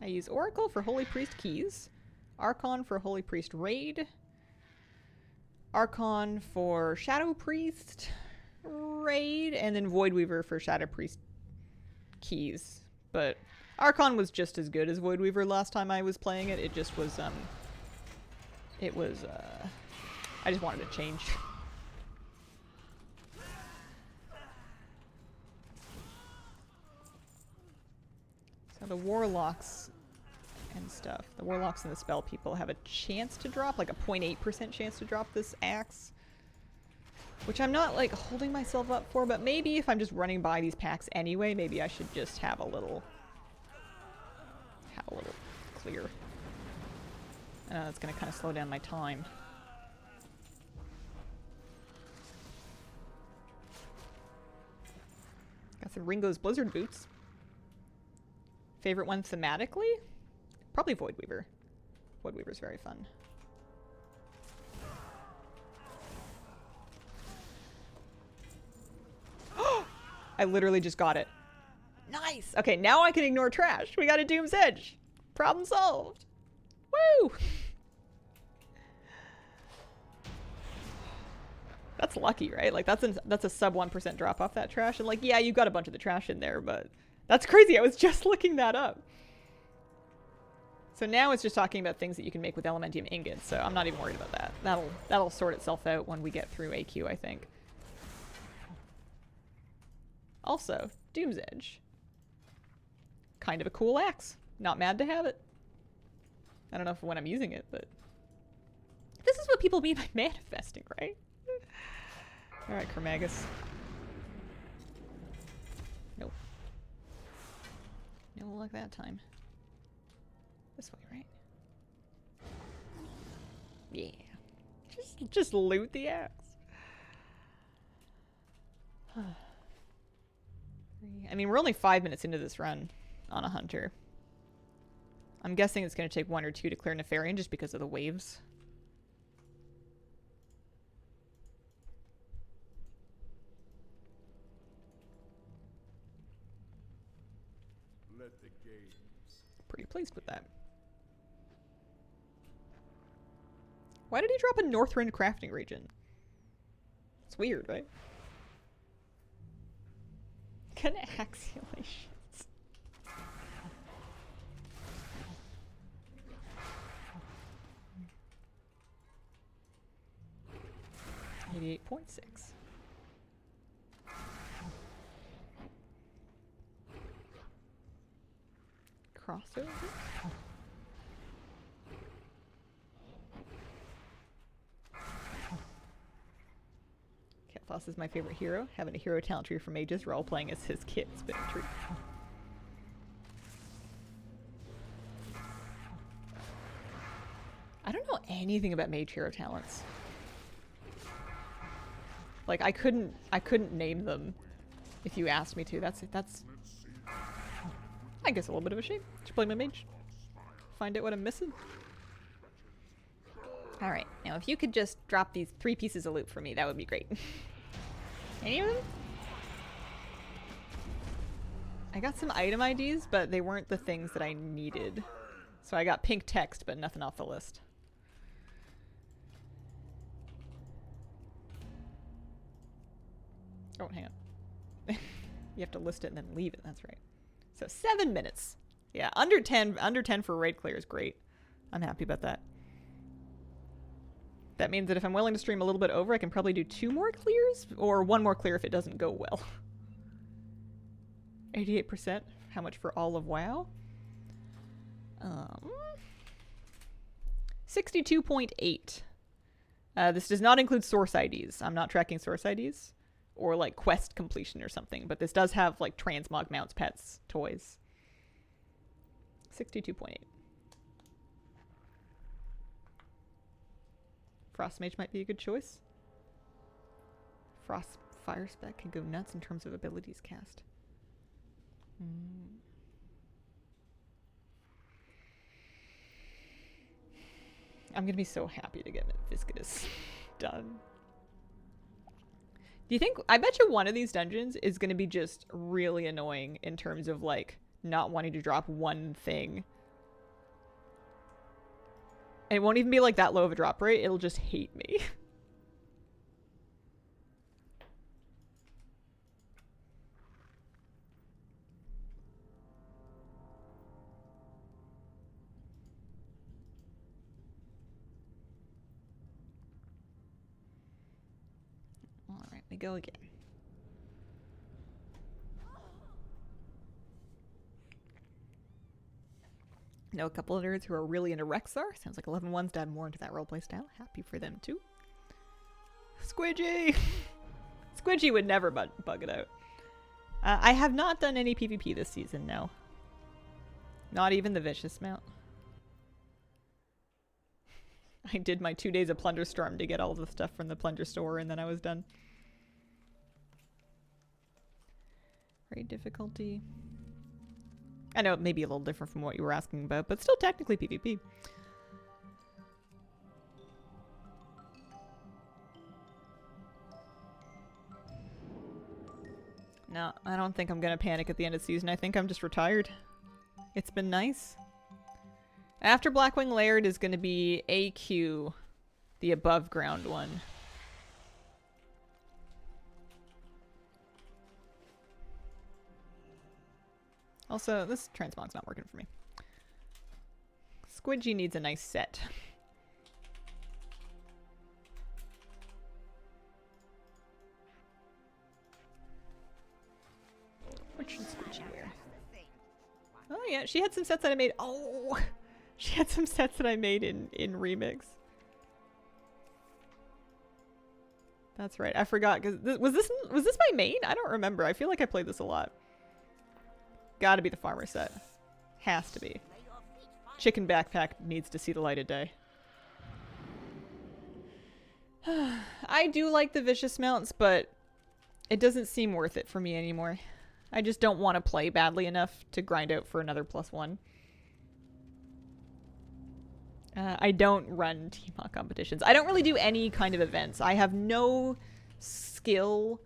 I use Oracle for Holy Priest keys, Archon for Holy Priest raid, Archon for Shadow Priest raid, and then Voidweaver for Shadow Priest keys. But Archon was just as good as Voidweaver last time I was playing it. It just was, I just wanted to change. So the Warlocks and stuff, the Warlocks and the Spell people have a chance to drop, like a 0.8% chance to drop this axe. Which I'm not like holding myself up for, but maybe if I'm just running by these packs anyway, maybe I should just have a little clear. I know that's gonna kind of slow down my time. Got some Ringo's Blizzard boots. Favorite one thematically? Probably Voidweaver. Voidweaver's very fun. I literally just got it. Nice! Okay, now I can ignore trash. We got a Doom's Edge. Problem solved. Woo! That's lucky, right? Like, that's a sub 1% drop off that trash. And like, yeah, you got a bunch of the trash in there, but that's crazy. I was just looking that up. So now it's just talking about things that you can make with Elementium ingots, so I'm not even worried about that. That'll sort itself out when we get through AQ, I think. Also, Doom's Edge. Kind of a cool axe. Not mad to have it. I don't know if when I'm using it, but this is what people mean by manifesting, right? Alright, Kermagus. Nope. No luck that time. This way, right? Yeah. Just loot the axe. I mean, we're only 5 minutes into this run on a hunter. I'm guessing it's going to take 1 or 2 to clear Nefarian just because of the waves. Let the games. Pretty pleased with that. Why did he drop a Northrend crafting region? It's weird, right? Canaxiolations. 88.6. Crossover. Catfoss is my favorite hero. Having a hero talent tree for mages, role playing as his kid has been a treat. I don't know anything about mage hero talents. Like I couldn't name them if you asked me to. That's I guess a little bit of a shame. Should play my mage. Find out what I'm missing. Alright, now if you could just drop these 3 pieces of loot for me, that would be great. Any of them? I got some item IDs, but they weren't the things that I needed. So I got pink text, but nothing off the list. Oh, hang on. You have to list it and then leave it, that's right. So 7 minutes. Yeah, under 10 for raid clear is great. I'm happy about that. That means that if I'm willing to stream a little bit over, I can probably do 2 more clears, or 1 more clear if it doesn't go well. 88%? How much for all of WoW? 62.8. This does not include source IDs. I'm not tracking source IDs. Or like quest completion or something, but this does have like transmog mounts, pets, toys. 62.8. Frostmage might be a good choice. Frost Fire Spec can go nuts in terms of abilities cast. I'm gonna be so happy to get Viscidus done. Do you think, I bet you one of these dungeons is going to be just really annoying in terms of like not wanting to drop one thing. And it won't even be like that low of a drop rate, it'll just hate me. Alright, we go again. Know a couple of nerds who are really into Rexar. Sounds like 11-1's dive more into that roleplay style. Happy for them too. Squidgy! Squidgy would never bug it out. I have not done any PvP this season, no. Not even the Vicious Mount. I did my 2 days of Plunder Storm to get all the stuff from the Plunder Store, and then I was done. Raid difficulty. I know it may be a little different from what you were asking about, but still technically PvP. No, I don't think I'm gonna panic at the end of the season. I think I'm just retired. It's been nice. After Blackwing Laird is gonna be AQ, the above ground one. Also, this transmog's not working for me. Squidgy needs a nice set. What should Squidgy wear? Oh yeah, she had some sets that I made. Oh, she had some sets that I made in Remix. That's right. I forgot because was this my main? I don't remember. I feel like I played this a lot. Gotta be the farmer set. Has to be. Chicken backpack needs to see the light of day. I do like the vicious mounts, but it doesn't seem worth it for me anymore. I just don't want to play badly enough to grind out for another +1. I don't run TMOC competitions. I don't really do any kind of events. I have no skill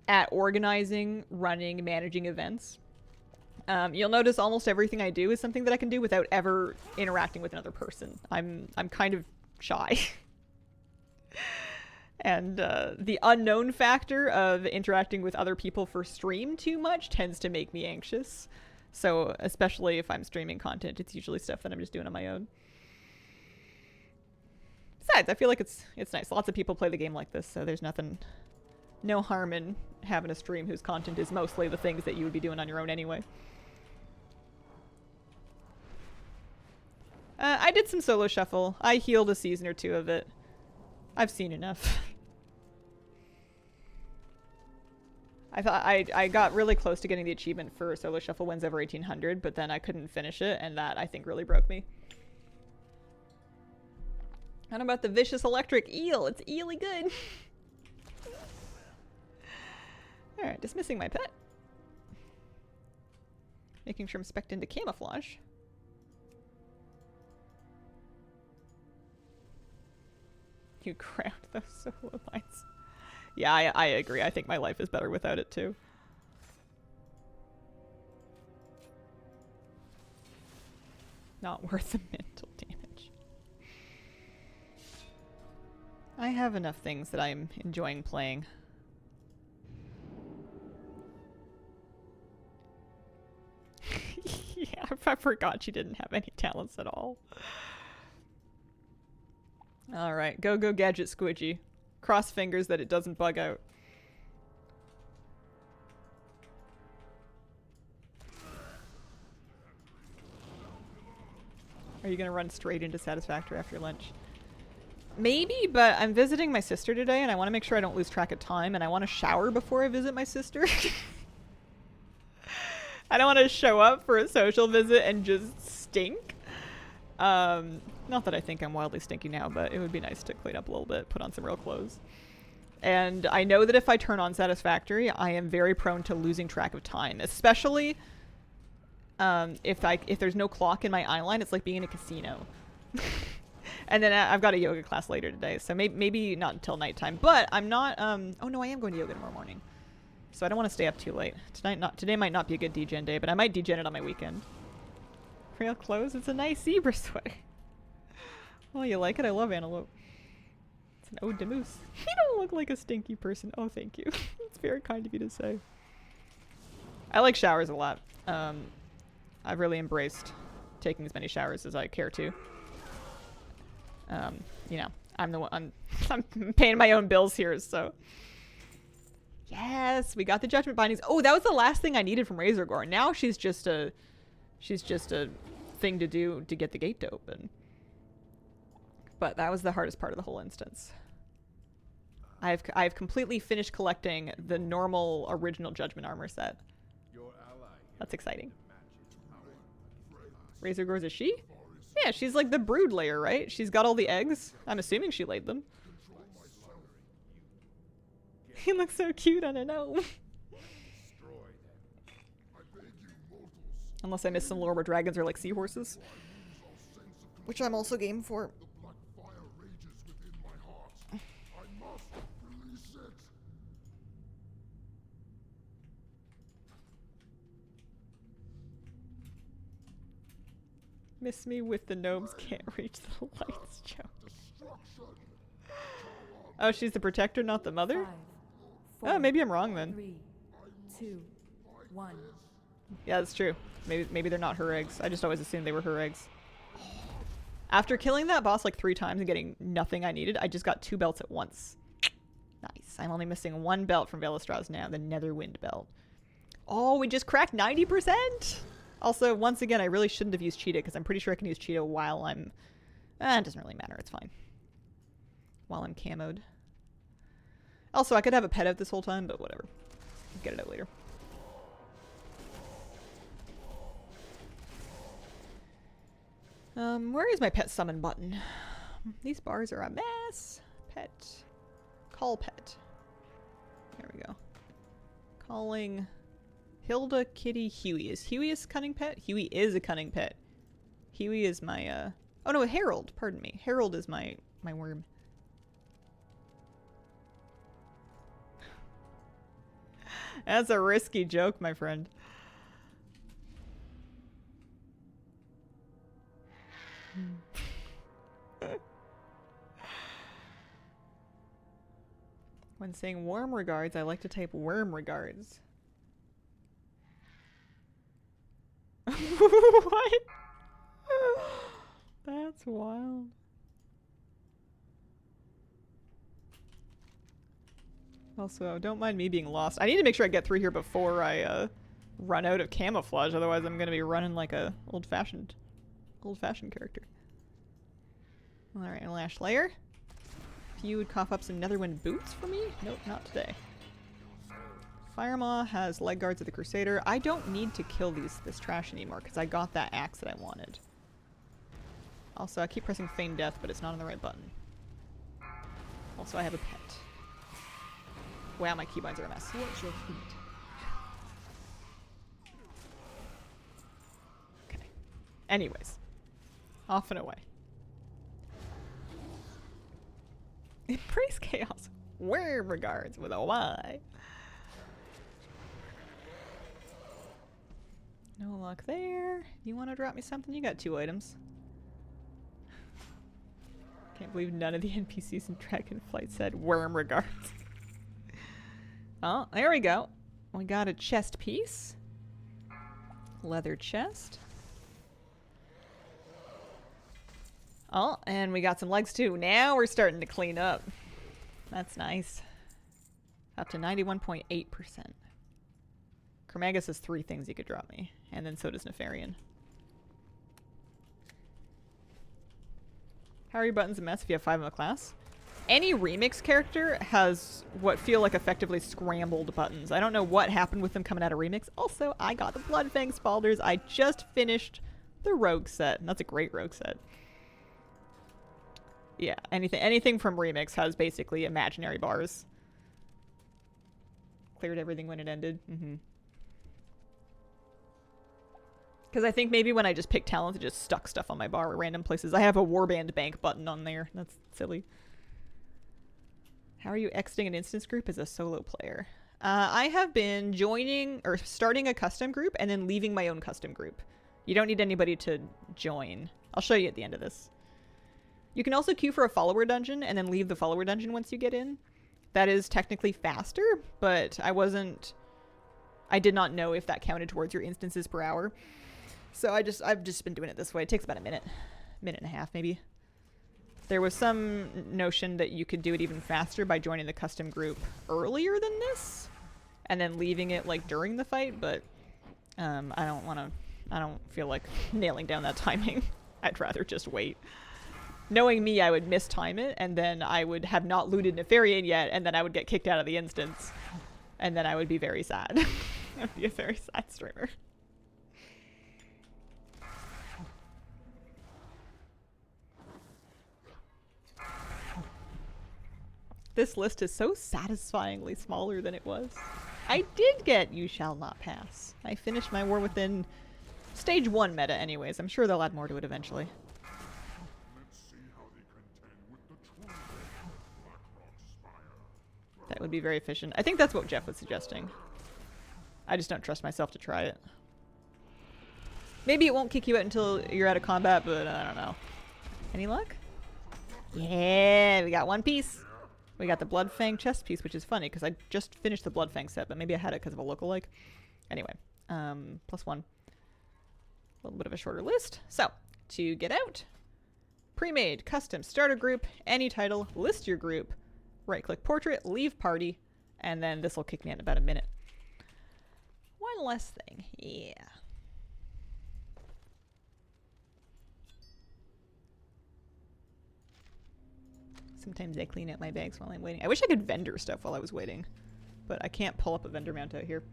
at organizing, running, managing events. You'll notice almost everything I do is something that I can do without ever interacting with another person. I'm kind of shy. And the unknown factor of interacting with other people for stream too much tends to make me anxious. So especially if I'm streaming content, it's usually stuff that I'm just doing on my own. Besides, I feel like it's nice. Lots of people play the game like this, so there's no harm in having a stream whose content is mostly the things that you would be doing on your own anyway. I did some solo shuffle. I healed a season or two of it. I've seen enough. I thought I got really close to getting the achievement for solo shuffle wins over 1800, but then I couldn't finish it, and that I think really broke me. How about the vicious electric eel? It's eely good. Alright, dismissing my pet. Making sure I'm spec'd into camouflage. You crowned those solo lines. Yeah, I agree. I think my life is better without it too. Not worth the mental damage. I have enough things that I'm enjoying playing. Yeah, I forgot she didn't have any talents at all. Alright, go gadget squidgy. Cross fingers that it doesn't bug out. Are you gonna run straight into Satisfactory after lunch? Maybe, but I'm visiting my sister today and I want to make sure I don't lose track of time, and I want to shower before I visit my sister. I don't want to show up for a social visit and just stink. Not that I think I'm wildly stinky now, but it would be nice to clean up a little bit, put on some real clothes. And I know that if I turn on Satisfactory, I am very prone to losing track of time, especially if there's no clock in my eye line. It's like being in a casino. And then I've got a yoga class later today, so maybe not until nighttime. But I'm not. Oh no, I am going to yoga tomorrow morning, so I don't want to stay up too late. Today might not be a good degen day, but I might degen it on my weekend. Real clothes? It's a nice zebra sweater. Oh, you like it? I love antelope. It's an ode to moose. You don't look like a stinky person. Oh, thank you. It's very kind of you to say. I like showers a lot. I've really embraced taking as many showers as I care to. You know, I'm the one. I'm paying my own bills here, so. Yes, we got the judgment bindings. Oh, that was the last thing I needed from Razorgore. Now she's just a thing to do to get the gate to open. But that was the hardest part of the whole instance. I've completely finished collecting the normal original Judgment Armor set. That's exciting. Razorgore's a she? Yeah, she's like the brood layer, right? She's got all the eggs. I'm assuming she laid them. He looks so cute on a gnome. Unless I missed some lore where dragons are like seahorses. Which I'm also game for. Miss me with the gnomes can't reach the lights joke. Oh, she's the protector, not the mother? 5, 4, Oh, maybe I'm wrong then. 3, 2, 1. Yeah, that's true. Maybe they're not her eggs. I just always assumed they were her eggs. After killing that boss like 3 times and getting nothing I needed, I just got 2 belts at once. Nice. I'm only missing 1 belt from Velestraz now, the Netherwind belt. Oh, we just cracked 90%! Also, once again, I really shouldn't have used Cheetah because I'm pretty sure I can use Cheetah while I'm... it doesn't really matter. It's fine. While I'm camoed. Also, I could have a pet out this whole time, but whatever. Get it out later. Where is my pet summon button? These bars are a mess. Pet. Call pet. There we go. Calling Hilda, Kitty, Huey. Is Huey a cunning pet? Huey is a cunning pet. Huey is my, oh no, Harold. Pardon me. Harold is my worm. That's a risky joke, my friend. When saying warm regards, I like to type worm regards. What? That's wild. Also, don't mind me being lost. I need to make sure I get through here before I run out of camouflage, otherwise I'm gonna be running like a old-fashioned character. Alright, lash layer. If you would cough up some Netherwind boots for me? Nope, not today. Firemaw has leg guards of the Crusader. I don't need to kill this trash anymore because I got that axe that I wanted. Also, I keep pressing feign death, but it's not on the right button. Also, I have a pet. Wow, my keybinds are a mess. Watch your feet. Okay. Anyways. Off and away. Embrace chaos. Worm regards with a Y. No luck there. You want to drop me something? You got 2 items. Can't believe none of the NPCs in Dragonflight said worm regards. Oh, there we go. We got a chest piece. Leather chest. Oh, and we got some legs too. Now we're starting to clean up. That's nice. Up to 91.8%. Chromagus has 3 things he could drop me. And then so does Nefarian. How are your buttons a mess if you have 5 in a class? Any remix character has what feel like effectively scrambled buttons. I don't know what happened with them coming out of remix. Also, I got the Bloodfang Spalders. I just finished the rogue set. And that's a great rogue set. Yeah, anything from remix has basically imaginary bars. Cleared everything when it ended. Because I think maybe when I just picked talents, it just stuck stuff on my bar at random places. I have a Warband Bank button on there. That's silly. How are you exiting an instance group as a solo player? I have been joining or starting a custom group and then leaving my own custom group. You don't need anybody to join. I'll show you at the end of this. You can also queue for a follower dungeon and then leave the follower dungeon once you get in. That is technically faster, but I did not know if that counted towards your instances per hour. So I've just been doing it this way. It takes about a minute and a half maybe. There was some notion that you could do it even faster by joining the custom group earlier than this and then leaving it like during the fight, but I don't feel like nailing down that timing. I'd rather just wait. Knowing me, I would mistime it, and then I would have not looted Nefarian yet, and then I would get kicked out of the instance. And then I would be very sad. I'd be a very sad streamer. This list is so satisfyingly smaller than it was. I did get You Shall Not Pass. I finished my War Within stage 1 meta anyways. I'm sure they'll add more to it eventually. That would be very efficient. I think that's what Jeff was suggesting. I just don't trust myself to try it. Maybe it won't kick you out until you're out of combat, but I don't know. Any luck? Yeah, we got 1 piece. We got the Bloodfang chest piece, which is funny because I just finished the Bloodfang set, but maybe I had it because of a lookalike. Anyway, +1. A little bit of a shorter list. So, to get out, pre-made, custom, starter group, any title, list your group, right-click portrait, leave party, and then this will kick me out in about a minute. One less thing. Yeah. Sometimes I clean out my bags while I'm waiting. I wish I could vendor stuff while I was waiting, but I can't pull up a vendor mount out here.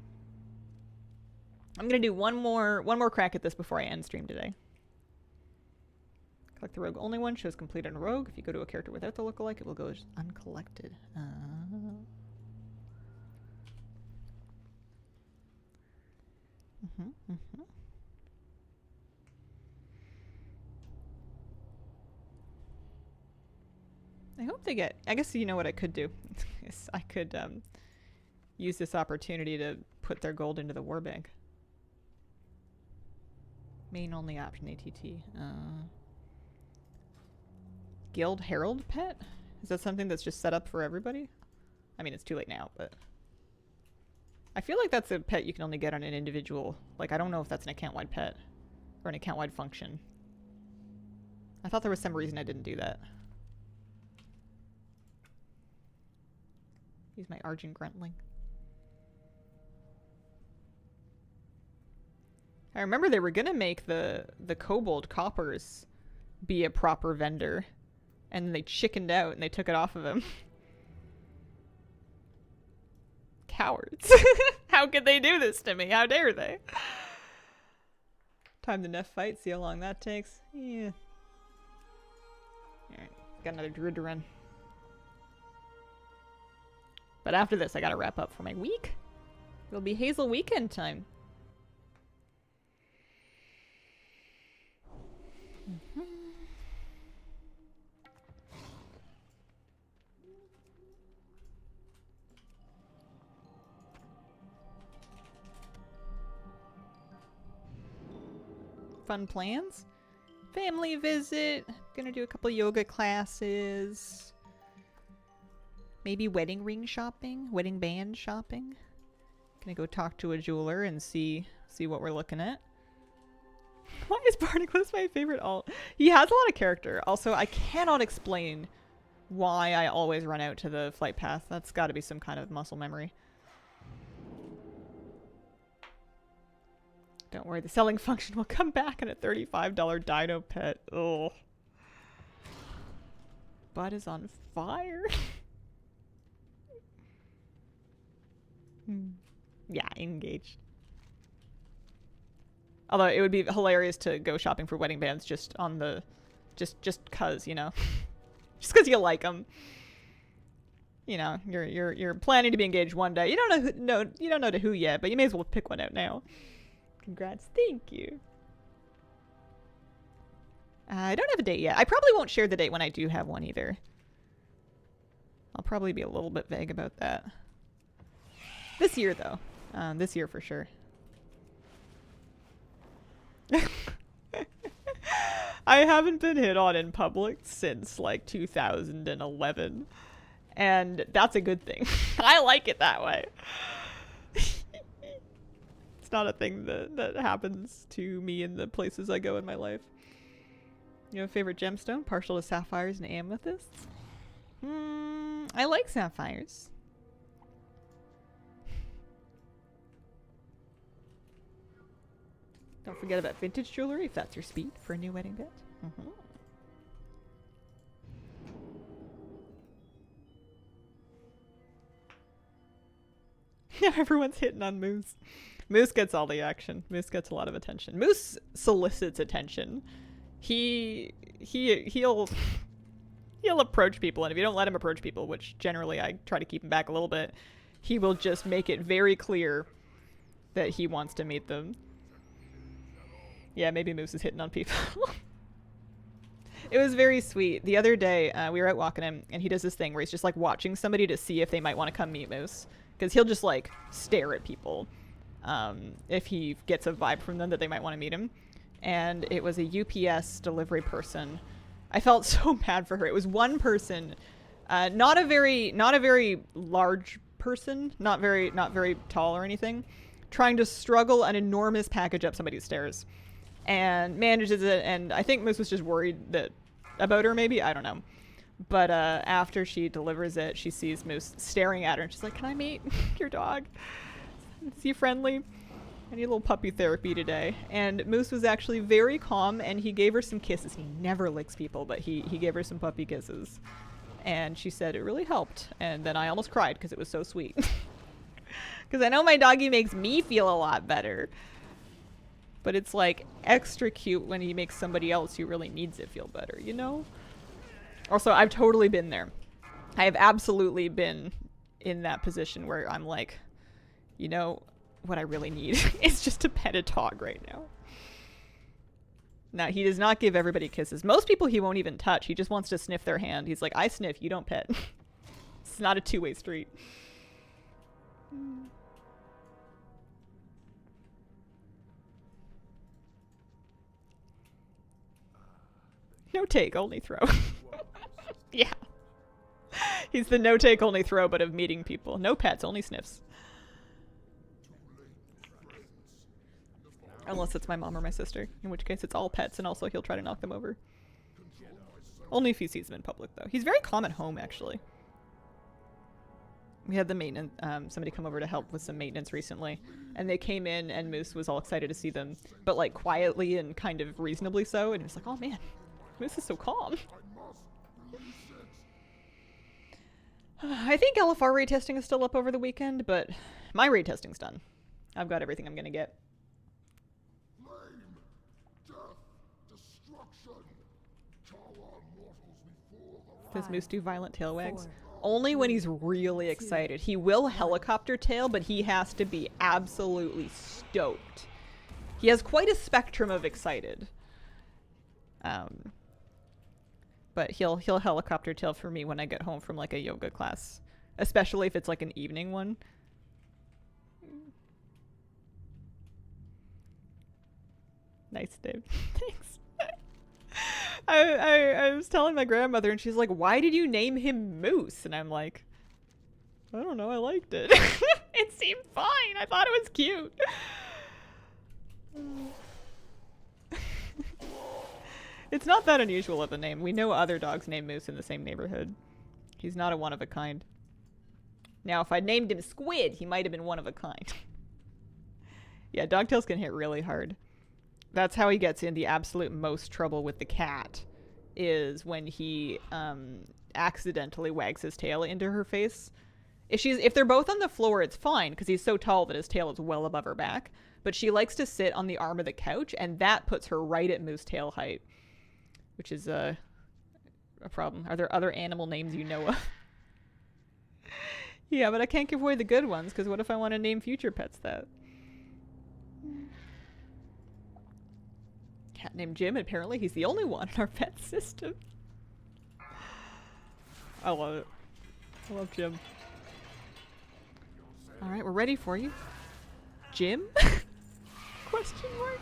I'm gonna do one more crack at this before I end stream today. Collect the rogue only one, shows complete on a rogue. If you go to a character without the lookalike, it will go as uncollected. I hope they get... I guess you know what I could do? Is I could use this opportunity to put their gold into the war bank. Main only option, ATT. Guild Herald pet? Is that something that's just set up for everybody? I mean, it's too late now, but... I feel like that's a pet you can only get on an individual... Like, I don't know if that's an account-wide pet. Or an account-wide function. I thought there was some reason I didn't do that. Use my Argent Gruntling. I remember they were gonna make the Kobold Coppers be a proper vendor. And they chickened out and they took it off of him. Cowards. How could they do this to me? How dare they? Time to Neff fight, see how long that takes. Yeah. Alright, got another druid to run. But after this, I gotta wrap up for my week. It'll be Hazel weekend time. Fun plans? Family visit. Gonna do a couple yoga classes. Maybe wedding ring shopping, wedding band shopping. Gonna go talk to a jeweler and see what we're looking at. Why is Barnacles my favorite alt? He has a lot of character. Also, I cannot explain why I always run out to the flight path. That's got to be some kind of muscle memory. Don't worry, the selling function will come back in a $35 dino pet. Ugh. Butt is on fire. Yeah, engaged. Although it would be hilarious to go shopping for wedding bands just on the, just cause, you know, just cause you like them. You know, you're planning to be engaged one day. You don't know who, you don't know to who yet, but you may as well pick one out now. Congrats, thank you. I don't have a date yet. I probably won't share the date when I do have one either. I'll probably be a little bit vague about that. This year, though. This year for sure. I haven't been hit on in public since like 2011. And that's a good thing. I like it that way. It's not a thing that happens to me in the places I go in my life. You have a favorite gemstone? Partial to sapphires and amethysts? I like sapphires. Don't forget about vintage jewelry if that's your speed for a new wedding bet. Everyone's hitting on Moose. Moose gets all the action. Moose gets a lot of attention. Moose solicits attention. He'll approach people, and if you don't let him approach people, which generally I try to keep him back a little bit, he will just make it very clear that he wants to meet them. Yeah, maybe Moose is hitting on people. It was very sweet. The other day, we were out walking him, and he does this thing where he's just like watching somebody to see if they might want to come meet Moose. Because he'll just like stare at people if he gets a vibe from them that they might want to meet him. And it was a UPS delivery person. I felt so bad for her. It was one person, not a very large person, not very tall or anything, trying to struggle an enormous package up somebody's stairs. And manages it, and I think Moose was just worried about her, maybe? I don't know. But after she delivers it, she sees Moose staring at her, and she's like, "Can I meet your dog? Is he friendly? I need a little puppy therapy today." And Moose was actually very calm, and he gave her some kisses. He never licks people, but he gave her some puppy kisses. And she said it really helped. And then I almost cried because it was so sweet. Because I know my doggy makes me feel a lot better. But it's like extra cute when he makes somebody else who really needs it feel better, you know? Also, I've totally been there. I have absolutely been in that position where I'm like, you know, what I really need is just to pet a dog right now. Now, he does not give everybody kisses. Most people he won't even touch. He just wants to sniff their hand. He's like, I sniff, you don't pet. It's not a two-way street. No take, only throw. Yeah. He's the no take, only throw, but of meeting people. No pets, only sniffs. Unless it's my mom or my sister, in which case it's all pets, and also he'll try to knock them over. Only if he sees them in public, though. He's very calm at home, actually. We had the maintenance, somebody come over to help with some maintenance recently, and they came in, and Moose was all excited to see them, but like quietly and kind of reasonably so, and he was like, oh man, Moose is so calm. I think LFR raid testing is still up over the weekend, but my raid testing's done. I've got everything I'm gonna get. Does Moose do violent tail wags? Only when he's really excited. He will helicopter tail, but he has to be absolutely stoked. He has quite a spectrum of excited. But he'll helicopter tail for me when I get home from like a yoga class. Especially if it's like an evening one. Nice, Dave. Thanks. I was telling my grandmother and she's like, why did you name him Moose? And I'm like, I don't know, I liked it. It seemed fine. I thought it was cute. It's not that unusual of a name. We know other dogs named Moose in the same neighborhood. He's not a one of a kind. Now, if I'd named him Squid, he might have been one of a kind. Yeah, dogtails can hit really hard. That's how he gets in the absolute most trouble with the cat, is when he accidentally wags his tail into her face. If they're both on the floor, it's fine, because he's so tall that his tail is well above her back. But she likes to sit on the arm of the couch, and that puts her right at Moose tail height, which is a problem. Are there other animal names you know of? Yeah, but I can't give away the good ones, because what if I want to name future pets that? Cat named Jim, apparently he's the only one in our pet system. I love it. I love Jim. Alright, we're ready for you. Jim? Question mark?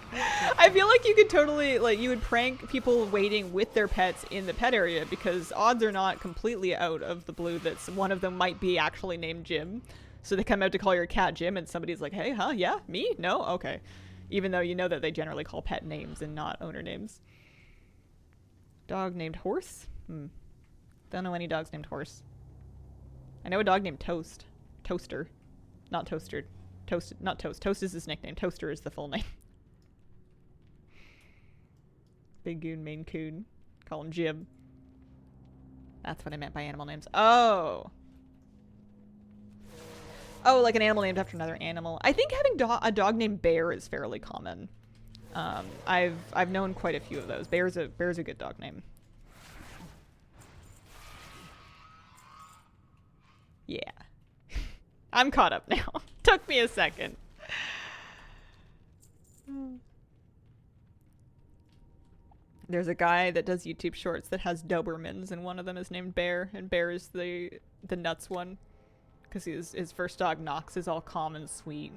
I feel like you could totally, like, you would prank people waiting with their pets in the pet area, because odds are not completely out of the blue that one of them might be actually named Jim. So they come out to call your cat Jim and somebody's like, hey, huh? Yeah? Me? No? Okay. Even though you know that they generally call pet names and not owner names. Dog named Horse? Don't know any dogs named Horse. I know a dog named Toast. Toaster. Not Toaster. Toast, not Toast. Toast is his nickname. Toaster is the full name. Big Goon, Maine Coon. Call him Jib. That's what I meant by animal names. Oh! Oh, like an animal named after another animal. I think having a dog named Bear is fairly common. I've known quite a few of those. Bear's a good dog name. Yeah. I'm caught up now. Took me a second. There's a guy that does YouTube shorts that has Dobermans, and one of them is named Bear, and Bear is the nuts one. Because his first dog, Knox, is all calm and sweet.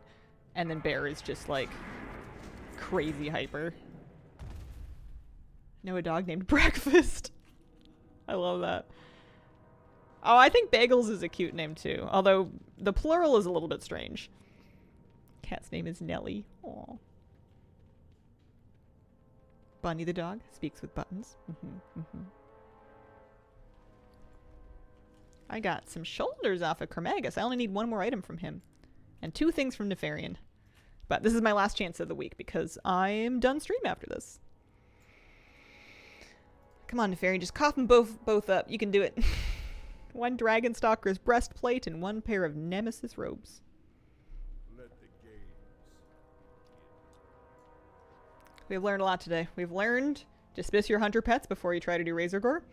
And then Bear is just, like, crazy hyper. Know a dog named Breakfast. I love that. Oh, I think Bagels is a cute name, too. Although, the plural is a little bit strange. Cat's name is Nellie. Aww. Bunny the dog speaks with buttons. I got some shoulders off of Cremagus. I only need one more item from him. And 2 things from Nefarian. But this is my last chance of the week because I'm done stream after this. Come on, Nefarian. Just cough them both up. You can do it. 1 Dragon Stalker's breastplate and 1 pair of Nemesis robes. Let the games. We've learned a lot today. We've learned dismiss your hunter pets before you try to do Razor Gore.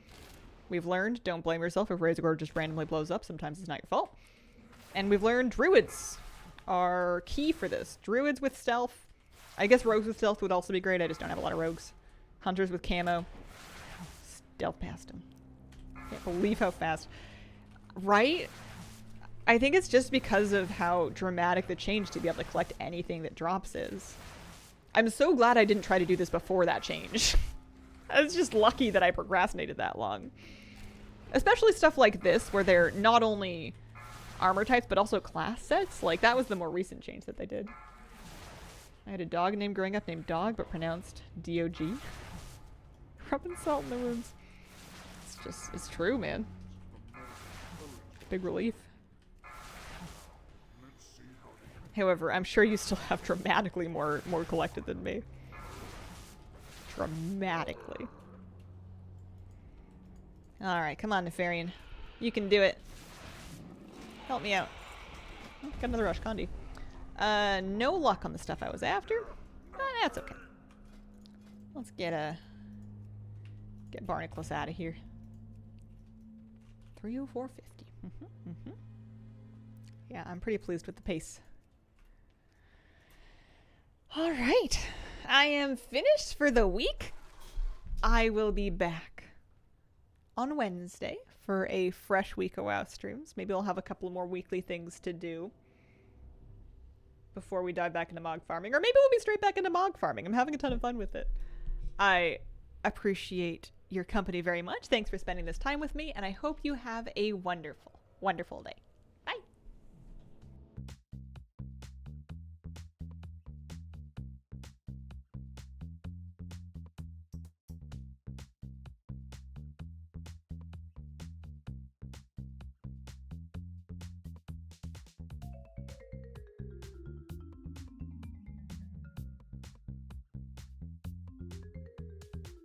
We've learned don't blame yourself if Razor Gore just randomly blows up. Sometimes it's not your fault. And we've learned druids are key for this. Druids with stealth. I guess rogues with stealth would also be great. I just don't have a lot of rogues. Hunters with camo. Stealth past him. Can't believe how fast. Right? I think it's just because of how dramatic the change to be able to collect anything that drops is. I'm so glad I didn't try to do this before that change. I was just lucky that I procrastinated that long. Especially stuff like this, where they're not only armor types, but also class sets. Like, that was the more recent change that they did. I had a dog named growing up named Dog, but pronounced D-O-G. Rubbing salt in the wounds. It's just, it's true, man. Big relief. However, I'm sure you still have dramatically more collected than me. Dramatically. Alright, come on, Nefarian. You can do it. Help me out. Oh, got another Rush Condi. No luck on the stuff I was after. That's okay. Let's get Barnacles out of here. 304.50. Yeah, I'm pretty pleased with the pace. Alright. I am finished for the week. I will be back on Wednesday for a fresh week of WoW streams. Maybe I'll have a couple more weekly things to do before we dive back into Mog farming. Or maybe we'll be straight back into Mog farming. I'm having a ton of fun with it. I appreciate your company very much. Thanks for spending this time with me, and I hope you have a wonderful, wonderful day.